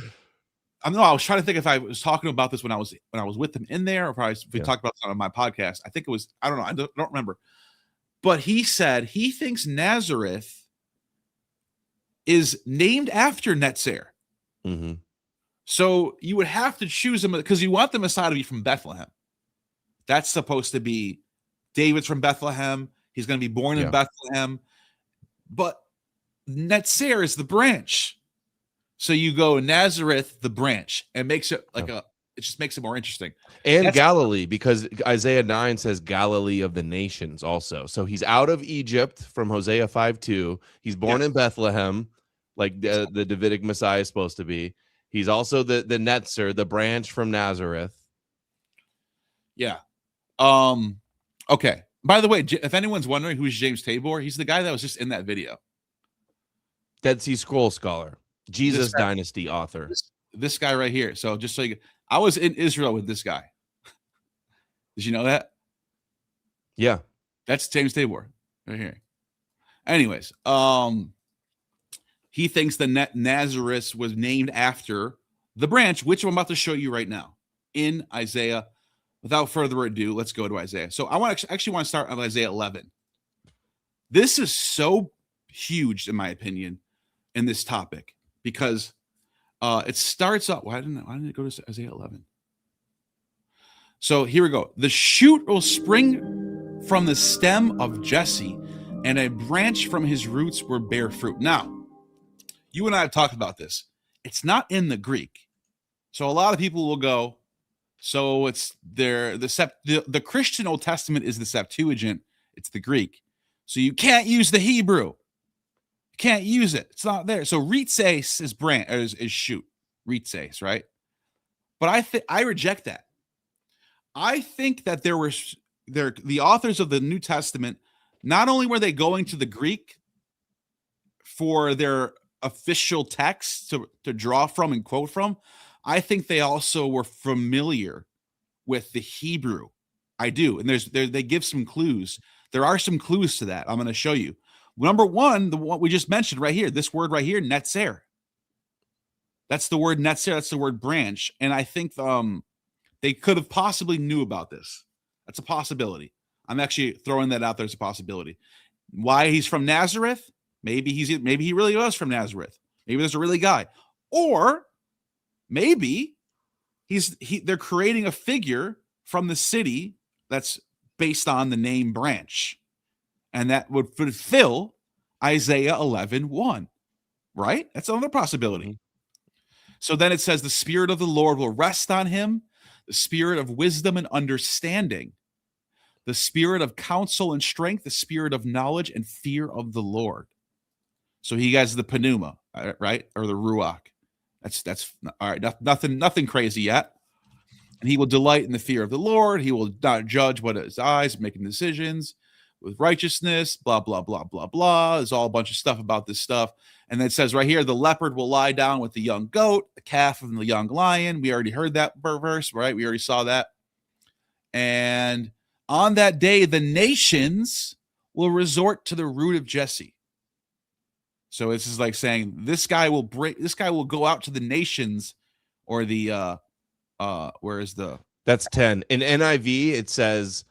I was trying to think if I was talking about this when I was with him in there, or probably if we talked about this on my podcast. I think it was. I don't know. I don't remember. But he said he thinks Nazareth is named after Netzer. Mm-hmm. So you would have to choose him because you want the Messiah to be from Bethlehem. That's supposed to be David's from Bethlehem. He's going to be born in Bethlehem. But Netzer is the branch. So you go Nazareth, the branch, and makes it like it just makes it more interesting. And Galilee, because Isaiah 9 says Galilee of the nations also. So he's out of Egypt from Hosea 5:2. He's born in Bethlehem, like the Davidic Messiah is supposed to be. He's also the Netzer, the branch from Nazareth. Yeah. Okay. By the way, if anyone's wondering who's James Tabor, he's the guy that was just in that video. Dead Sea Scroll scholar, Jesus Dynasty author. This guy right here. So just so I was in Israel with this guy. Did you know that? Yeah. That's James Tabor right here. Anyways, he thinks the Nazareth was named after the branch, which I'm about to show you right now in Isaiah. Without further ado, let's go to Isaiah. So I actually want to start on Isaiah 11. This is so huge, in my opinion, in this topic because it starts up. Why didn't it go to Isaiah 11? So here we go. The shoot will spring from the stem of Jesse, and a branch from his roots will bear fruit. Now, you and I have talked about this. It's not in the Greek. So a lot of people will go, so it's the Christian Old Testament is the Septuagint. It's the Greek. So you can't use the Hebrew. You can't use it. It's not there. So ritses is branch is shoot. Ritses, right? But I reject that. I think that the authors of the New Testament, not only were they going to the Greek for their official text to draw from and quote from, I think they also were familiar with the Hebrew. I do. And they give some clues. There are some clues to that. I'm going to show you. Number one, the one we just mentioned right here, this word right here, Netzer. That's the word Netzer. That's the word branch. And I think they could have possibly knew about this. That's a possibility. I'm actually throwing that out there as a possibility. Why he's from Nazareth? Maybe he really was from Nazareth. Maybe there's a really guy. Or maybe they're creating a figure from the city that's based on the name branch. And that would fulfill Isaiah 11:1. Right? That's another possibility. So then it says the Spirit of the Lord will rest on him, the Spirit of wisdom and understanding, the Spirit of counsel and strength, the Spirit of knowledge and fear of the Lord. So he has the pneuma, right? Or the ruach. That's all right. Nothing crazy yet. And he will delight in the fear of the Lord. He will not judge what his eyes, making decisions with righteousness, blah, blah, blah, blah, blah. There's all a bunch of stuff about this stuff. And then it says right here, the leopard will lie down with the young goat, the calf and the young lion. We already heard that verse, right? We already saw that. And on that day, the nations will resort to the root of Jesse. So this is like saying this guy will go out to the nations, or the where is the that's 10 in NIV. It says,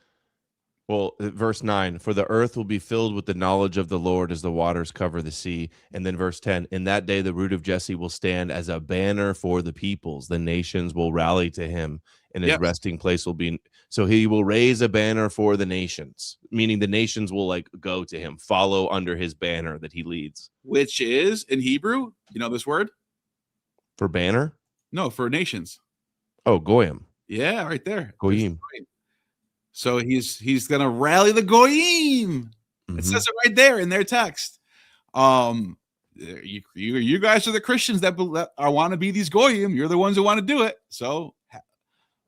well, verse 9, for the earth will be filled with the knowledge of the Lord as the waters cover the sea. And then verse 10, in that day the root of Jesse will stand as a banner for the peoples. The nations will rally to him, and his resting place will be. So he will raise a banner for the nations, meaning the nations will like go to him, follow under his banner that he leads. Which is in Hebrew, you know this word? For banner? No, for nations. Oh, goyim. Yeah, right there. Goyim. So he's gonna rally the goyim. It says it right there in their text. You guys are the Christians that want to be these goyim. You're the ones who want to do it. So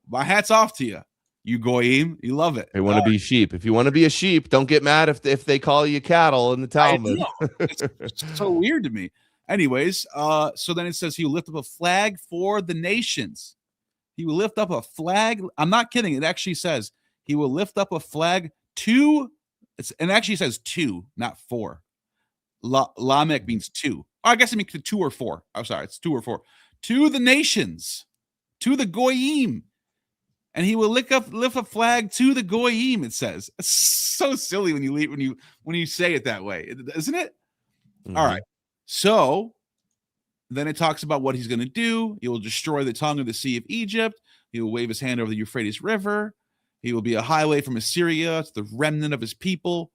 my hat's off to you. You goyim, you love it. They want to be sheep. If you want to be a sheep, don't get mad if they call you cattle in the Talmud. It's so weird to me. Anyways, so then it says he will lift up a flag for the nations. He will lift up a flag. I'm not kidding. It actually says he will lift up a flag to. And actually says 2, not 4. Lamech means 2. I guess it means 2 or 4. I'm sorry, it's 2 or 4. To the nations, to the goyim. And he will lift a flag to the goyim. It says it's so silly when you say it that way, isn't it? Mm-hmm. All right. So then it talks about what he's going to do. He will destroy the tongue of the sea of Egypt. He will wave his hand over the Euphrates River. He will be a highway from Assyria to the remnant of his people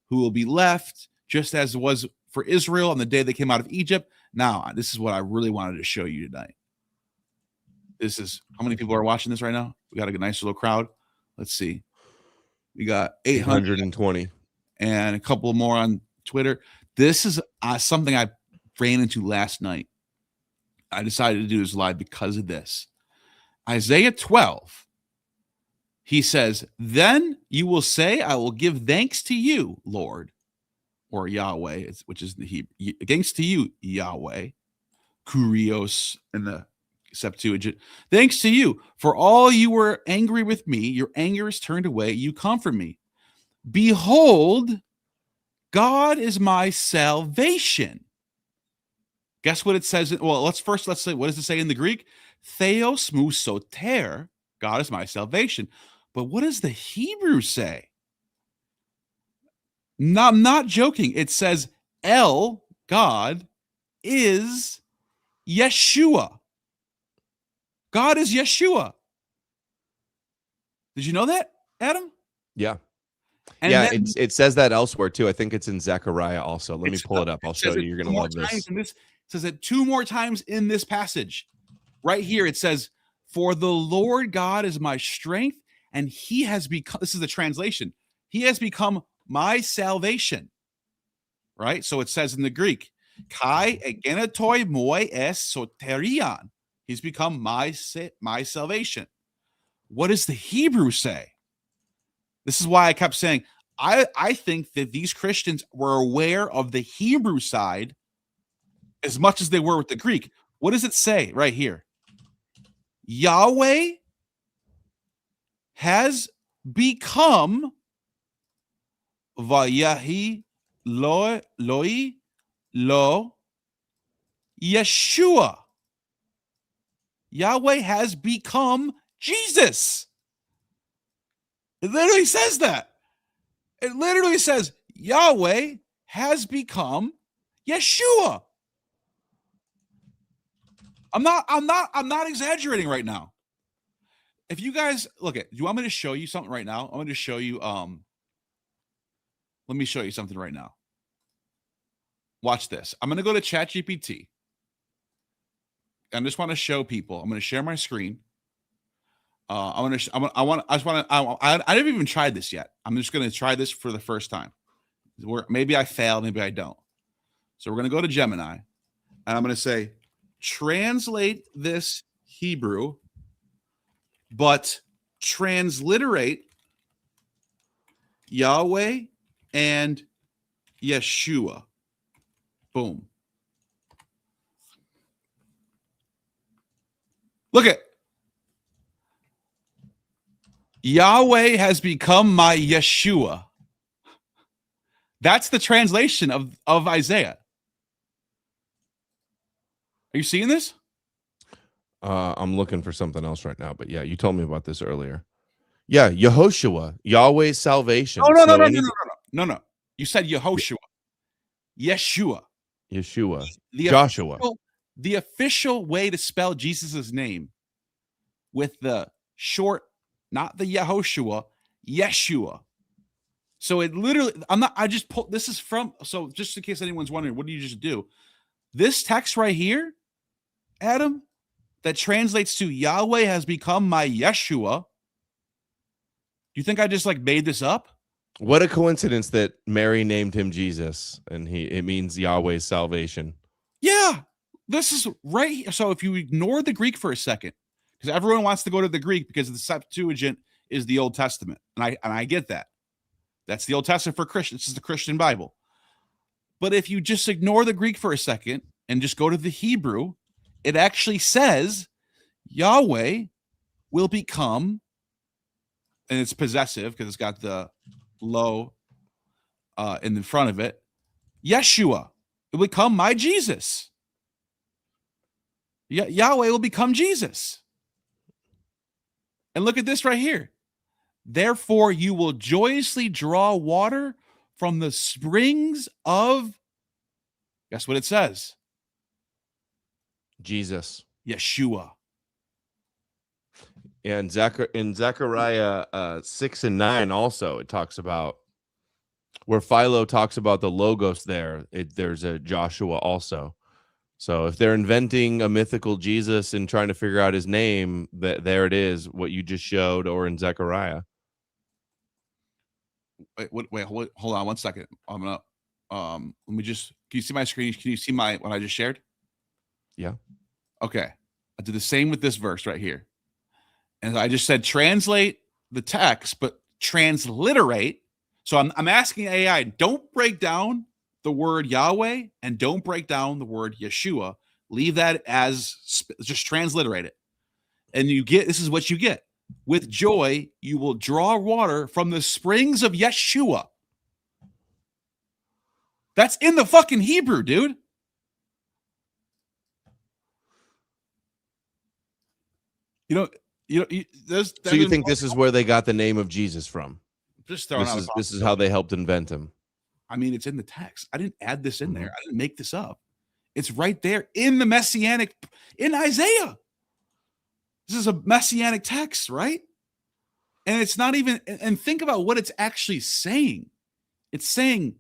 who will be left, just as it was for Israel on the day they came out of Egypt. Now, this is what I really wanted to show you tonight. This is how many people are watching this right now? We got a nice little crowd. Let's see. We got 820 and a couple more on Twitter. This is something I ran into last night. I decided to do this live because of this. Isaiah 12. He says, then you will say, I will give thanks to you, Lord, or Yahweh, which is the Hebrew. Thanks to you, Yahweh, Kurios in the Septuagint. Thanks to you, for all you were angry with me, your anger is turned away, you comfort me. Behold, God is my salvation. Guess what it says? Well, let's say, what does it say in the Greek? Theos mu soter, God is my salvation. But what does the Hebrew say? No, I'm not joking. It says El, God, is Yeshua. God is Yeshua. Did you know that, Adam? Yeah. And yeah, then, it says that elsewhere too. I think it's in Zechariah also. Let me pull it up. I'll show you. You're going to love this. It says it 2 more times in this passage. Right here, it says, for the Lord God is my strength, and he has become, this is the translation, he has become my salvation. Right? So it says in the Greek, Kai egenatoi moi es soterion. He's become my salvation. What does the Hebrew say? This is why I kept saying, I think that these Christians were aware of the Hebrew side as much as they were with the Greek. What does it say right here? Yahweh has become Vayahi Loi Lo Yeshua. Yahweh has become Jesus. It literally says that. It literally says Yahweh has become Yeshua. I'm not exaggerating right now. If you guys look at, do you want me to show you something right now? I'm going to show you. Let me show you something right now. Watch this. I'm going to go to ChatGPT. I just want to show people. I'm going to share my screen. I haven't even tried this yet. I'm just going to try this for the first time. Maybe I fail, maybe I don't. So we're going to go to Gemini, and I'm going to say, translate this Hebrew, but transliterate Yahweh and Yeshua. Boom. Look at Yahweh has become my Yeshua. That's the translation of Isaiah. Are you seeing this? I'm looking for something else right now, but yeah, you told me about this earlier. Yeah, Yehoshua, Yahweh's salvation. No. You said Yehoshua. Yeshua. Joshua. The official way to spell Jesus' name with the short, not the Yehoshua, Yeshua. So it literally, this is from, so just in case anyone's wondering, what do you just do? This text right here, Adam, that translates to Yahweh has become my Yeshua. You think I just made this up? What a coincidence that Mary named him Jesus, and it means Yahweh's salvation. Yeah, this is right. So if you ignore the Greek for a second, because everyone wants to go to the Greek because the Septuagint is the Old Testament. And I get that. That's the Old Testament for Christians. This is the Christian Bible. But if you just ignore the Greek for a second and just go to the Hebrew, it actually says Yahweh will become, and it's possessive because it's got the lo in the front of it, Yeshua. It will become my Jesus. Yahweh will become Jesus. And look at this right here. Therefore, you will joyously draw water from the springs of, guess what it says? Jesus. Yeshua. And in Zechariah 6 and 9 also, it talks about where Philo talks about the Logos there. There's a Joshua also. So if they're inventing a mythical Jesus and trying to figure out his name, there it is, what you just showed, or in Zechariah. Wait, hold on 1 second. I'm gonna let me just, can you see my screen? Can you see what I just shared? Yeah. Okay. I did the same with this verse right here. And I just said translate the text, but transliterate. So I'm asking AI, don't break down the word Yahweh and don't break down the word Yeshua. Leave that as, just transliterate it. And you get, this is what you get. With joy, you will draw water from the springs of Yeshua. That's in the fucking Hebrew, dude. So you think this is where they got the name of Jesus from? Just throwing out. This is how they helped invent him. I mean, it's in the text. I didn't add this in there. I didn't make this up. It's right there in the messianic, in Isaiah. This is a messianic text, right? And it's not even, and think about what it's actually saying. It's saying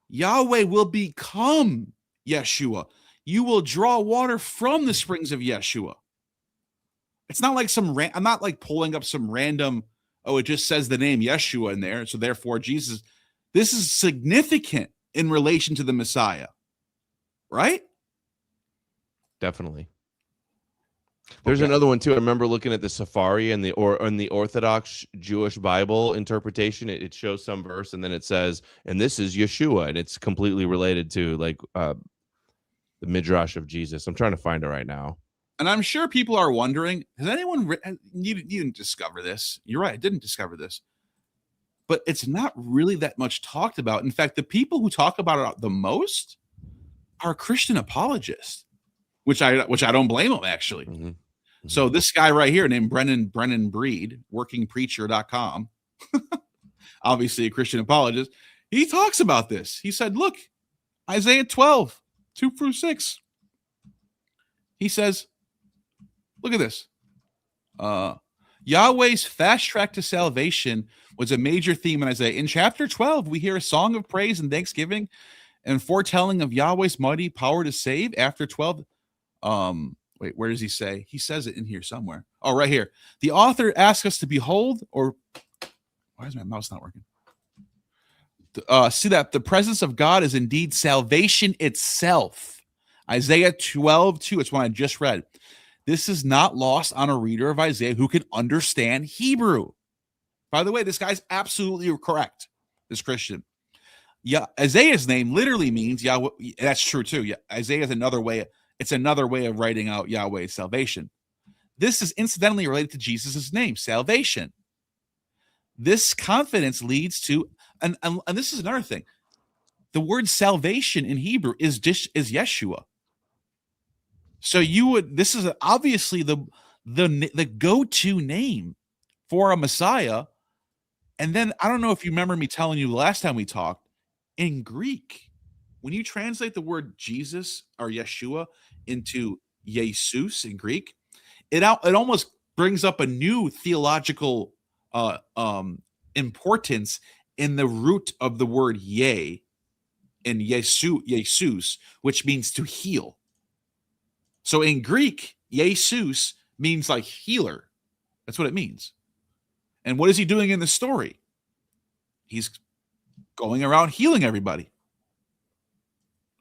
Yahweh will become Yeshua. You will draw water from the springs of Yeshua. It's not like I'm not like pulling up some random, it just says the name Yeshua in there, so therefore Jesus. This is significant in relation to the Messiah, right? Definitely. There's another one too. I remember looking at the Safari and the Orthodox Jewish Bible interpretation. It shows some verse and then it says, and this is Yeshua, and it's completely related to like the Midrash of Jesus. I'm trying to find it right now. And I'm sure people are wondering, has anyone, you didn't discover this. You're right, I didn't discover this. But it's not really that much talked about. In fact, the people who talk about it the most are Christian apologists, which I don't blame them, actually. Mm-hmm. So this guy right here named Brennan Breed, workingpreacher.com, obviously a Christian apologist, he talks about this. He said, look, Isaiah 12, 2-6. He says, look at this. Yahweh's fast track to salvation was a major theme in Isaiah. In chapter 12, we hear a song of praise and thanksgiving and foretelling of Yahweh's mighty power to save. After 12, wait, where does he say? He says it in here somewhere. Oh, right here. The author asks us to behold, or why is my mouse not working? See that the presence of God is indeed salvation itself. Isaiah 12:2. It's one I just read. This is not lost on a reader of Isaiah who can understand Hebrew. By the way, this guy's absolutely correct, this Christian. Yeah, Isaiah's name literally means Yahweh. That's true too. Yeah, Isaiah is another way. It's another way of writing out Yahweh's salvation. This is incidentally related to Jesus' name, salvation. This confidence leads to, and this is another thing. The word salvation in Hebrew is Yeshua. So this is obviously the go-to name for a Messiah. And then I don't know if you remember me telling you last time we talked, in Greek, when you translate the word Jesus or Yeshua into Jesus in Greek, it almost brings up a new theological importance in the root of the word Ye in Jesus, which means to heal. So in Greek, Jesus means like healer. That's what it means. And what is he doing in the story? He's going around healing everybody.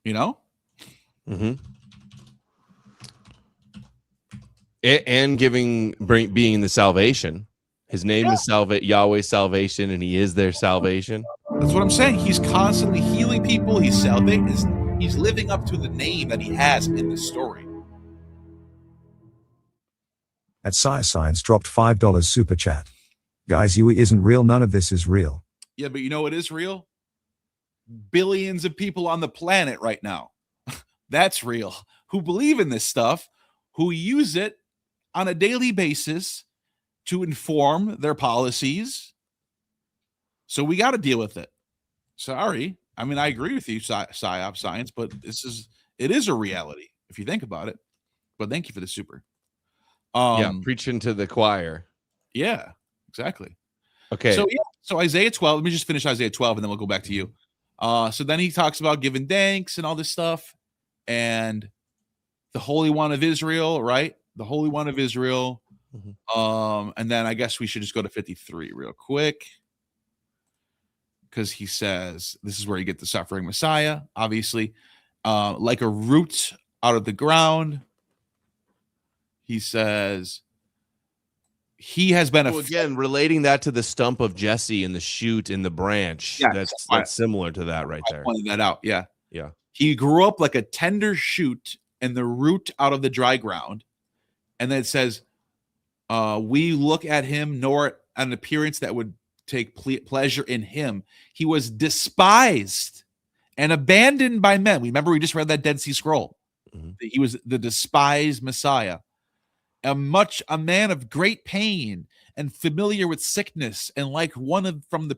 You know? Mm-hmm. And being the salvation. His name is Yahweh's salvation, and he is their salvation. That's what I'm saying. He's constantly healing people. He's salvation. He's living up to the name that he has in the story. At Science dropped $5 super chat. Guys, you isn't real. None of this is real. Yeah, but you know what is real? Billions of people on the planet right now. That's real. Who believe in this stuff, who use it on a daily basis to inform their policies. So we got to deal with it. Sorry. I mean, I agree with you, PsyOp Science, but it is a reality if you think about it. But thank you for the super. Preaching to the choir. Yeah, exactly. Okay. So Isaiah 12, let me just finish Isaiah 12 and then we'll go back to you. So then he talks about giving thanks and all this stuff and the Holy One of Israel, right? The Holy One of Israel. Mm-hmm. And then I guess we should just go to 53 real quick. Because he says, this is where you get the suffering Messiah, obviously. Like a root out of the ground. He says, he has been again relating that to the stump of Jesse and the shoot in the branch. Yeah, that's similar to that right there. I pointed that out. Yeah. Yeah. He grew up like a tender shoot and the root out of the dry ground. And then it says, we look at him nor an appearance that would take pleasure in him. He was despised and abandoned by men. Remember, we just read that Dead Sea Scroll. Mm-hmm. He was the despised Messiah. A man of great pain and familiar with sickness, and like one from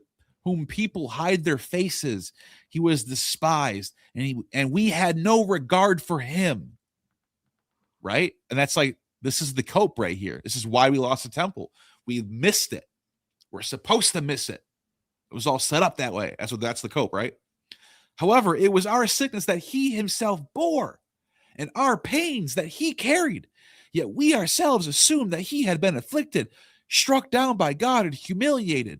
whom people hide their faces, he was despised, and we had no regard for him. Right, and that's like this is the cope right here. This is why we lost the temple. We missed it. We're supposed to miss it. It was all set up that way. That's the cope, right? However, it was our sickness that he himself bore, and our pains that he carried. Yet we ourselves assumed that he had been afflicted, struck down by God, and humiliated.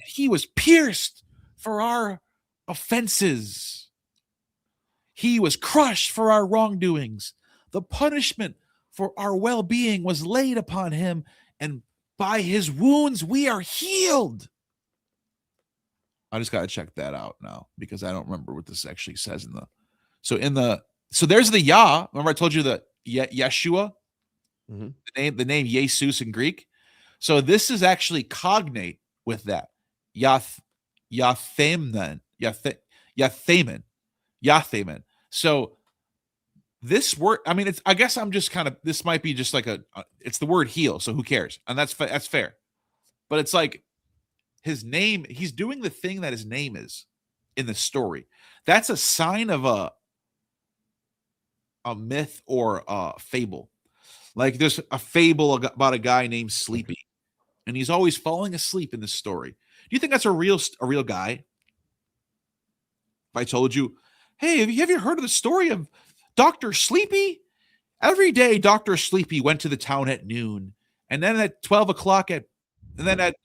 He was pierced for our offenses. He was crushed for our wrongdoings. The punishment for our well-being was laid upon him, and by his wounds we are healed. I just got to check that out now because I don't remember what this actually says so there's the Yah. Remember I told you the Yeshua? Mm-hmm. The name Jesus in Greek. So this is actually cognate with that. Yathaman. So this word, I mean, I guess I'm just kind of, this might be just like it's the word heal. So who cares? And that's fair. But it's like his name, he's doing the thing that his name is in the story. That's a sign of a myth or a fable. Like there's a fable about a guy named Sleepy, and he's always falling asleep in this story. Do you think that's a real guy? If I told you, hey, have you heard of the story of Dr. Sleepy? Every day, Dr. Sleepy went to the town at noon, and then at 12 o'clock and then at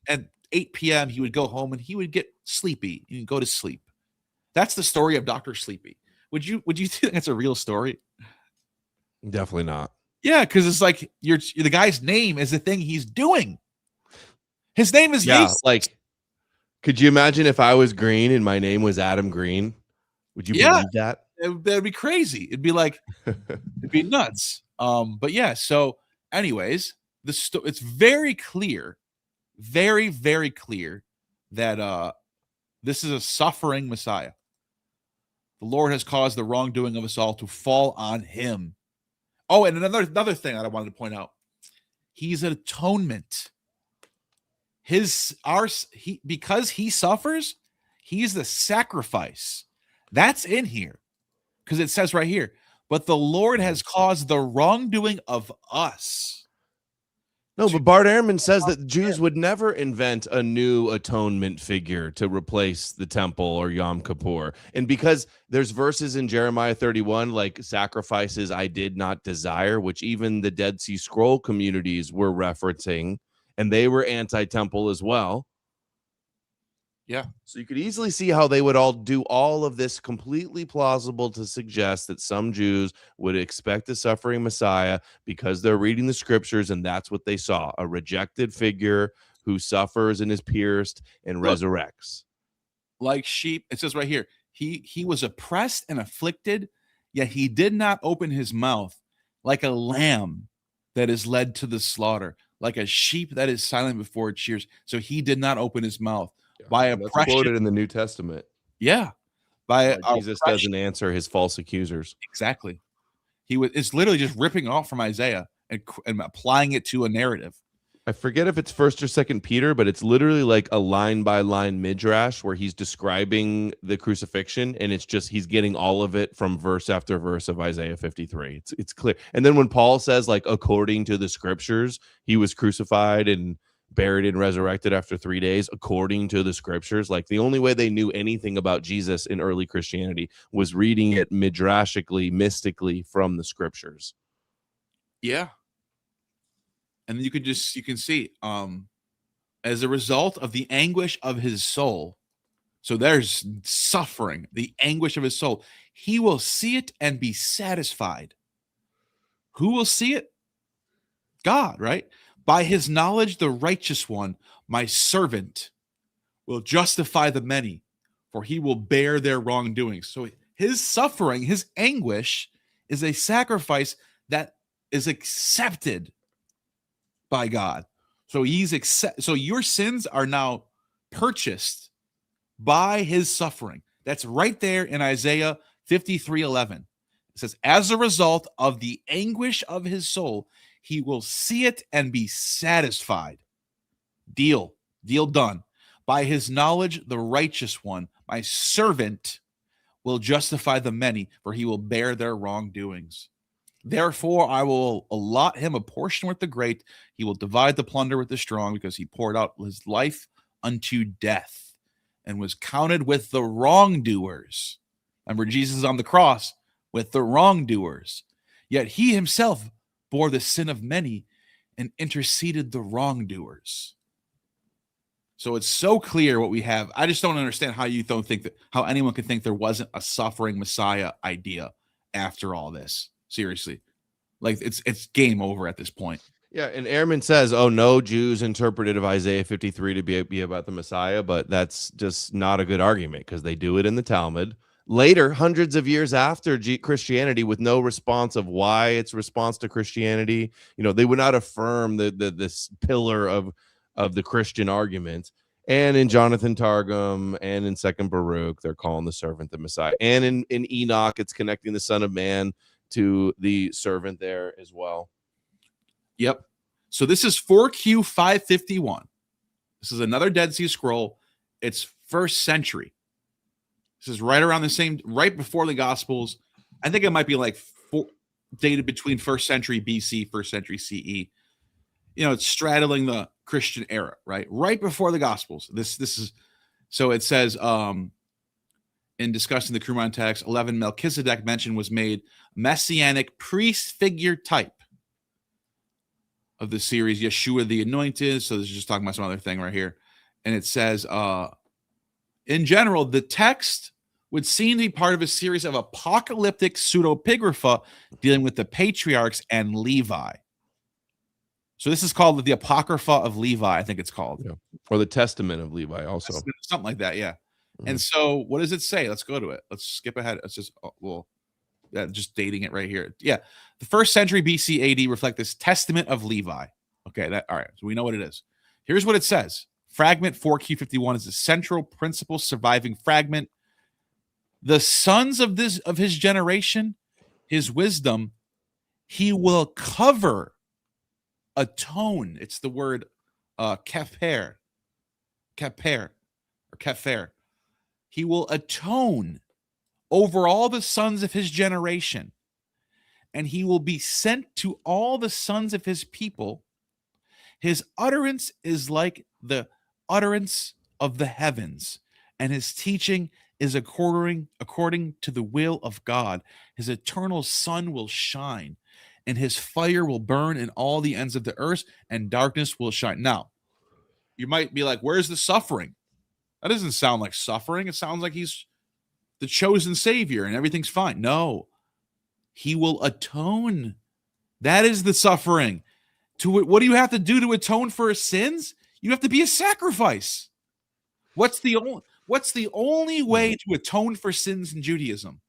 8 p.m. he would go home and he would get sleepy and go to sleep. That's the story of Dr. Sleepy. Would you think that's a real story? Definitely not. Yeah, because it's like the guy's name is the thing he's doing. His name is Jesus. Like, could you imagine if I was Green and my name was Adam Green? Would you believe that? That'd be crazy. It'd be like it'd be nuts. But yeah. So, anyways, it's very clear, very very clear that this is a suffering Messiah. The Lord has caused the wrongdoing of us all to fall on him. Oh, and another thing that I wanted to point out. He's an atonement. Because he suffers, he's the sacrifice. That's in here. Because it says right here, but the Lord has caused the wrongdoing of us. No, but Bart Ehrman says that the Jews would never invent a new atonement figure to replace the temple or Yom Kippur. And because there's verses in Jeremiah 31, like sacrifices I did not desire, which even the Dead Sea Scroll communities were referencing, and they were anti-temple as well. Yeah. So you could easily see how they would all do all of this completely plausible to suggest that some Jews would expect a suffering Messiah because they're reading the scriptures and that's what they saw, a rejected figure who suffers and is pierced and Look. resurrects. Like sheep, it says right here, he was oppressed and afflicted, yet he did not open his mouth, like a lamb that is led to the slaughter, like a sheep that is silent before its shears. So he did not open his mouth. By That's oppression, quoted in the New Testament. yeah, by Why Jesus oppression. doesn't answer his false accusers. Exactly. It's literally just ripping off from Isaiah and applying it to a narrative. I forget if it's 1st or 2nd Peter, but it's literally like a line by line midrash where he's describing the crucifixion, and it's just he's getting all of it from verse after verse of Isaiah 53. It's clear. And then when Paul says, like, according to the scriptures, he was crucified and buried and resurrected after 3 days, according to the scriptures. Like, the only way they knew anything about Jesus in early Christianity was reading it midrashically, mystically from the scriptures. Yeah. And you can see, as a result of the anguish of his soul, so there's suffering, the anguish of his soul, he will see it and be satisfied. Who will see it? God, right? By his knowledge, the righteous one, my servant, will justify the many, for he will bear their wrongdoings. So his suffering, his anguish is a sacrifice that is accepted by God. So so your sins are now purchased by his suffering. That's right there in Isaiah 53:11. It says, as a result of the anguish of his soul, he will see it and be satisfied. Deal done. By his knowledge, the righteous one, my servant, will justify the many, for he will bear their wrongdoings. Therefore, I will allot him a portion with the great. He will divide the plunder with the strong, because he poured out his life unto death and was counted with the wrongdoers. Remember, Jesus is on the cross with the wrongdoers. Yet he himself bore the sin of many and interceded the wrongdoers. So it's so clear what we have. I just don't understand how you don't think how anyone could think there wasn't a suffering Messiah idea after all this. Seriously, like it's game over at this point. Yeah, and Ehrman says, "Oh, no Jews interpreted of Isaiah 53 to be about the Messiah," but that's just not a good argument because they do it in the Talmud later, hundreds of years after Christianity, with no response of why it's response to Christianity. You know, they would not affirm this pillar of the Christian argument. And in Jonathan Targum and in Second Baruch, they're calling the servant the Messiah. And in Enoch, it's connecting the Son of Man to the servant there as well. Yep. So this is 4Q 551. This is another Dead Sea Scroll. It's 1st century. This is right around the same, right before the Gospels. I think it might be like dated between 1st century BC, 1st century CE. You know, it's straddling the Christian era, right? Right before the Gospels. This is, so it says, in discussing the Qumran text, 11 Melchizedek mention was made messianic priest figure type of the series Yeshua the Anointed. So this is just talking about some other thing right here. And it says, in general, the text would seem to be part of a series of apocalyptic pseudepigrapha dealing with the patriarchs and Levi. So this is called the Apocrypha of Levi, I think it's called. Yeah. Or the Testament of Levi also. Something like that, yeah. And so what does it say? Let's go to it. Let's skip ahead. It's just, just dating it right here. Yeah. The 1st century BC AD reflect this Testament of Levi. Okay, all right. So we know what it is. Here's what it says. Fragment 4Q51 is the central principal surviving fragment. The sons of his generation, his wisdom, he will cover, atone. It's the word kefer. He will atone over all the sons of his generation, and he will be sent to all the sons of his people. His utterance is like the utterance of the heavens, and his teaching is according to the will of God. His eternal sun will shine, and his fire will burn in all the ends of the earth, and darkness will shine. Now, you might be like, where's the suffering? That doesn't sound like suffering. It sounds like he's the chosen savior and everything's fine. No, he will atone. That is the suffering. What do you have to do to atone for his sins? You have to be a sacrifice. What's the only way to atone for sins in Judaism?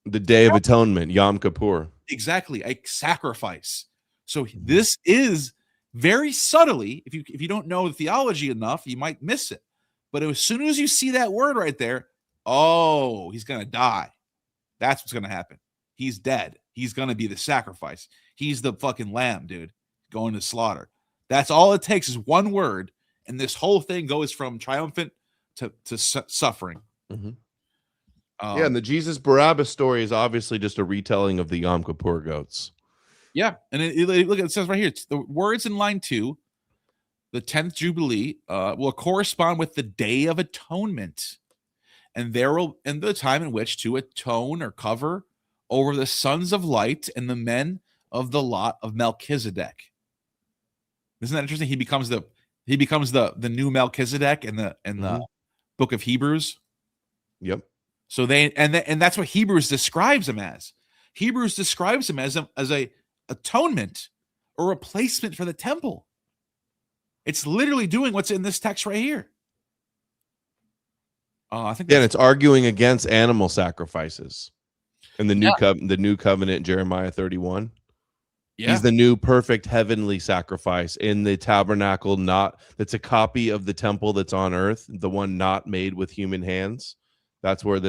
The Day of Atonement, Yom Kippur. Exactly, a sacrifice. So this is very subtly, if you don't know the theology enough, you might miss it. But as soon as you see that word right there, oh, he's going to die. That's what's going to happen. He's dead. He's going to be the sacrifice. He's the fucking lamb, dude, going to slaughter. That's all it takes is one word, and this whole thing goes from triumphant to suffering. Mm-hmm. Yeah, and the Jesus Barabbas story is obviously just a retelling of the Yom Kippur goats. Yeah, and look, it says right here, it's the words in line 2, the 10th Jubilee will correspond with the Day of Atonement, and there will in the time in which to atone or cover over the sons of light and the men of the lot of Melchizedek. Isn't that interesting? He becomes the new Melchizedek in the book of Hebrews. Yep. So and that's what Hebrews describes him as. Hebrews describes him as a atonement or replacement for the temple. It's literally doing what's in this text right here. I think. Yeah, and it's arguing against animal sacrifices in the new covenant, Jeremiah 31. Yeah. He's the new perfect heavenly sacrifice in the tabernacle. That's a copy of the temple that's on earth, the one not made with human hands. That's where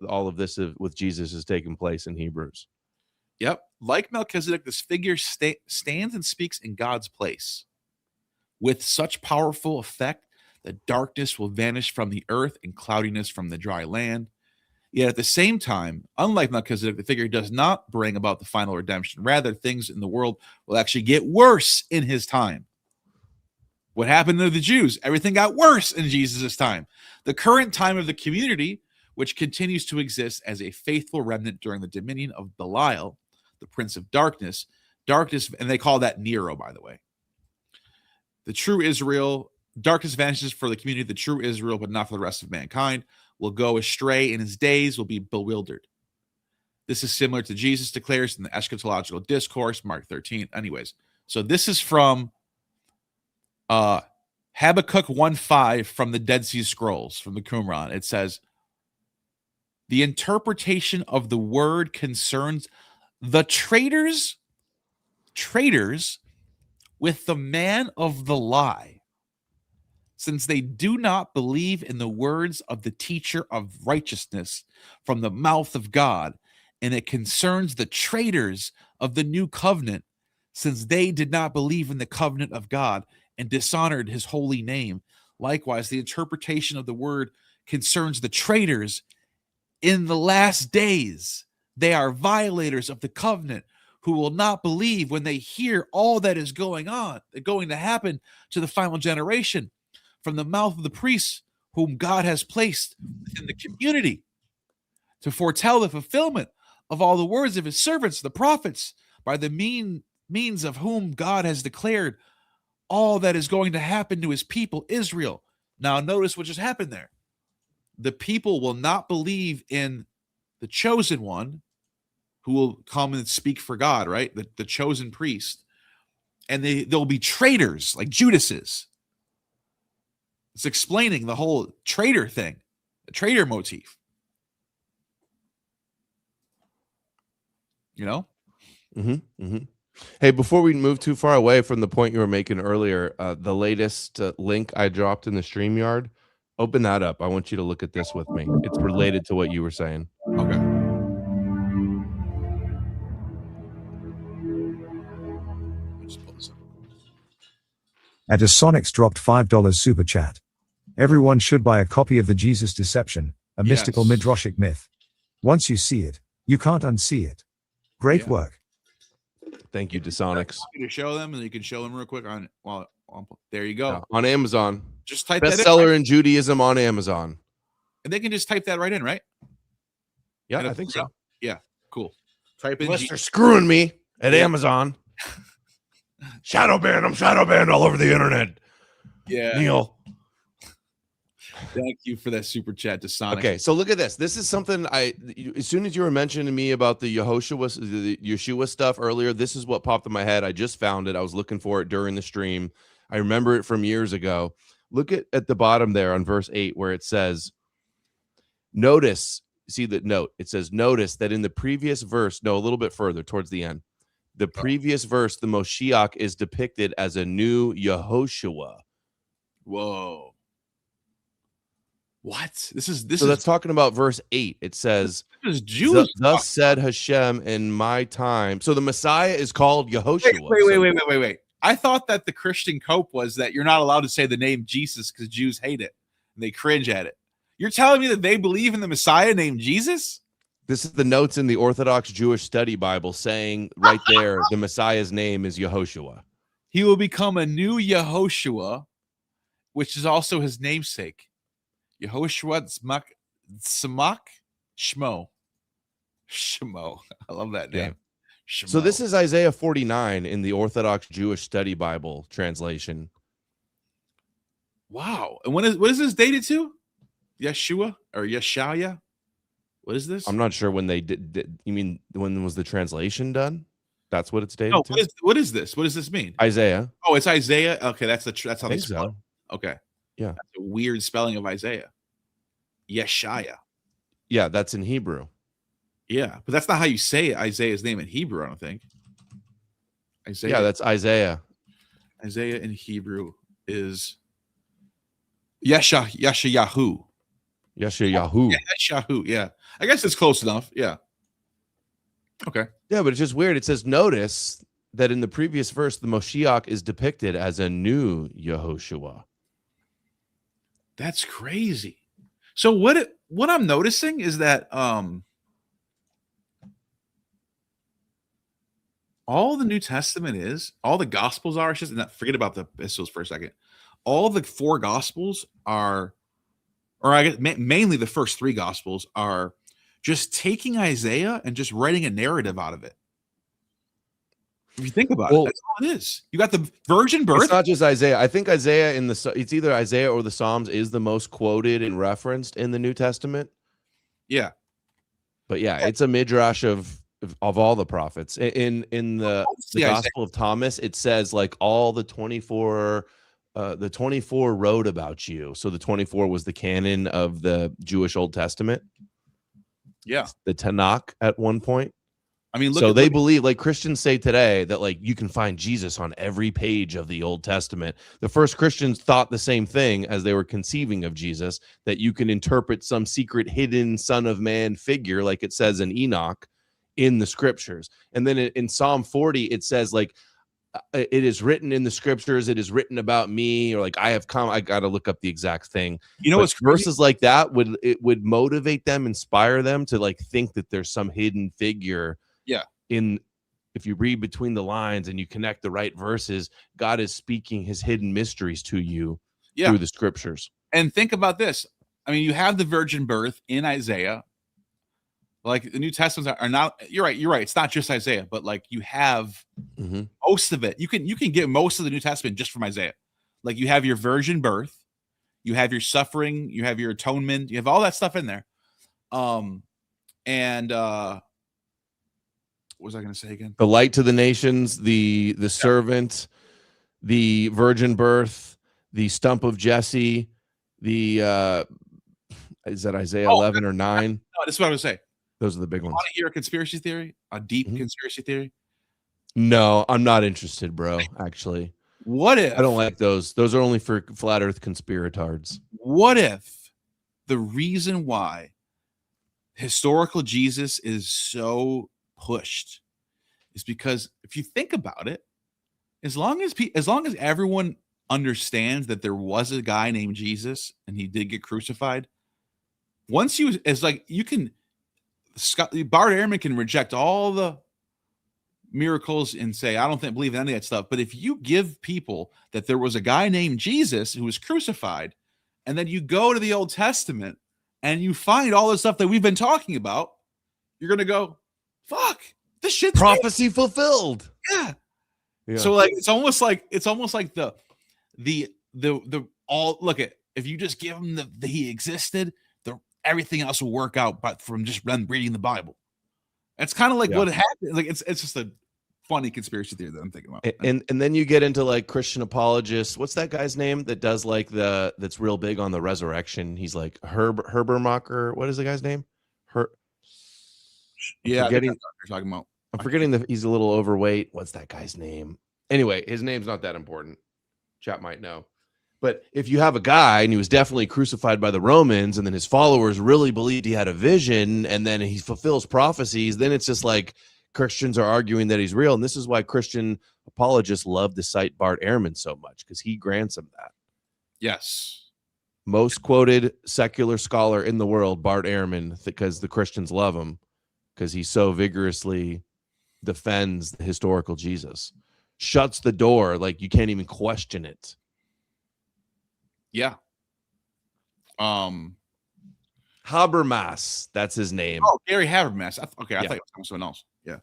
all of this with Jesus is taking place in Hebrews. Yep. Like Melchizedek, this figure stands and speaks in God's place. With such powerful effect that darkness will vanish from the earth and cloudiness from the dry land. Yet at the same time, unlike Melchizedek, the figure does not bring about the final redemption. Rather, things in the world will actually get worse in his time. What happened to the Jews? Everything got worse in Jesus' time. The current time of the community, which continues to exist as a faithful remnant during the dominion of Belial, the prince of darkness, and they call that Nero, by the way. The true Israel, darkness vanishes for the community, the true Israel, but not for the rest of mankind, will go astray in his days, will be bewildered. This is similar to Jesus declares in the eschatological discourse, Mark 13. Anyways, so this is from Habakkuk 1:5 from the Dead Sea Scrolls, from the Qumran. It says, the interpretation of the word concerns the traitors with the man of the lie, since they do not believe in the words of the teacher of righteousness from the mouth of God, and it concerns the traitors of the new covenant, since they did not believe in the covenant of God and dishonored his holy name. Likewise, the interpretation of the word concerns the traitors in the last days. They are violators of the covenant, who will not believe when they hear all that is going to happen to the final generation from the mouth of the priests whom God has placed within the community to foretell the fulfillment of all the words of his servants, the prophets, by the means of whom God has declared all that is going to happen to his people, Israel. Now, notice what just happened there. The people will not believe in the chosen one, who will come and speak for God, right? The chosen priest. And they'll be traitors like Judas is. It's explaining the whole traitor thing, the traitor motif. You know? Mm-hmm, mm-hmm. Hey, before we move too far away from the point you were making earlier, the latest link I dropped in the StreamYard, open that up. I want you to look at this with me. It's related to what you were saying. Okay. Sonics dropped $5 super chat. Everyone should buy a copy of The Jesus Deception, a mystical midrashic myth. Once you see it, you can't unsee it. Great work. Thank you, Desonics. To show them, and you can show them real quick there you go. On Amazon. Just type bestseller in Judaism on Amazon. And they can just type that right in, right? Yeah, I think so. Yeah, cool. Type in. Unless they're screwing me at Amazon. I'm shadow banned all over the internet. Yeah. Neil. Thank you for that super chat to Sonic. Okay, so look at this. This is something as soon as you were mentioning to me about the Yeshua stuff earlier, this is what popped in my head. I just found it. I was looking for it during the stream. I remember it from years ago. Look at the bottom there on verse 8 where it says, notice, see that note, it says, notice that in the previous verse, no, a little bit further towards the end, the previous verse, the Moshiach is depicted as a new Yehoshua. Whoa. What? So that's talking about verse 8. It says, this is Jewish. Thus said Hashem in my time. So the Messiah is called Yehoshua. Wait. I thought that the Christian cope was that you're not allowed to say the name Jesus because Jews hate it and they cringe at it. You're telling me that they believe in the Messiah named Jesus? This is the notes in the Orthodox Jewish Study Bible saying right there, the Messiah's name is Yehoshua. He will become a new Yehoshua, which is also his namesake. Yehoshua Tzmak Shmo. I love that name. Yeah. So this is Isaiah 49 in the Orthodox Jewish Study Bible translation. Wow. And what is this dated to? Yeshua or Yeshaya? What is this? I'm not sure when they did. You mean when was the translation done? That's what it's dated No, to? what is this? What does this mean? Isaiah. Oh, it's Isaiah. Okay, that's how they spell it. So. Okay. Yeah. That's a weird spelling of Isaiah. Yeshaya. Yeah, that's in Hebrew. Yeah, but that's not how you say Isaiah's name in Hebrew, I don't think. Isaiah. Yeah, that's Isaiah. Isaiah in Hebrew is Yeshayahu. Yeshayahu. Yeshayahu, yeah. I guess it's close enough. Yeah. Okay. Yeah, but it's just weird. It says, notice that in the previous verse, the Moshiach is depicted as a new Yehoshua. That's crazy. So what I'm noticing is that all the New Testament is, all the Gospels are, just forget about the epistles for a second. All the 4 Gospels are, or I guess mainly the first 3 Gospels are just taking Isaiah and just writing a narrative out of it. If you think about it, that's all it is. You got the virgin birth. It's not just Isaiah. I think Isaiah it's either Isaiah or the Psalms is the most quoted and referenced in the New Testament. Yeah. But yeah, it's a midrash of all the prophets. In the Gospel of Thomas, it says like all the 24 wrote about you. So the 24 was the canon of the Jewish Old Testament. Yeah. The Tanakh at one point. I mean, they believe, like Christians say today, that like you can find Jesus on every page of the Old Testament. The first Christians thought the same thing as they were conceiving of Jesus, that you can interpret some secret hidden Son of Man figure, like it says in Enoch, in the scriptures. And then in Psalm 40, it says like, it is written in the scriptures, it is written about me, or like I have come. I got to look up the exact thing. You know, what's verses like that would motivate them, inspire them to like think that there's some hidden figure. Yeah. If you read between the lines and you connect the right verses, God is speaking his hidden mysteries to you through the scriptures. And think about this. I mean, you have the virgin birth in Isaiah. Like the New Testaments are not, you're right. It's not just Isaiah, but like you have most of it. You can get most of the New Testament just from Isaiah. Like you have your virgin birth, you have your suffering, you have your atonement, you have all that stuff in there. What was I going to say again? The light to the nations, the servant, the virgin birth, the stump of Jesse, the is that Isaiah 11 or 9? No, that's what I was going to say. Those are the big ones. Want to hear a conspiracy theory? A deep conspiracy theory? No, I'm not interested, bro. Actually, what if I don't like those? Those are only for flat Earth conspiratards. What if the reason why historical Jesus is so pushed is because if you think about it, as long as everyone understands that there was a guy named Jesus and he did get crucified, Bart Ehrman can reject all the miracles and say, I don't believe in any of that stuff. But if you give people that there was a guy named Jesus who was crucified, and then you go to the Old Testament and you find all the stuff that we've been talking about, you're going to go, fuck, this shit's prophecy fulfilled. Yeah. So like, it's almost like if you just give him the he existed, everything else will work out, but from just reading the Bible. It's kind of like what happened. Like it's just a funny conspiracy theory that I'm thinking about. And then you get into like Christian apologists. What's that guy's name that does like that's real big on the resurrection? He's like Herbermacher. What is the guy's name? Yeah, forgetting, you're talking about. I'm forgetting that he's a little overweight. What's that guy's name? Anyway, his name's not that important. Chat might know. But if you have a guy and he was definitely crucified by the Romans, and then his followers really believed he had a vision, and then he fulfills prophecies, then it's just like Christians are arguing that he's real. And this is why Christian apologists love to cite Bart Ehrman so much, because he grants them that. Yes. Most quoted secular scholar in the world, Bart Ehrman, because the Christians love him because he so vigorously defends the historical Jesus. Shuts the door, like you can't even question it. Yeah. Habermas, that's his name. Oh, Gary Habermas. I thought it was someone else. Yeah.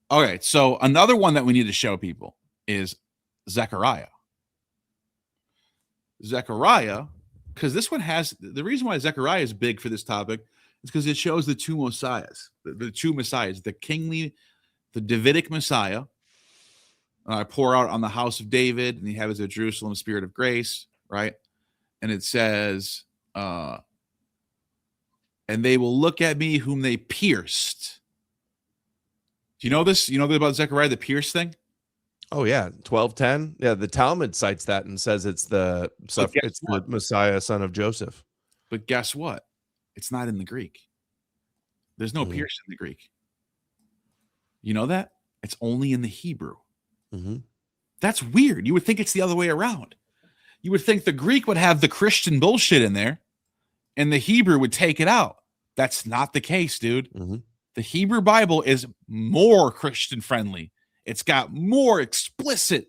All right. So another one that we need to show people is Zechariah. Zechariah, because this one has the reason why Zechariah is big for this topic is because it shows the two messiahs, the two messiahs, the kingly, the Davidic Messiah. I pour out on the house of David, and he has a Jerusalem spirit of grace, right? And it says, and they will look at me whom they pierced. Do you know this? You know about Zechariah, the pierced thing? Oh yeah, 12:10. Yeah, the Talmud cites that and says it's the Messiah, son of Joseph. But guess what? It's not in the Greek. There's no pierce in the Greek. You know that? It's only in the Hebrew. That's weird. You would think it's the other way around. You would think the Greek would have the Christian bullshit in there and the Hebrew would take it out. That's not the case, dude. The Hebrew Bible is more Christian friendly. It's got more explicit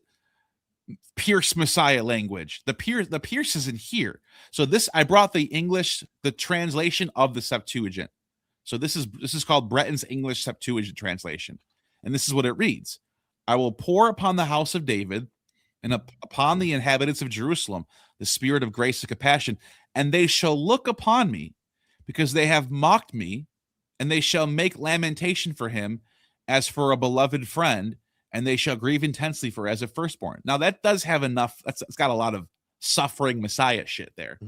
pierce Messiah language. The pierce is in here. So I brought the translation of the Septuagint. So this is called Breton's English Septuagint translation. And this is what it reads. I will pour upon the house of David and upon the inhabitants of Jerusalem the spirit of grace and compassion, and they shall look upon me because they have mocked me, and they shall make lamentation for him as for a beloved friend, and they shall grieve intensely for as a firstborn. Now that does have enough. It's got a lot of suffering Messiah shit there.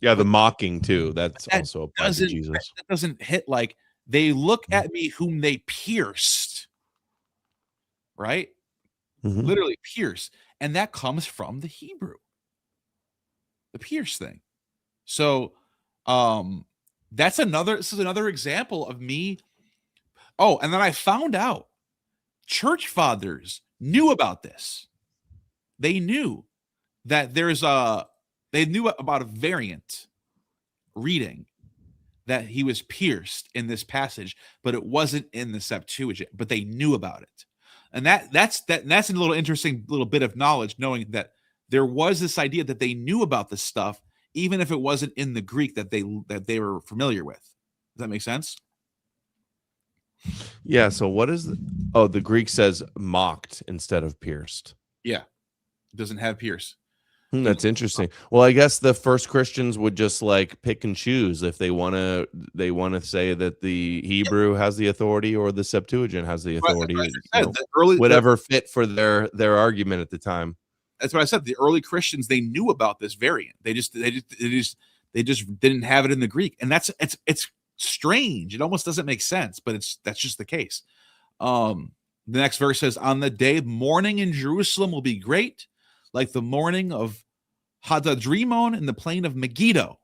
Yeah, the mocking too. That's also applied to Jesus. That doesn't hit like they look at me whom they pierced. Right? Literally pierce. And that comes from the Hebrew. The pierce thing. So this is another example of me. Oh, and then I found out church fathers knew about this. They knew that they knew about a variant reading that he was pierced in this passage, but it wasn't in the Septuagint, but they knew about it. And that's a little interesting little bit of knowledge, knowing that there was this idea that they knew about this stuff, even if it wasn't in the Greek that they were familiar with. Does that make sense? Yeah. So what is the Greek says mocked instead of pierced. Yeah. It doesn't have pierce. That's interesting. Well, I guess the first Christians would just like pick and choose if they want to say that the Hebrew has the authority or the Septuagint has the authority. Whatever fit for their argument at the time. That's what I said. The early Christians, they knew about this variant. They just didn't have it in the Greek, and it's strange. It almost doesn't make sense, but that's just the case. The next verse says, "On the day mourning in Jerusalem will be great, like the mourning of Hadadrimon in the plain of Megiddo."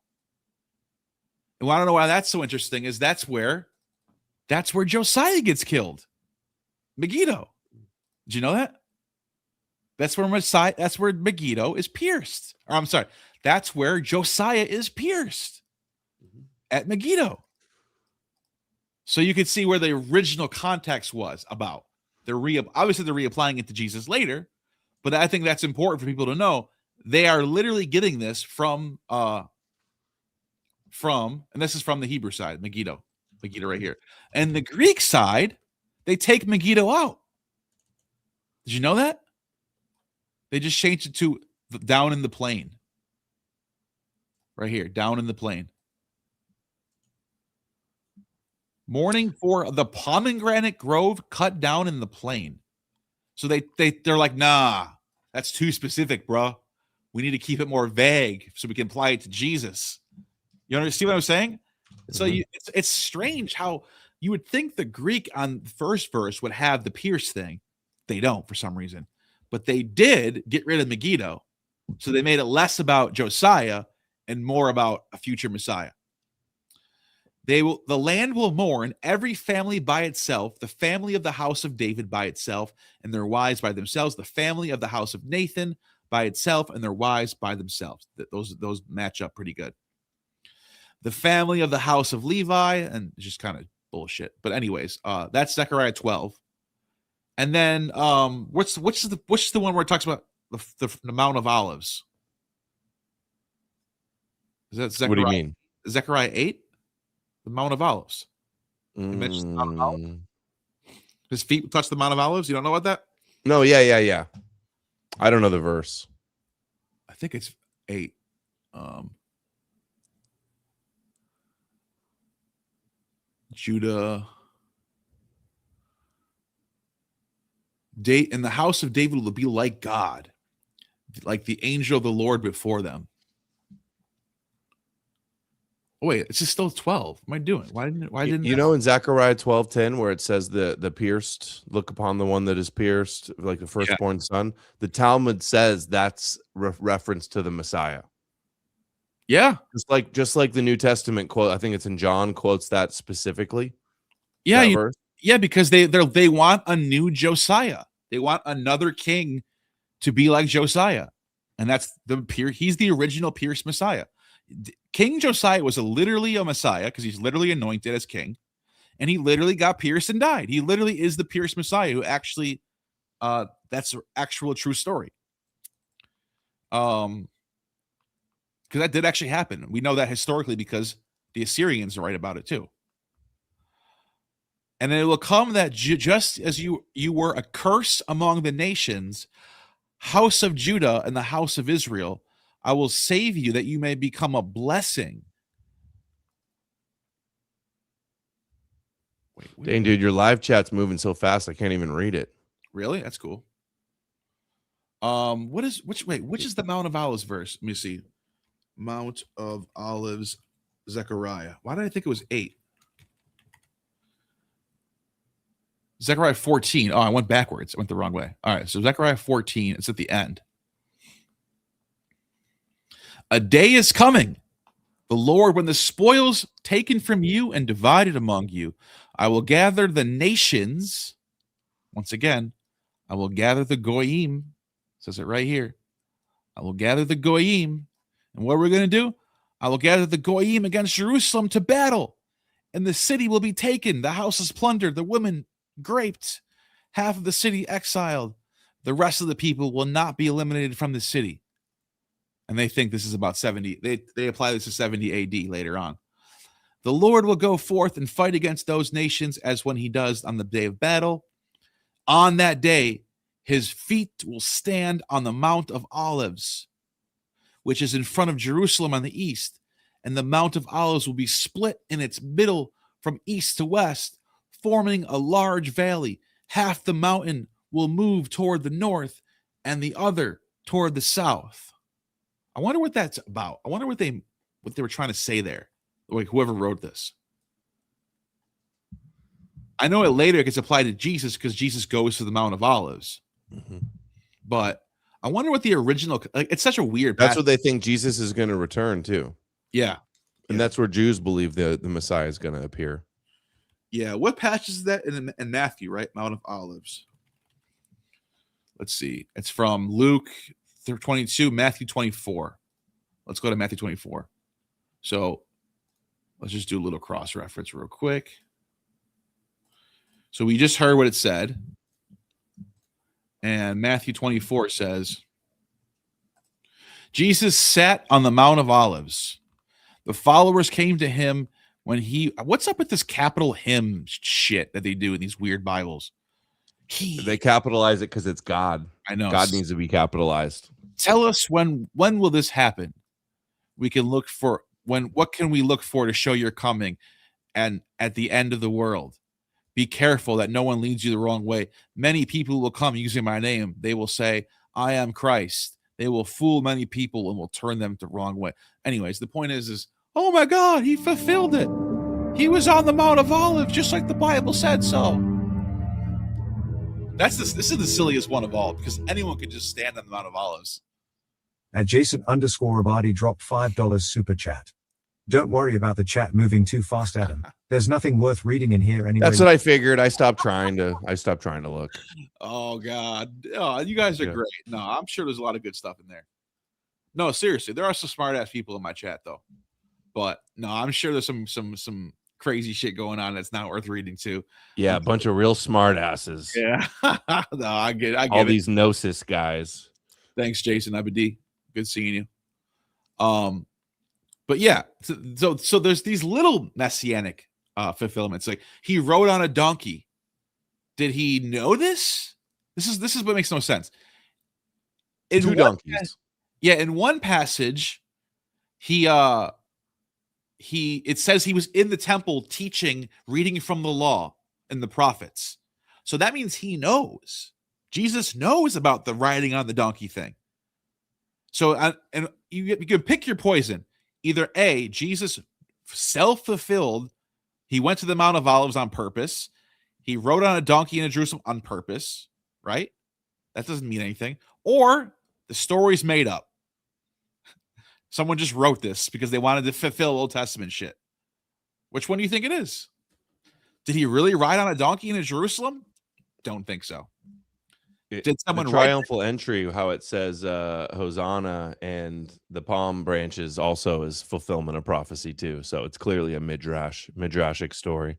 And want to know why that's so interesting? Is that's where Josiah gets killed. Megiddo. Did you know that? That's where Megiddo is pierced. Or I'm sorry, that's where Josiah is pierced at Megiddo. So you could see where the original context was about. Obviously they're reapplying it to Jesus later, but I think that's important for people to know. They are literally getting this from, and this is from the Hebrew side, Megiddo right here. And the Greek side, they take Megiddo out. Did you know that? They just changed it to down in the plain. Right here, down in the plain. mourning for the pomegranate grove cut down in the plain. So they're like, nah, that's too specific, bro. We need to keep it more vague so we can apply it to Jesus. You understand what I'm saying? So it's strange how you would think the Greek on the first verse would have the pierce thing. They don't for some reason, but they did get rid of Megiddo. So they made it less about Josiah and more about a future Messiah. The land will mourn, every family by itself, the family of the house of David by itself, and their wives by themselves, the family of the house of Nathan by itself, and their wives by themselves. Those match up pretty good. The family of the house of Levi, and it's just kind of bullshit. But anyways, that's Zechariah 12. And then what's the one where it talks about the Mount of Olives? Is that Zechariah? What do you mean? Zechariah 8? The Mount of Olives. He mentions the Mount of Olives. His feet touch the Mount of Olives. You don't know what that? No, yeah. I don't know the verse. I think it's 8. Judah. In the house of David will be like God, like the angel of the Lord before them. Oh, wait, it's just still 12. What am I doing? Why didn't you know in Zechariah 12:10 where it says the pierced look upon the one that is pierced, like the firstborn son? The Talmud says that's reference to the Messiah. Yeah, just like the New Testament quote. I think it's in John quotes that specifically. Yeah, because they want a new Josiah. They want another king to be like Josiah, and that's he's the original pierced Messiah. King Josiah was literally a Messiah because he's literally anointed as king, and he literally got pierced and died. He literally is the pierced Messiah who actually, that's an actual true story. Because that did actually happen. We know that historically because the Assyrians write about it too. And it will come that just as you were a curse among the nations, house of Judah and the house of Israel, I will save you that you may become a blessing. Wait. Dang, dude, your live chat's moving so fast I can't even read it. Really? That's cool. Which is the Mount of Olives verse? Let me see. Mount of Olives, Zechariah. Why did I think it was 8? Zechariah 14. Oh, I went backwards. I went the wrong way. All right, so Zechariah 14, it's at the end. A day is coming, the Lord, when the spoils taken from you and divided among you, I will gather the nations. Once again, I will gather the Goyim. It says it right here. I will gather the Goyim. And what are we going to do? I will gather the Goyim against Jerusalem to battle, and the city will be taken. The houses plundered, the women graped, half of the city exiled. The rest of the people will not be eliminated from the city. And they think this is about 70. They apply this to 70 AD later on. The Lord will go forth and fight against those nations as when he does on the day of battle. On that day, his feet will stand on the Mount of Olives, which is in front of Jerusalem on the east. And the Mount of Olives will be split in its middle from east to west, forming a large valley. Half the mountain will move toward the north and the other toward the south. I wonder what that's about. I wonder what they were trying to say there. Like whoever wrote this. I know it later gets applied to Jesus because Jesus goes to the Mount of Olives. Mm-hmm. But I wonder what the original, like, it's such a weird That's what they think Jesus is going to return to. Yeah. And that's where Jews believe the Messiah is going to appear. Yeah. What passage is that in Matthew, right? Mount of Olives. Let's see. It's from Luke 22, Matthew 24. Let's go to Matthew 24. So let's just do a little cross reference real quick. So we just heard what it said. And Matthew 24 says, Jesus sat on the Mount of Olives. The followers came to him when what's up with this capital him shit that they do in these weird Bibles? They capitalize it because it's God. I know. God needs to be capitalized. Tell us when will this happen? We can look for what can we look for to show your coming and at the end of the world. Be careful that no one leads you the wrong way. Many people will come using my name. They will say, I am Christ. They will fool many people and will turn them the wrong way. Anyways, the point is, oh my God, he fulfilled it. He was on the Mount of Olives, just like the Bible said so. This is the silliest one of all, because anyone could just stand on the Mount of Olives. Adjacent_Abadi dropped $5 super chat. Don't worry about the chat moving too fast, Adam. There's nothing worth reading in here anyway. That's what I figured. I stopped trying to look. Oh God. Oh, you guys are great. No, I'm sure there's a lot of good stuff in there. No, seriously, there are some smart ass people in my chat though. But no, I'm sure there's some crazy shit going on that's not worth reading too. Yeah, a bunch of real smart asses. Yeah. No, I get all these gnosis guys. Thanks, Jason Abadi. Good seeing you. But yeah, so there's these little messianic fulfillments. Like he rode on a donkey. Did he know this? This is what makes no sense. In Two donkeys. In one passage, it says he was in the temple teaching, reading from the law and the prophets. So that means he knows. Jesus knows about the riding on the donkey thing. So and you can pick your poison. Either A, Jesus self-fulfilled. He went to the Mount of Olives on purpose. He rode on a donkey in Jerusalem on purpose, right? That doesn't mean anything. Or the story's made up. Someone just wrote this because they wanted to fulfill Old Testament shit. Which one do you think it is? Did he really ride on a donkey in Jerusalem? Don't think so. Did someone the triumphal entry, how it says Hosanna and the palm branches also is fulfillment of prophecy too. So it's clearly a midrashic story.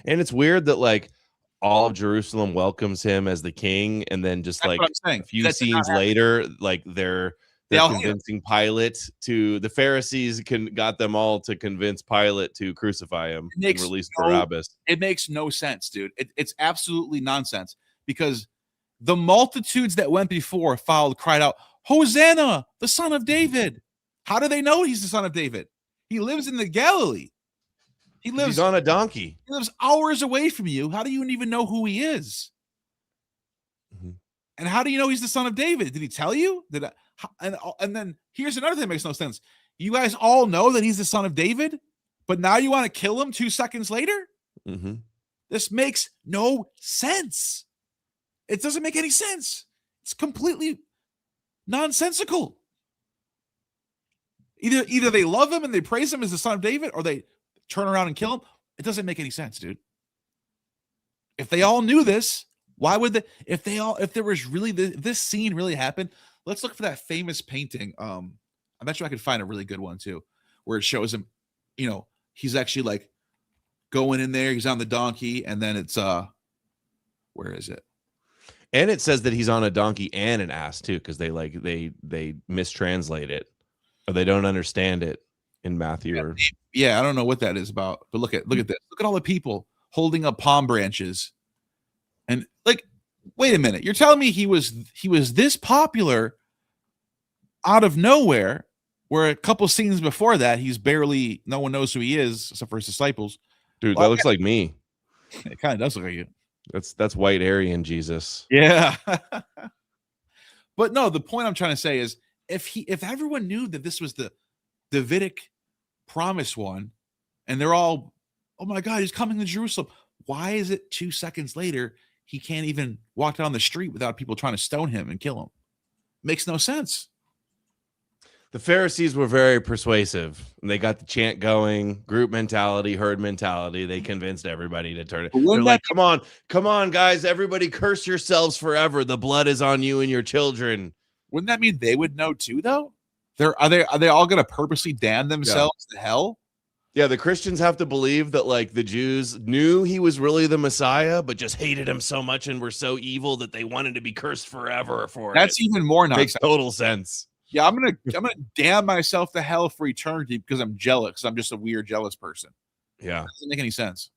And it's weird that like all of Jerusalem welcomes him as the king, and then just like a few scenes later, like they're convincing Pilate to the Pharisees got them all to convince Pilate to crucify him and release Barabbas. It makes no sense, dude. It's absolutely nonsense because the multitudes that went before cried out, Hosanna, the son of David. How do they know he's the son of David? He lives in the Galilee. He's on a donkey. He lives hours away from you. How do you even know who he is? Mm-hmm. And how do you know he's the son of David? Did he tell you? And then here's another thing that makes no sense. You guys all know that he's the son of David, but now you want to kill him 2 seconds later? Mm-hmm. This makes no sense. It doesn't make any sense. It's completely nonsensical. Either they love him and they praise him as the son of David, or they turn around and kill him. It doesn't make any sense, dude. If they all knew this, why would they? If there was really this scene really happened, let's look for that famous painting. I bet you I could find a really good one too, where it shows him. You know, he's actually like going in there. He's on the donkey, and then it's where is it? And it says that he's on a donkey and an ass too, because they mistranslate it, or they don't understand it in Matthew. Yeah, I don't know what that is about. But look at this. Look at all the people holding up palm branches, and like, wait a minute. You're telling me he was this popular out of nowhere, where a couple scenes before that no one knows who he is except for his disciples. Dude, that looks like me. It kind of does look like you. That's white Aryan Jesus. Yeah. But no, the point I'm trying to say is if everyone knew that this was the Davidic promised one, and they're all, oh my God, he's coming to Jerusalem. Why is it 2 seconds later he can't even walk down the street without people trying to stone him and kill him? Makes no sense. The Pharisees were very persuasive. They got the chant going, group mentality, herd mentality. They convinced everybody to turn it. They're like, come on, guys, everybody curse yourselves forever. The blood is on you and your children. Wouldn't that mean they would know too, though? Are they all going to purposely damn themselves to hell? Yeah, the Christians have to believe that like the Jews knew he was really the Messiah, but just hated him so much and were so evil that they wanted to be cursed forever for it. That's even more nonsense. Makes total sense. Yeah, I'm gonna damn myself to hell for eternity because I'm jealous. I'm just a weird, jealous person. Yeah, it doesn't make any sense.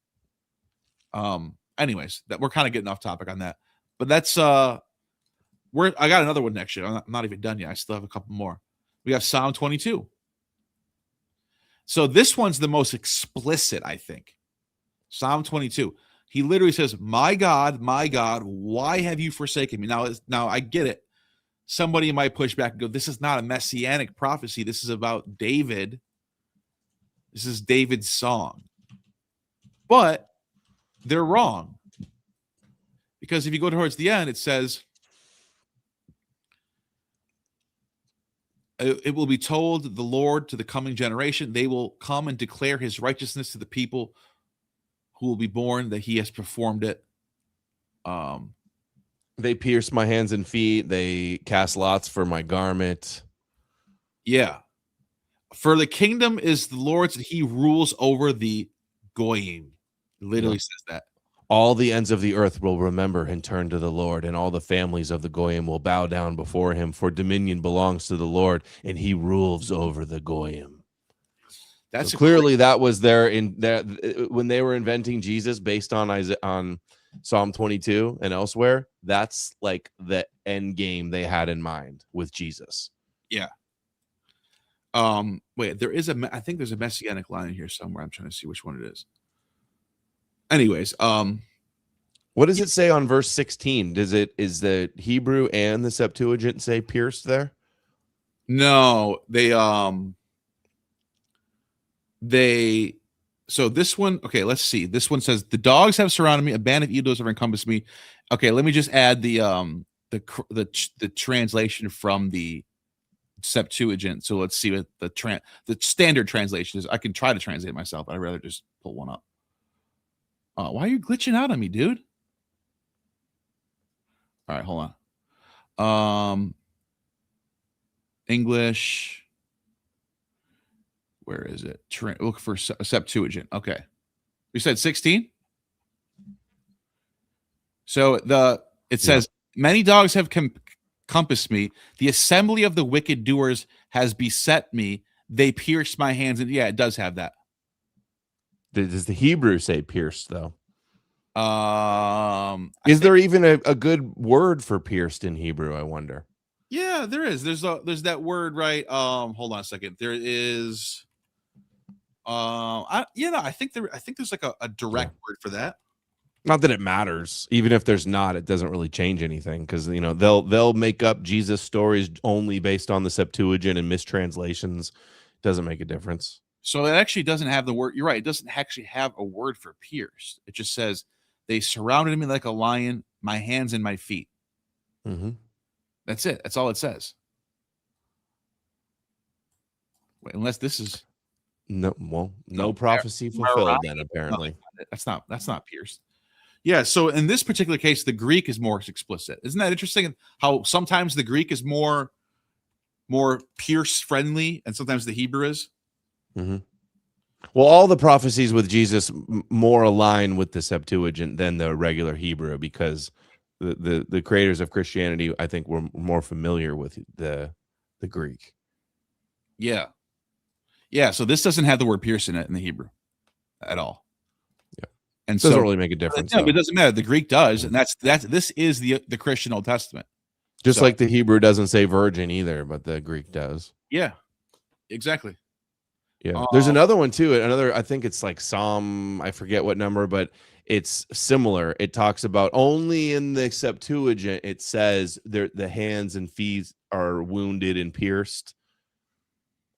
Anyways, that we're kind of getting off topic on that, but that's I got another one next year. I'm not even done yet. I still have a couple more. We have Psalm 22. So this one's the most explicit, I think. Psalm 22. He literally says, my God, why have you forsaken me? Now I get it. Somebody might push back and go, this is not a messianic prophecy. This is about David. This is David's song. But they're wrong. Because if you go towards the end, it says, it will be told the Lord to the coming generation. They will come and declare his righteousness to the people who will be born, that he has performed it. They pierced my hands and feet. They cast lots for my garment. Yeah. For the kingdom is the Lord's, he rules over the Goyim. Literally says that. All the ends of the earth will remember and turn to the Lord, and all the families of the Goyim will bow down before him, for dominion belongs to the Lord, and he rules over the Goyim. That's so clearly that was there in there when they were inventing Jesus based on Psalm 22 and elsewhere. That's like the end game they had in mind with Jesus. Yeah. Wait, I think there's a messianic line in here somewhere. I'm trying to see which one it is. Anyways, what does it say on verse 16? Is the Hebrew and the Septuagint say pierced there? No, so this one, okay, let's see. This one says, the dogs have surrounded me, a band of evildoers have encompassed me. Okay, let me just add the translation from the Septuagint. So let's see what the standard translation is. I can try to translate it myself, but I'd rather just pull one up. Why are you glitching out on me, dude? All right, hold on. English. Where is it? Look for Septuagint. Okay. We said 16. So it says, many dogs have compassed me. The assembly of the wicked doers has beset me. They pierced my hands. And yeah, it does have that. Does the Hebrew say pierced though? Is there even a good word for pierced in Hebrew? I wonder. Yeah, there is. There's that word, right? Hold on a second. There is. I think there's like a direct word for that. Not that it matters. Even if there's not, it doesn't really change anything because they'll make up Jesus stories only based on the Septuagint and mistranslations. Doesn't make a difference. So it actually doesn't have the word. You're right. It doesn't actually have a word for pierced. It just says they surrounded me like a lion, my hands and my feet. Mm-hmm. That's it. That's all it says. Wait, unless this is no prophecy fulfilled. Then apparently that's not pierced. Yeah. So in this particular case, the Greek is more explicit. Isn't that interesting? How sometimes the Greek is more pierce friendly, and sometimes the Hebrew is. Mm-hmm. Well, all the prophecies with Jesus more align with the Septuagint than the regular Hebrew because the creators of Christianity, I think, were more familiar with the Greek. Yeah. Yeah. So this doesn't have the word pierce in it in the Hebrew at all. Yeah. And doesn't really make a difference. No, it doesn't matter. The Greek does, and this is the Christian Old Testament. Just like the Hebrew doesn't say virgin either, but the Greek does. Yeah. Exactly. Yeah, there's another one too. I think it's like Psalm, I forget what number, but it's similar. It talks about only in the Septuagint, it says the hands and feet are wounded and pierced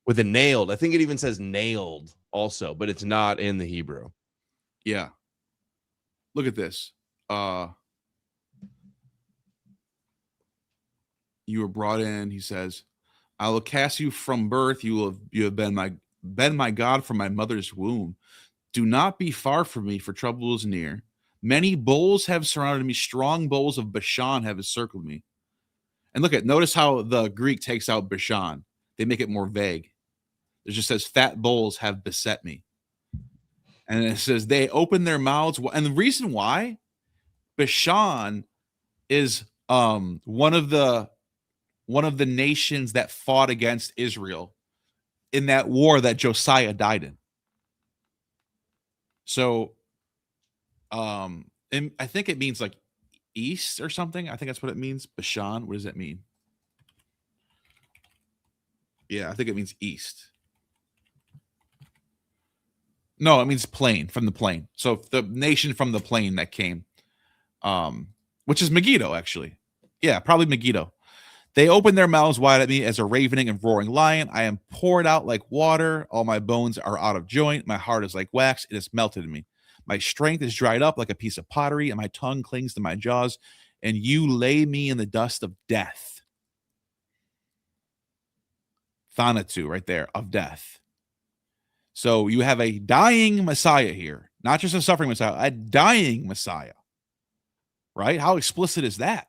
with a nailed. I think it even says nailed also, but it's not in the Hebrew. Yeah. Look at this. You were brought in, he says, I will cast you from birth. You have been my God from my mother's womb. Do not be far from me, for trouble is near. Many bulls have surrounded me. Strong bulls of Bashan have encircled me. And notice how the Greek takes out Bashan. They make it more vague. It just says fat bulls have beset me. And it says they open their mouths. And the reason why Bashan is one of the nations that fought against Israel in that war that Josiah died in. So, and I think it means like east or something. I think that's what it means. Bashan. What does that mean? Yeah, I think it means east. No, it means plain, from the plain. So the nation from the plain that came, which is Megiddo, actually. Yeah, probably Megiddo. They opened their mouths wide at me as a ravening and roaring lion. I am poured out like water. All my bones are out of joint. My heart is like wax. It has melted in me. My strength is dried up like a piece of pottery, and my tongue clings to my jaws. And you lay me in the dust of death. Thanatu, right there, of death. So you have a dying Messiah here, not just a suffering Messiah, a dying Messiah. Right? How explicit is that?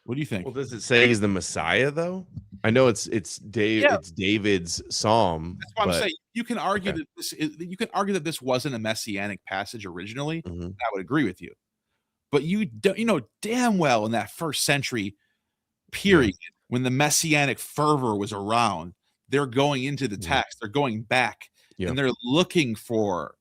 What do you think? Well, does it say he's the Messiah though? I know it's David's psalm. That's what I'm saying. You can argue that this wasn't a messianic passage originally. Mhm. I would agree with you. But you know damn well in that first century period when the messianic fervor was around, they're going into the text, they're going back, and they're looking for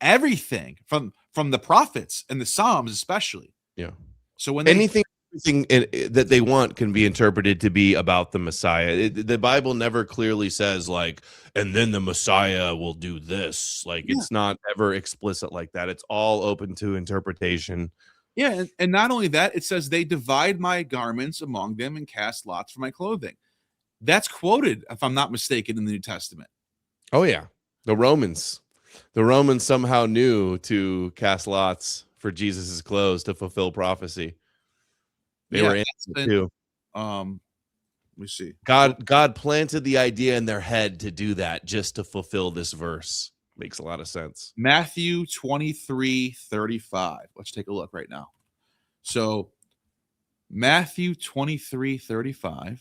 everything from the prophets and the Psalms, especially. Yeah. So when anything that they want can be interpreted to be about the Messiah. The Bible never clearly says like, and then the Messiah will do this. Like it's not ever explicit like that. It's all open to interpretation. Yeah, and not only that, it says they divide my garments among them and cast lots for my clothing. That's quoted, if I'm not mistaken, in the New Testament. Oh yeah, the Romans somehow knew to cast lots for Jesus's clothes to fulfill prophecy. They were in it too. Let me see. God planted the idea in their head to do that just to fulfill this verse. Makes a lot of sense. Matthew 23:35. Let's take a look right now. So Matthew 23:35.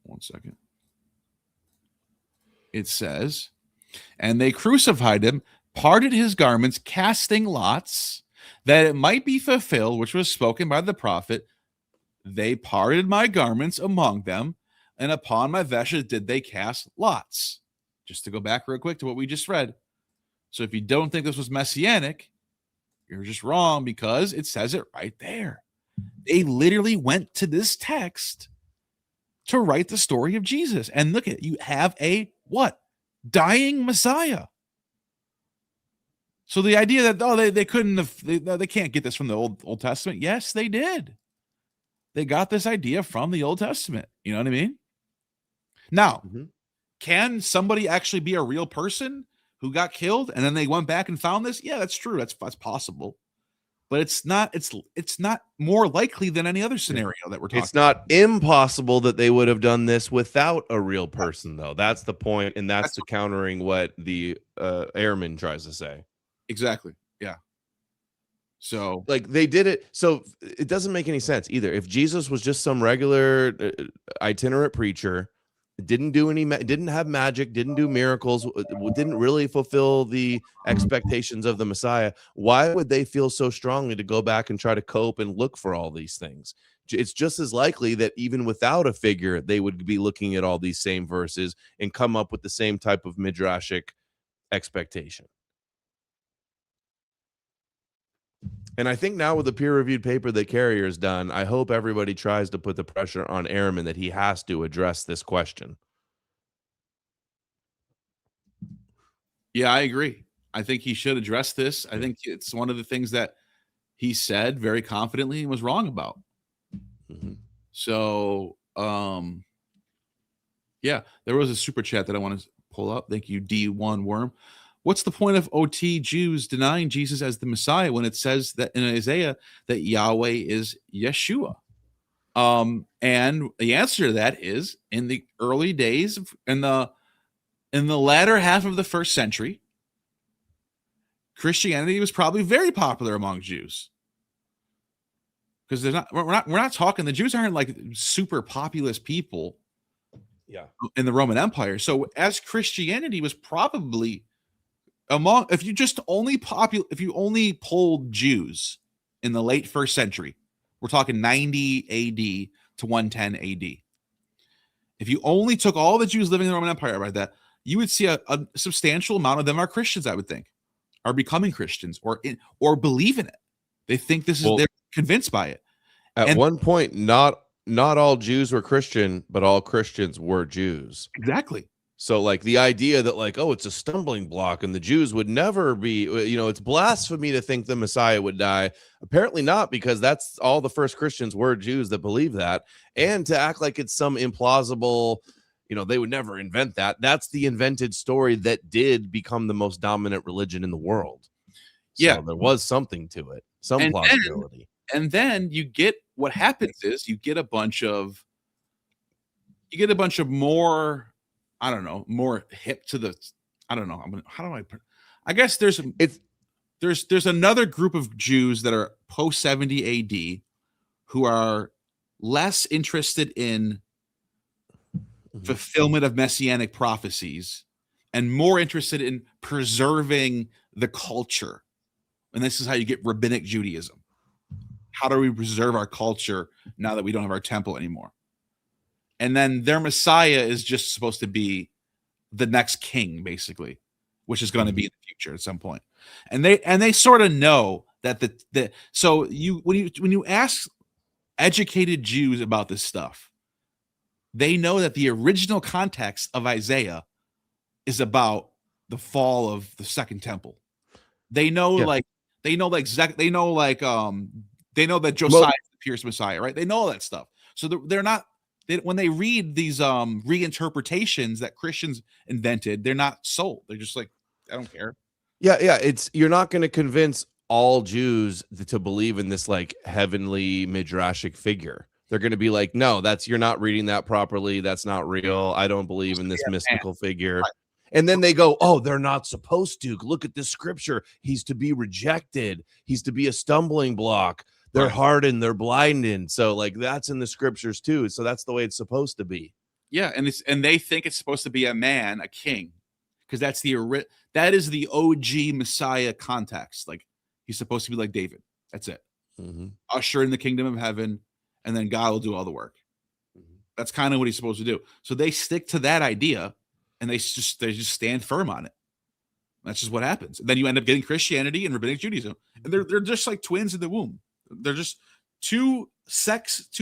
One second. It says, and they crucified him, parted his garments, casting lots, that it might be fulfilled, which was spoken by the prophet. They parted my garments among them, and upon my vesture did they cast lots. Just to go back real quick to what we just read. So if you don't think this was messianic, you're just wrong, because it says it right there. They literally went to this text to write the story of Jesus. And look at it, you have a what? Dying Messiah. So the idea that they couldn't have, they can't get this from the Old Testament. Yes, they did. They got this idea from the Old Testament. You know what I mean? Now, can somebody actually be a real person who got killed and then they went back and found this? Yeah, that's true. That's possible. But it's not more likely than any other scenario that we're talking about. It's not impossible that they would have done this without a real person, though. That's the point, and that's the countering what the airman tries to say. Exactly. Yeah. So like they did it. So it doesn't make any sense either. If Jesus was just some regular itinerant preacher, didn't have magic, didn't do miracles, didn't really fulfill the expectations of the Messiah, why would they feel so strongly to go back and try to cope and look for all these things? It's just as likely that even without a figure, they would be looking at all these same verses and come up with the same type of midrashic expectation. And I think now with the peer-reviewed paper that Carrier's done, I hope everybody tries to put the pressure on Ehrman that he has to address this question. Yeah, I agree. I think he should address this. I think it's one of the things that he said very confidently and was wrong about. So, yeah, there was a super chat that I want to pull up. Thank you, D1 Worm. What's the point of OT Jews denying Jesus as the Messiah when it says that in Isaiah that Yahweh is Yeshua? And the answer to that is in the early days, in the latter half of the first century, Christianity was probably very popular among Jews. Because we're not talking, the Jews aren't like super populous people in the Roman Empire. So as Christianity was probably if you only polled Jews in the late first century, we're talking 90 AD to 110 AD. If you only took all the Jews living in the Roman Empire right that, you would see a substantial amount of them are Christians, I would think, are becoming Christians or believe in it. They think this is, they're convinced by it. At one point, not not all Jews were Christian, but all Christians were Jews. Exactly. So like the idea that like, oh, it's a stumbling block and the Jews would never be, it's blasphemy to think the Messiah would die. Apparently not, because that's all the first Christians were Jews that believe that. And to act like it's some implausible, they would never invent that. That's the invented story that did become the most dominant religion in the world. So Yeah. there was something to it, some And plausibility. And then you get what happens is you get a bunch of more, I don't know, more hip to the, I don't know. I guess there's another group of Jews that are post 70 AD who are less interested in fulfillment of messianic prophecies and more interested in preserving the culture. And this is how you get rabbinic Judaism. How do we preserve our culture now that we don't have our temple anymore? And then their Messiah is just supposed to be the next king, basically, which is going to be in the future at some point. And they sort of know that so when you ask educated Jews about this stuff, they know that the original context of Isaiah is about the fall of the second temple. They know they know that Josiah is the pierced Messiah, right? They know all that stuff. So they're not, when they read these reinterpretations that Christians invented, they're not sold. They're just like, I don't care. Yeah. You're not going to convince all Jews to believe in this like heavenly midrashic figure. They're going to be like, no, you're not reading that properly. That's not real. I don't believe in this mystical figure. Right. And then they go, oh, they're not supposed to. Look at this scripture. He's to be rejected. He's to be a stumbling block. They're hardened. They're blinded. So like that's in the scriptures too. So that's the way it's supposed to be. Yeah. And they think it's supposed to be a man, a king, because that is the OG Messiah context. Like he's supposed to be like David. That's it. Usher in the kingdom of heaven. And then God will do all the work. That's kind of what he's supposed to do. So they stick to that idea and they just stand firm on it. That's just what happens. And then you end up getting Christianity and rabbinic Judaism. And they're just like twins in the womb. They're just two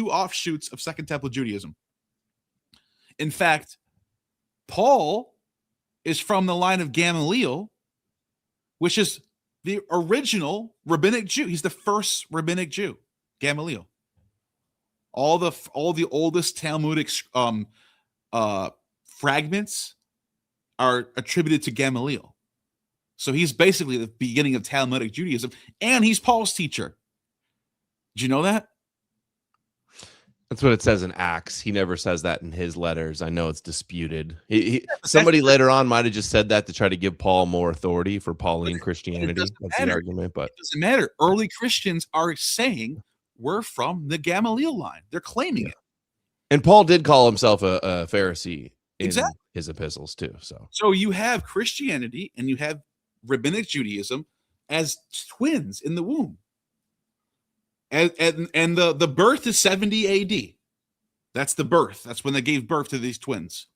offshoots of Second Temple Judaism. In fact, Paul is from the line of Gamaliel, which is the original rabbinic Jew. He's the first rabbinic Jew, Gamaliel. All the oldest Talmudic fragments are attributed to Gamaliel. So he's basically the beginning of Talmudic Judaism, and he's Paul's teacher. Did you know that? That's what it says in Acts. He never says that in his letters. I know it's disputed. Somebody later on might have just said that to try to give Paul more authority for Pauline Christianity. That's the argument, but it doesn't matter. Early Christians are saying we're from the Gamaliel line. They're claiming it. And Paul did call himself a Pharisee in his epistles too. So you have Christianity and you have rabbinic Judaism as twins in the womb. And the birth is 70 AD. That's the birth. That's when they gave birth to these twins.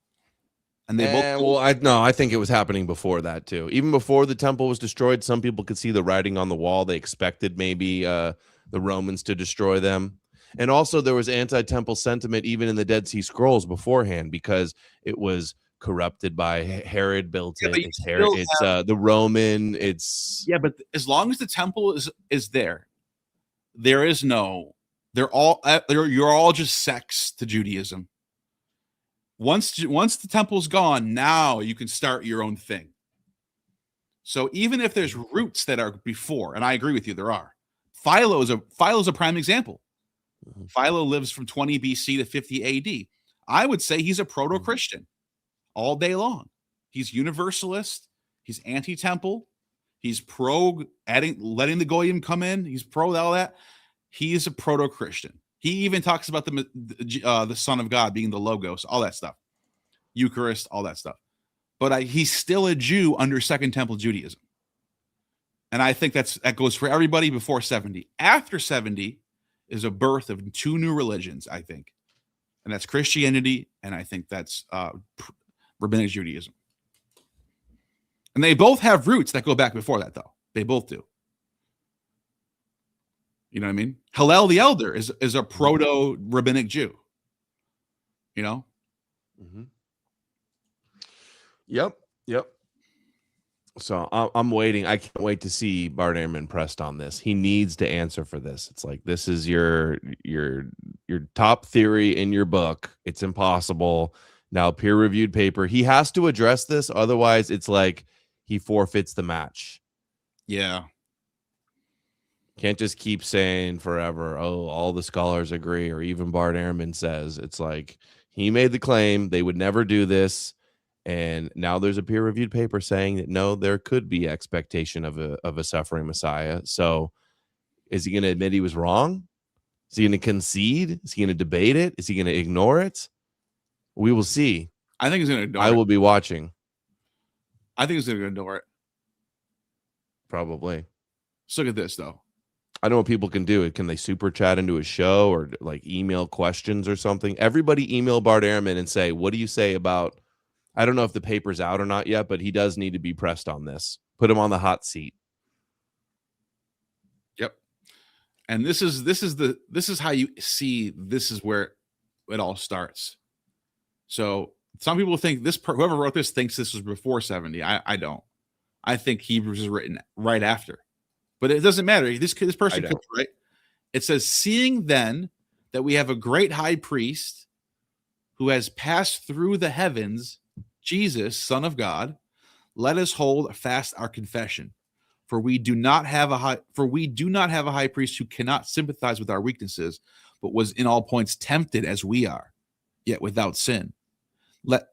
And they I think it was happening before that too. Even before the temple was destroyed, some people could see the writing on the wall. They expected maybe the Romans to destroy them. And also there was anti-temple sentiment even in the Dead Sea Scrolls beforehand, because it was corrupted by Herod built it. It's the Roman. But as long as the temple is there, there is no. You're all just sects to Judaism. Once the temple's gone, now you can start your own thing. So even if there's roots that are before, and I agree with you, there are. Philo is a prime example. Philo lives from 20 BC to 50 AD. I would say he's a proto-Christian all day long. He's universalist. He's anti-temple. He's pro letting the Goyim come in. He's pro all that. He is a proto-Christian. He even talks about the Son of God being the Logos, all that stuff, Eucharist, all that stuff. But he's still a Jew under Second Temple Judaism. And I think that goes for everybody before 70. After 70 is a birth of two new religions, I think. And that's Christianity, and I think that's rabbinic Judaism. And they both have roots that go back before that, though. They both do. You know what I mean? Hillel the Elder is a proto-rabbinic Jew. You know? Mm-hmm. Yep. So I'm waiting. I can't wait to see Bart Ehrman pressed on this. He needs to answer for this. It's like, this is your top theory in your book. It's impossible. Now, peer-reviewed paper. He has to address this. Otherwise, it's like he forfeits the match. Yeah. Can't just keep saying forever, oh, all the scholars agree, or even Bart Ehrman says. It's like, he made the claim they would never do this. And now there's a peer-reviewed paper saying that no, there could be expectation of a suffering Messiah. So is he going to admit he was wrong? Is he going to concede? Is he going to debate it? Is he going to ignore it? We will see. I think he's going to ignore it. I will be watching. I think he's going to ignore it. Probably. Let's look at this, though. I don't know what people can do. Can they super chat into a show or like email questions or something? Everybody email Bart Ehrman and say, what do you say about, I don't know if the paper's out or not yet, but he does need to be pressed on this. Put him on the hot seat. Yep. And this is how you see, this is where it all starts. So some people think whoever wrote this thinks this was before 70. I don't. I think Hebrews is written right after. But it doesn't matter. This person could, right? It says, seeing then that we have a great high priest who has passed through the heavens, Jesus, Son of God, let us hold fast our confession. For we do not have a high priest who cannot sympathize with our weaknesses, but was in all points tempted as we are, yet without sin. Let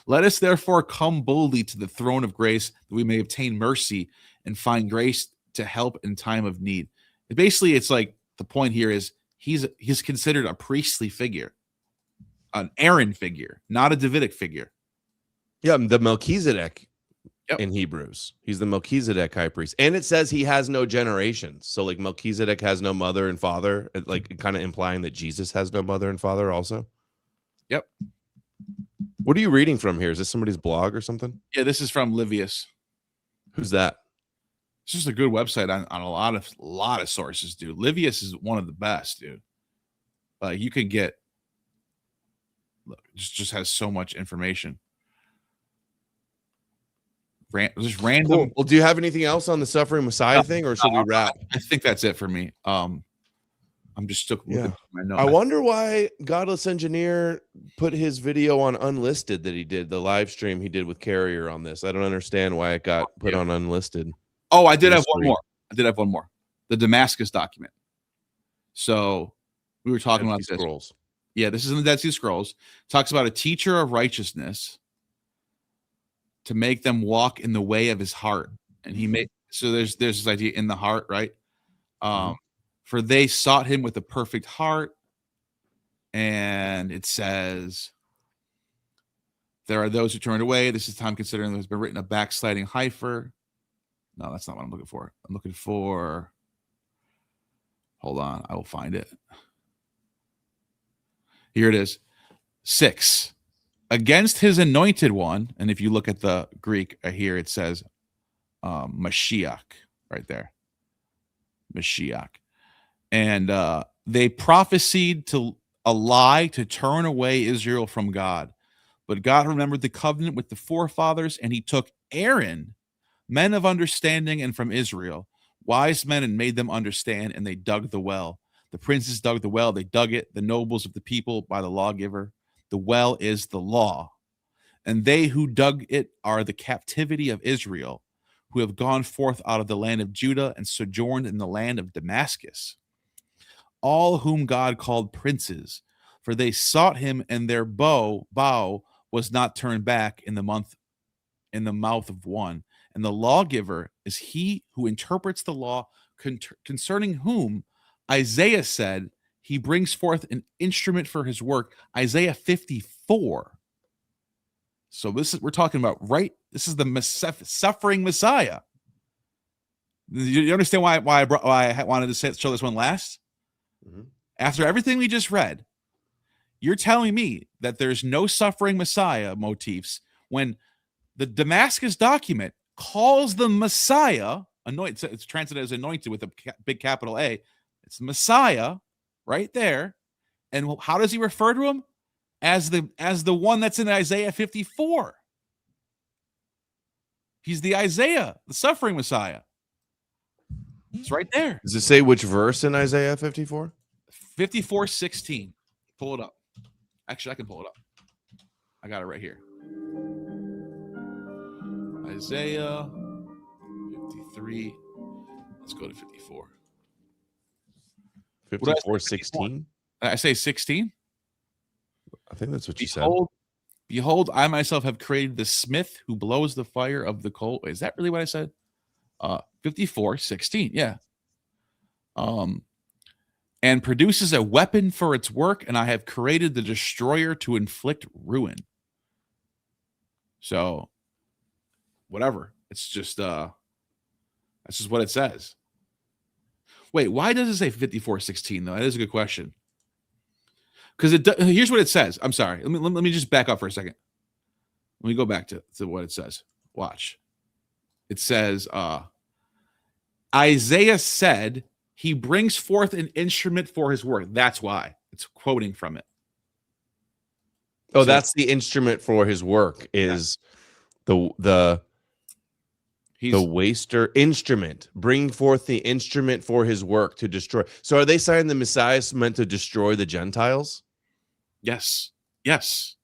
us therefore come boldly to the throne of grace that we may obtain mercy and find grace to help in time of need. Basically, it's like the point here is he's considered a priestly figure, an Aaron figure, not a Davidic figure. Yeah, the Melchizedek in Hebrews. He's the Melchizedek high priest. And it says he has no generations. So like Melchizedek has no mother and father, like kind of implying that Jesus has no mother and father also. Yep. What are you reading from here? Is this somebody's blog or something? Yeah, this is from Livius. Who's that? It's just a good website on a lot of sources, dude. Livius is one of the best, dude. You can get, look, just has so much information. Just random. Cool. Well, do you have anything else on the suffering Messiah thing, or should we wrap? I think that's it for me. I'm just stuck with my notes. I wonder why Godless Engineer put his video on unlisted that he did, the live stream he did with Carrier on this. I don't understand why it got put on unlisted. Oh, I did have one more. The Damascus document. So we were talking about this. Scrolls. Yeah, this is in the Dead Sea Scrolls. It talks about a teacher of righteousness to make them walk in the way of his heart. And he made, so there's this idea in the heart, right? For they sought him with a perfect heart. And it says, there are those who turned away. This is time considering there's been written a backsliding heifer. No, that's not what I'm looking for. I'm looking for, hold on, I will find it. Here it is. 6. Against his anointed one. And if you look at the Greek here, it says Mashiach right there. Mashiach. And they prophesied to a lie to turn away Israel from God. But God remembered the covenant with the forefathers, and he took Aaron, men of understanding and from Israel, wise men, and made them understand, and they dug the well. The princes dug the well, they dug it, the nobles of the people by the lawgiver. The well is the law. And they who dug it are the captivity of Israel, who have gone forth out of the land of Judah and sojourned in the land of Damascus. All whom God called princes, for they sought him, and their bow was not turned back in the mouth of one. And the lawgiver is he who interprets the law, concerning whom Isaiah said, he brings forth an instrument for his work. Isaiah 54. So we're talking about, right? This is the suffering Messiah. You understand why I wanted to show this one last? Mm-hmm. After everything we just read, you're telling me that there's no suffering Messiah motifs when the Damascus document calls the Messiah anointed. It's translated as anointed with a big capital A. It's Messiah right there. And how does he refer to him? As the one that's in Isaiah 54. He's the Isaiah, the suffering Messiah. It's right there. Does it say which verse in Isaiah 54? 54:16. Pull it up. Actually, I can pull it up. I got it right here. Isaiah 53. Let's go to 54. 54:16? I say 16? I think that's what you said. Behold, I myself have created the smith who blows the fire of the coal. Is that really what I said? 54:16. Yeah. And produces a weapon for its work, and I have created the destroyer to inflict ruin. So, whatever. It's just that's just what it says. Wait, why does it say 54:16 though? That is a good question. Because here's what it says. I'm sorry. Let me just back up for a second. Let me go back to what it says. Watch. It says, Isaiah said, he brings forth an instrument for his work. That's why. It's quoting from it. Oh, So- that's the instrument for his work is the waster instrument. Bring forth the instrument for his work to destroy. So are they saying the Messiah is meant to destroy the Gentiles? Yes. Yes.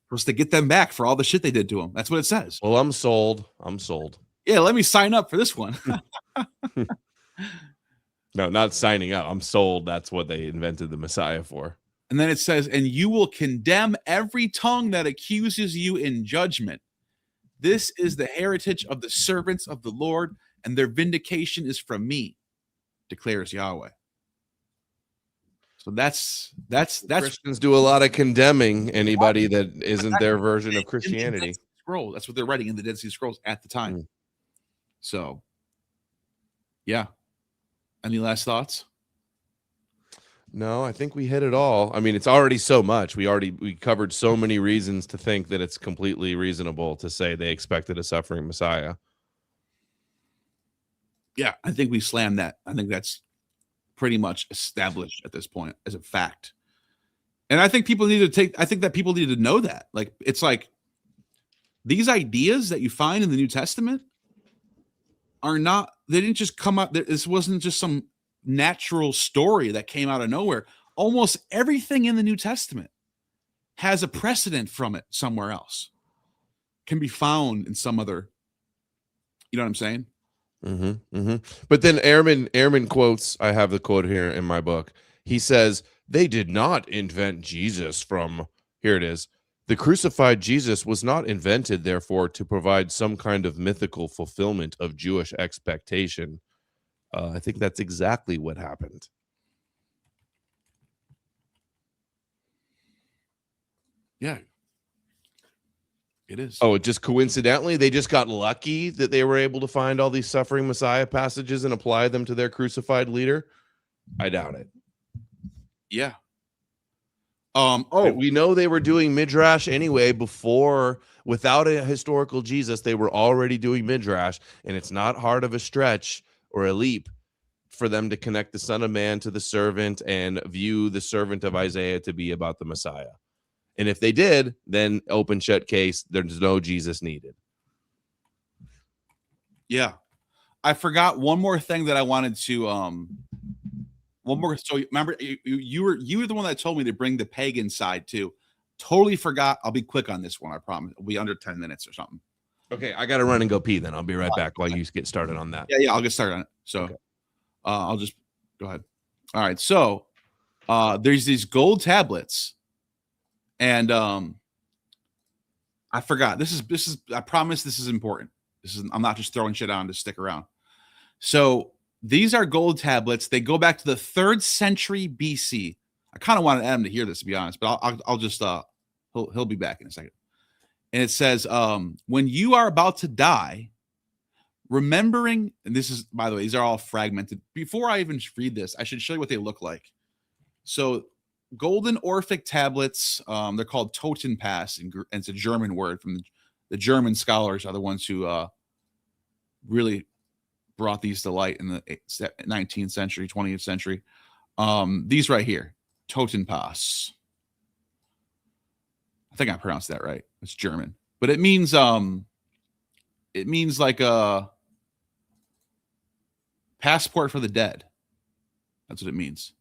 Supposed to get them back for all the shit they did to him. That's what it says. Well, I'm sold. I'm sold. Yeah, let me sign up for this one. No, not signing up. I'm sold. That's what they invented the Messiah for. And then it says, and you will condemn every tongue that accuses you in judgment. This is the heritage of the servants of the Lord, and their vindication is from me, declares Yahweh. So that's Christians do a lot of condemning anybody that isn't their version of Christianity. Scroll. That's what they're writing in the Dead Sea Scrolls at the time. So, yeah. Any last thoughts? No, I think we hit it all. I mean, it's already so much. We covered so many reasons to think that it's completely reasonable to say they expected a suffering Messiah. Yeah, I think we slammed that. I think that's pretty much established at this point as a fact. And I think people need to know that. Like, it's like these ideas that you find in the New Testament they didn't just come up. This wasn't just some natural story that came out of nowhere. Almost everything in the New Testament has a precedent from it somewhere else. Can be found in some other, you know what I'm saying? But then Ehrman quotes, I have the quote here in my book. He says, they did not invent Jesus from, here it is. The crucified Jesus was not invented, therefore, to provide some kind of mythical fulfillment of Jewish expectation. I think that's exactly what happened. Yeah. It is. Oh, just coincidentally, they just got lucky that they were able to find all these suffering Messiah passages and apply them to their crucified leader? I doubt it. Yeah. We know they were doing midrash anyway before. Without a historical Jesus, they were already doing midrash, and it's not hard of a stretch or a leap for them to connect the Son of Man to the servant and view the servant of Isaiah to be about the Messiah. And if they did, then open shut case, there's no Jesus needed. Yeah. I forgot one more thing that I wanted to one more. So remember, you were the one that told me to bring the pagan side too. Totally forgot. I'll be quick on this one. I promise. It'll be under 10 minutes or something. Okay, I got to run and go pee. Then I'll be right back while you get started on that. Yeah, I'll get started on it. So, okay. I'll just go ahead. All right. So, there's these gold tablets, and I forgot. This is. I promise this is important. I'm not just throwing shit on to stick around. So. These are gold tablets. They go back to the 3rd century BC. I kind of wanted Adam to hear this, to be honest, but I'll just he'll be back in a second. And it says, when you are about to die, remembering, and this is, by the way, these are all fragmented. Before I even read this, I should show you what they look like. So, golden Orphic tablets. They're called Totenpass, and it's a German word from the German scholars are the ones who really brought these to light in the 19th century, 20th century. These right here, Totenpass. I think I pronounced that right. It's German, but it means like a passport for the dead. That's what it means.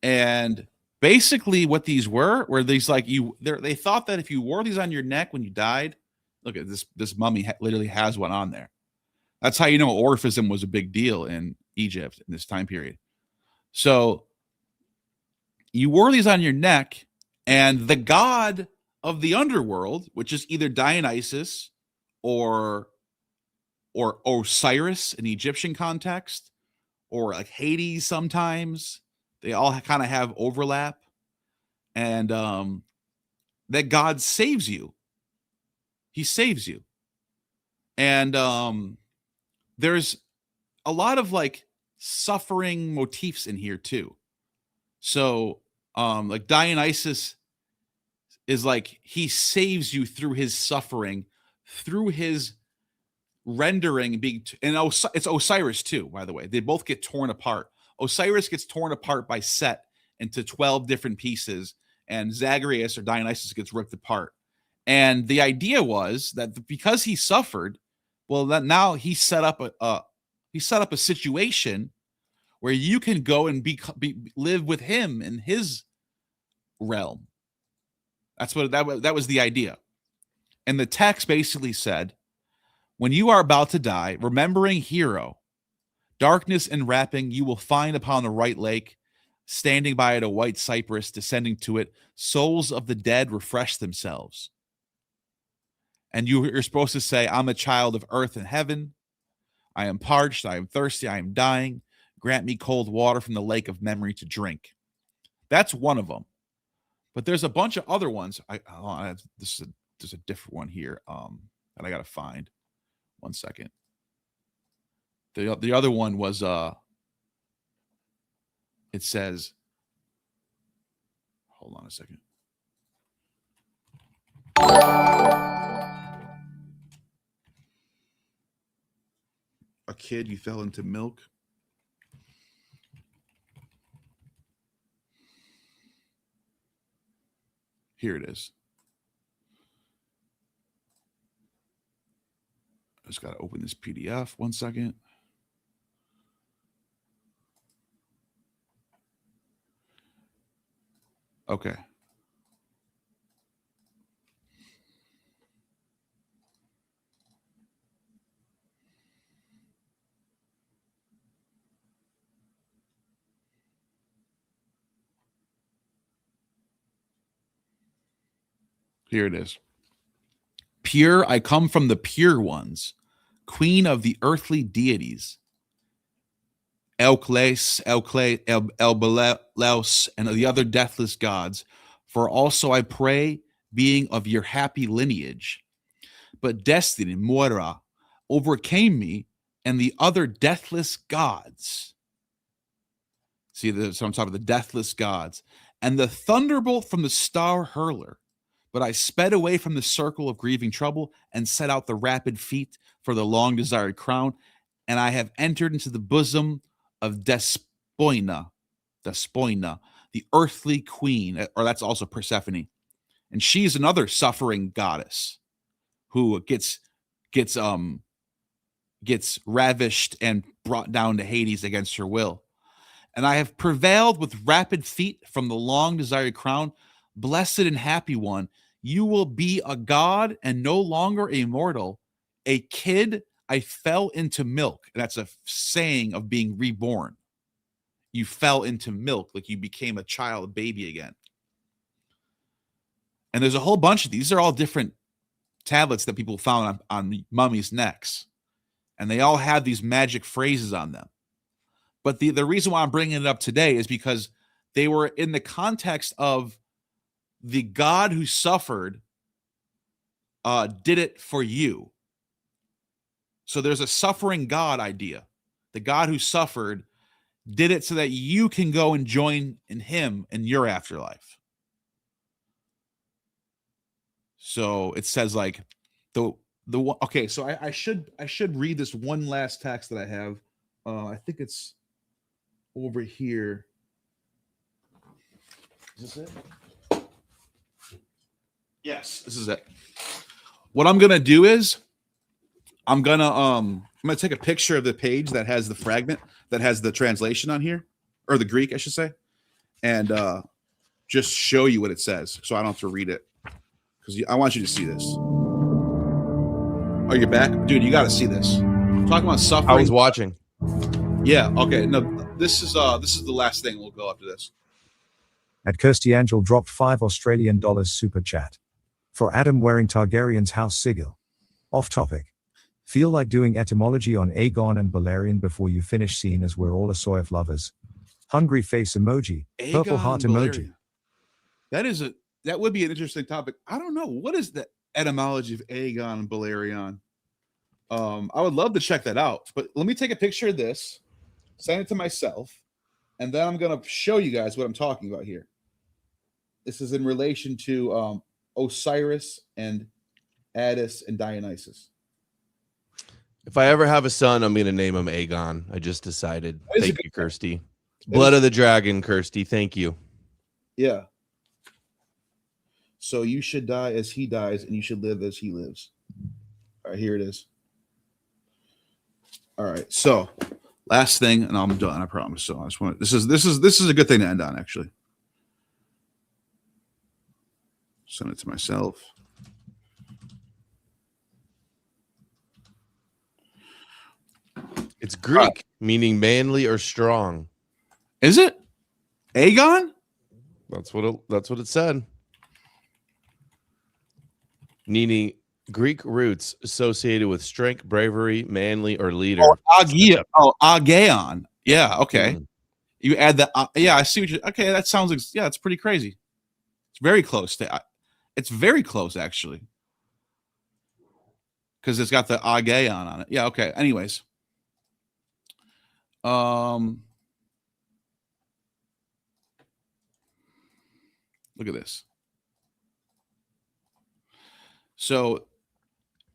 And basically what these were these like they thought that if you wore these on your neck when you died, look at this mummy literally has one on there. That's how you know orphism was a big deal in Egypt in this time period. So you wore these on your neck, and the god of the underworld, which is either Dionysus or Osiris in Egyptian context, or like Hades sometimes, they all kind of have overlap, and that God saves you. He saves you. And there's a lot of like suffering motifs in here too. So like Dionysus is like, he saves you through his suffering, through his rendering being, and it's Osiris too, by the way. They both get torn apart. Osiris gets torn apart by Set into 12 different pieces, and Zagreus or Dionysus gets ripped apart. And the idea was that because he suffered, well, that now he set up a situation where you can go and live with him in his realm. That's what that was the idea. And the text basically said, when you are about to die, remembering Hero, darkness enwrapping, you will find upon the right lake, standing by it a white cypress, descending to it, souls of the dead refresh themselves. And you're supposed to say, I'm a child of earth and heaven. I am parched, I am thirsty, I am dying. Grant me cold water from the lake of memory to drink. That's one of them. But there's a bunch of other ones. There's a different one here that I got to find. 1 second. The other one was it says, hold on a second. A kid, you fell into milk. Here it is. I just got to open this PDF. 1 second. Okay. Here it is. Pure, I come from the pure ones, queen of the earthly deities. Elkles, Elbeleus, and the other deathless gods. For also I pray, being of your happy lineage. But destiny, Moira, overcame me and the other deathless gods. See, so I'm talking about the deathless gods. And the thunderbolt from the star hurler. But I sped away from the circle of grieving trouble and set out the rapid feet for the long desired crown. And I have entered into the bosom of Despoina, the earthly queen, or that's also Persephone. And she's another suffering goddess who gets ravished and brought down to Hades against her will. And I have prevailed with rapid feet from the long desired crown. Blessed and happy one, you will be a god and no longer a mortal. A kid, I fell into milk. That's a saying of being reborn. You fell into milk, like you became a child, a baby again. And there's a whole bunch of these. These are all different tablets that people found on mummies' necks. And they all have these magic phrases on them. But the reason why I'm bringing it up today is because they were in the context of the God who suffered did it for you. So there's a suffering God idea. The God who suffered did it so that you can go and join in him in your afterlife. So it says like okay, so I should read this one last text that I have. I think it's over here. Is this it? Yes, this is it. What I'm gonna do is I'm gonna take a picture of the page that has the fragment that has the translation on here, or the Greek, I should say, and just show you what it says, so I don't have to read it, because I want you to see this. Oh, you're back, dude. You got to see this. I'm talking about suffering. I was watching. Yeah. Okay. No, this is the last thing. We'll go after this. At Kirsty Angel dropped $5 super chat. For Adam wearing Targaryen's house sigil. Off topic. Feel like doing etymology on Aegon and Balerion before you finish, seeing as we're all a Soyev lovers. Hungry face emoji. Purple Aegon heart Balerion. emoji. That would be an interesting topic. I don't know. What is the etymology of Aegon and Balerion? I would love to check that out. But let me take a picture of this, send it to myself, and then I'm going to show you guys what I'm talking about here. This is in relation to Osiris and Attis and Dionysus. If I ever have a son, I'm going to name him Aegon. I just decided. That is Thank you, Kirsty. Blood of the Dragon, Kirsty. Thank you. Yeah. So you should die as he dies, and you should live as he lives. All right, here it is. All right. So last thing, and I'm done. I promise. So I just want this is a good thing to end on, actually. Send it to myself. It's Greek, meaning manly or strong. Is it Aegon? That's what it said. Meaning Greek roots associated with strength, bravery, manly, or leader. Aegon. Yeah. Okay. Mhm. You add that. Yeah, I see what you. Okay, that sounds like. Yeah, it's pretty crazy. It's very close to. It's very close, actually, because it's got the Aegon on it. Yeah. Okay. Anyways. Look at this. So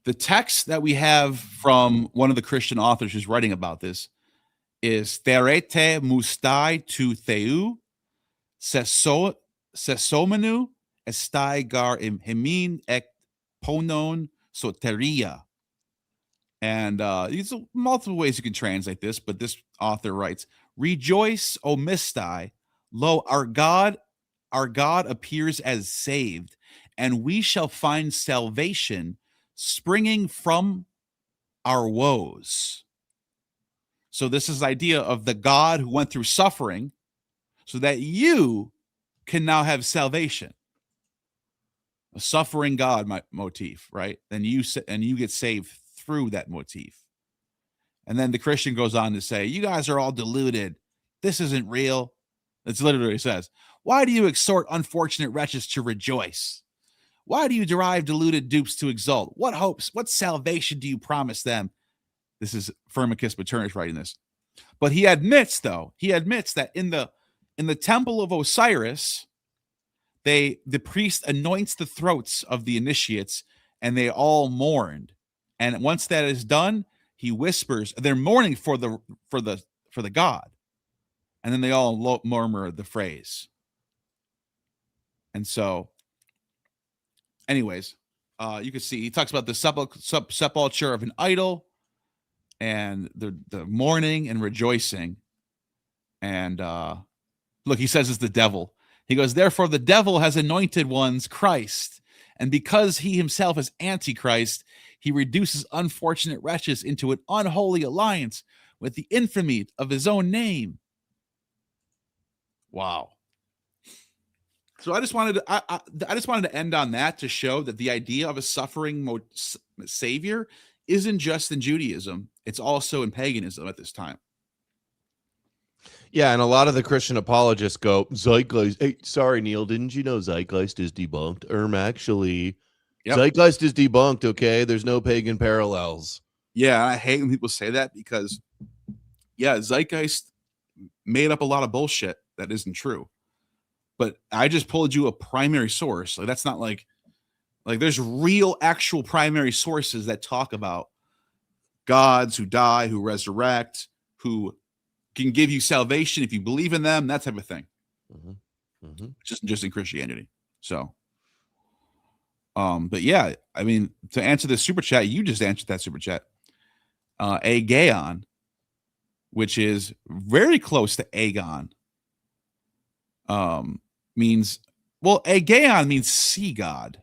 the text that we have from one of the Christian authors who's writing about this is Therete mustai tu theu sesomenu estai gar hemin ek ponon soteria. And there's multiple ways you can translate this, but this author writes, "Rejoice, O Mistai, lo, our God appears as saved, and we shall find salvation springing from our woes." So this is the idea of the God who went through suffering so that you can now have salvation. A suffering God motif, right? Then you get saved through that motif. And then the Christian goes on to say, "You guys are all deluded. This isn't real." It's literally what he says. "Why do you exhort unfortunate wretches to rejoice? Why do you derive deluded dupes to exult? What hopes, what salvation do you promise them?" This is Firmicus Maternus writing this. But he admits that in the temple of Osiris, the priest anoints the throats of the initiates, and they all mourned. And once that is done, he whispers, they're mourning for the god, and then they all murmur the phrase. And so, anyways, you can see he talks about the sepulture of an idol, and the mourning and rejoicing. And look, he says it's the devil. He goes, "Therefore the devil has anointed one's Christ, and because he himself is Antichrist, he reduces unfortunate wretches into an unholy alliance with the infamy of his own name." Wow. So I just wanted to end on that, to show that the idea of a suffering savior isn't just in Judaism; it's also in paganism at this time. Yeah, and a lot of the Christian apologists go, Zeitgeist. Hey, sorry, Neil, didn't you know Zeitgeist is debunked? Actually, yep. Zeitgeist is debunked, okay? There's no pagan parallels. Yeah, I hate when people say that, because, yeah, Zeitgeist made up a lot of bullshit that isn't true. But I just pulled you a primary source. Like, that's not like there's real, actual primary sources that talk about gods who die, who resurrect, who can give you salvation if you believe in them, that type of thing. Mm-hmm. just in Christianity. So, but yeah, I mean, to answer the super chat, you just answered that super chat. Agaon, which is very close to Agon, means, well, Agaon means sea god,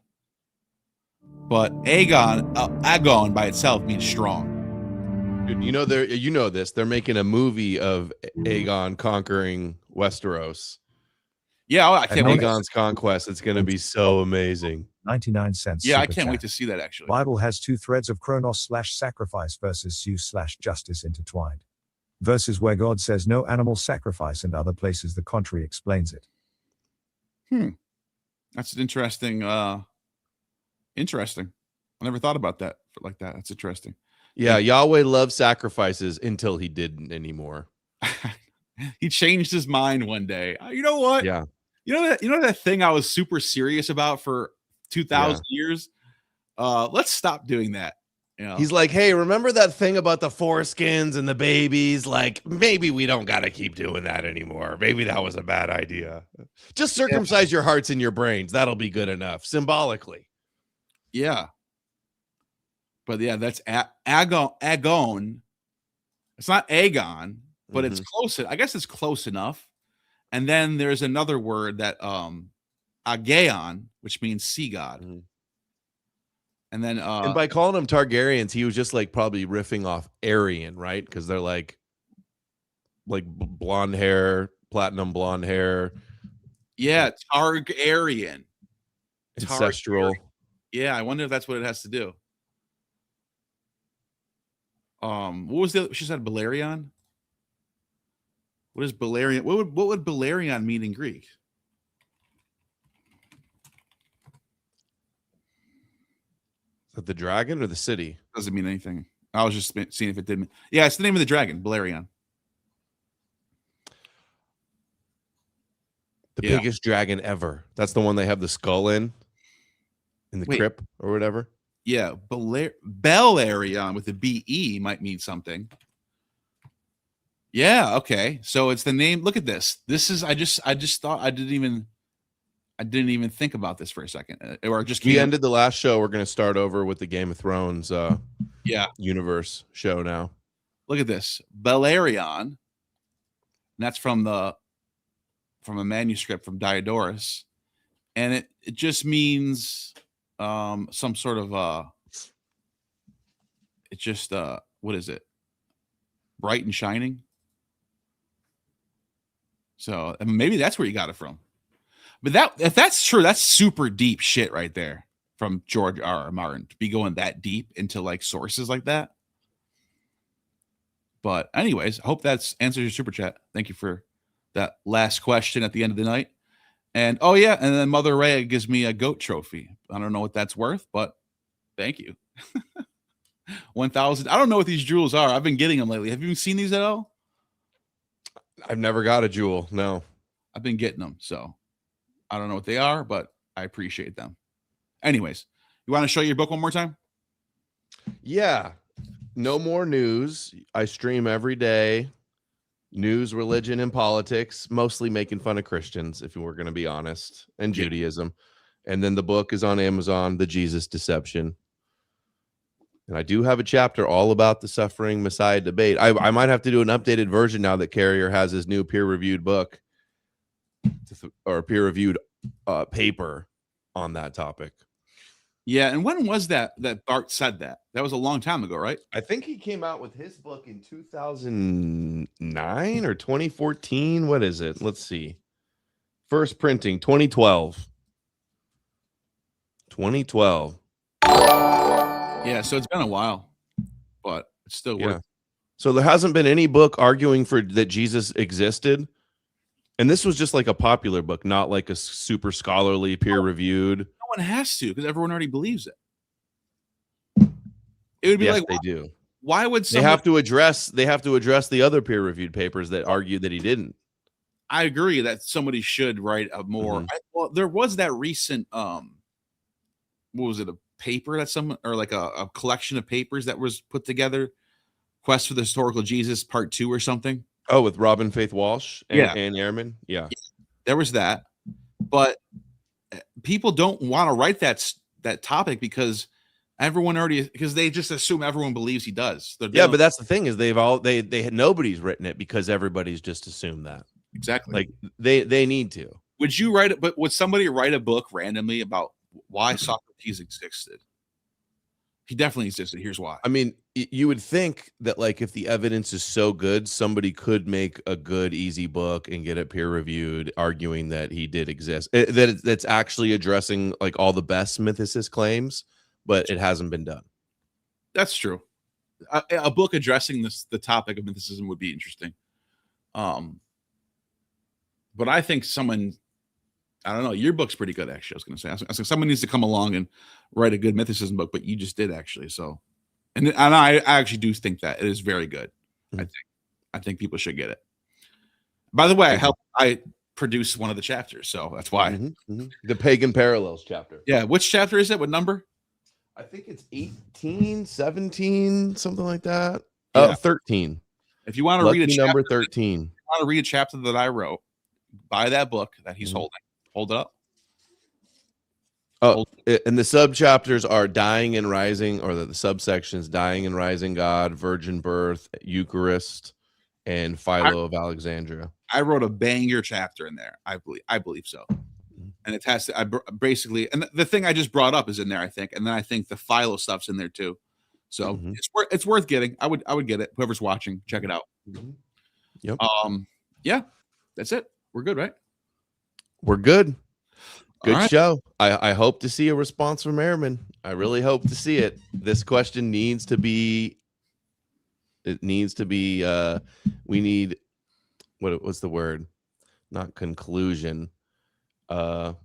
but Agon by itself means strong. Dude, you know this. They're making a movie of Aegon conquering Westeros. Yeah, I can't wait. Aegon's conquest. It's going to be so amazing. 99 cents. Yeah, I super can't wait chat. to see that, actually. Bible has two threads of Chronos/sacrifice versus Zeus/justice intertwined. Verses where God says no animal sacrifice and other places the contrary explains it. That's an interesting. Interesting. I never thought about that like that. That's interesting. Yeah, Yahweh loves sacrifices until he didn't anymore. He changed his mind one day. You know what? Yeah. You know that thing I was super serious about for 2,000 years? Let's stop doing that. You know? He's like, hey, remember that thing about the foreskins and the babies? Like, maybe we don't got to keep doing that anymore. Maybe that was a bad idea. Just circumcise your hearts and your brains. That'll be good enough, symbolically. Yeah. But yeah, that's Agon. It's not Agon, but it's close. I guess it's close enough. And then there's another word that Agaon, which means sea god. And then and by calling them Targaryens, he was just like probably riffing off Aryan, right? Because they're like blonde hair, platinum blonde hair. Yeah, Targaryen. Ancestral. Yeah, I wonder if that's what it has to do. What was the? She said Balerion. What is Balerion? What would Balerion mean in Greek? Is that the dragon or the city? Doesn't mean anything. I was just seeing if it did. Yeah, it's the name of the dragon, Balerion. The biggest dragon ever. That's the one they have the skull in the crypt or whatever. Yeah, Balerion with the B-E might mean something. Yeah, okay. So it's the name. Look at this. This is I just thought I didn't even think about this for a second. Or just we ended the last show. We're going to start over with the Game of Thrones universe show now. Look at this. Balerion. And that's from a manuscript from Diodorus. And it just means some sort of it's just what is it? Bright and shining. So maybe that's where you got it from. But if that's true, that's super deep shit right there from George R.R. Martin to be going that deep into like sources like that. But anyways, I hope that's answers your super chat. Thank you for that last question at the end of the night. And oh yeah, and then Mother Ray gives me a goat trophy. I don't know what that's worth, but thank you. 1,000. I don't know what these jewels are. I've been getting them lately. Have you seen these at all? I've never got a jewel. No, I've been getting them. So I don't know what they are, but I appreciate them. Anyways, you want to show your book one more time? Yeah. No more news. I stream every day. News, religion, and politics, mostly making fun of Christians, if we're going to be honest, and Judaism. And then the book is on Amazon, The Jesus Deception. And I do have a chapter all about the suffering Messiah debate. I might have to do an updated version now that Carrier has his new peer-reviewed book or peer-reviewed paper on that topic. Yeah, and when was that Bart said that? That was a long time ago, right? I think he came out with his book in 2009 or 2014. What is it? Let's see. First printing, 2012. 2012. Yeah, so it's been a while, but it's still worth. So there hasn't been any book arguing for that Jesus existed. And this was just like a popular book, not like a super scholarly, peer-reviewed. No one has to, because everyone already believes it. It would be like they do. Why would they have to address the other peer-reviewed papers that argue that he didn't? I agree that somebody should write a more. Well, there was that recent what was it, a paper that someone, or like a collection of papers that was put together, Quest for the Historical Jesus Part 2 or something. Oh, with Robin Faith Walsh and Ann Ehrman. Yeah. There was that. but people don't want to write that topic because they just assume everyone believes he does. Yeah, but that's the thing is nobody's written it because everybody's just assumed that. Exactly. Like they need to. Would you write it? But would somebody write a book randomly about why Socrates existed? He definitely existed. Here's why. I mean, you would think that like if the evidence is so good, somebody could make a good, easy book and get it peer reviewed, arguing that he did exist. That's actually addressing like all the best mythicist claims, but it hasn't been done. That's true. A book addressing the topic of mythicism would be interesting. But I think I don't know. Your book's pretty good, actually. I was going to say, someone needs to come along and write a good mythicism book, but you just did actually. So, and I actually do think that it is very good. Mm-hmm. I think people should get it. By the way, I produced one of the chapters, so that's why. The Pagan Parallels chapter. Yeah. Which chapter is it? What number? I think it's 18, 17, something like that. Yeah. 13. If you want to read a chapter, number 13. If you want to read a chapter that I wrote, buy that book that he's holding. Hold it up. Oh, and the sub chapters are Dying and Rising, or the subsections Dying and Rising God, Virgin Birth, Eucharist, and Philo of Alexandria. I wrote a banger chapter in there. I believe so. And it has to, basically, and the thing I just brought up is in there, I think. And then I think the Philo stuff's in there too. So it's worth getting. I would get it. Whoever's watching, check it out. Yep. Yeah, that's it. We're good, right? We're good. Good right. show. I hope to see a response from Airman. I really hope to see it. This question needs to be. We need what's the word? Not conclusion. I'm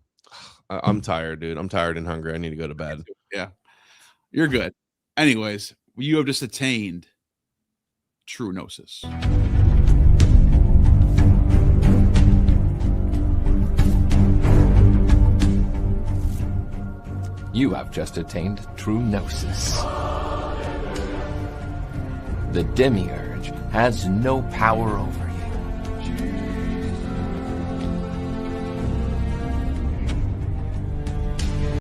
tired, dude. I'm tired and hungry. I need to go to bed. Yeah, you're good. Anyways, you have just attained true gnosis. You have just attained true gnosis. The demiurge has no power over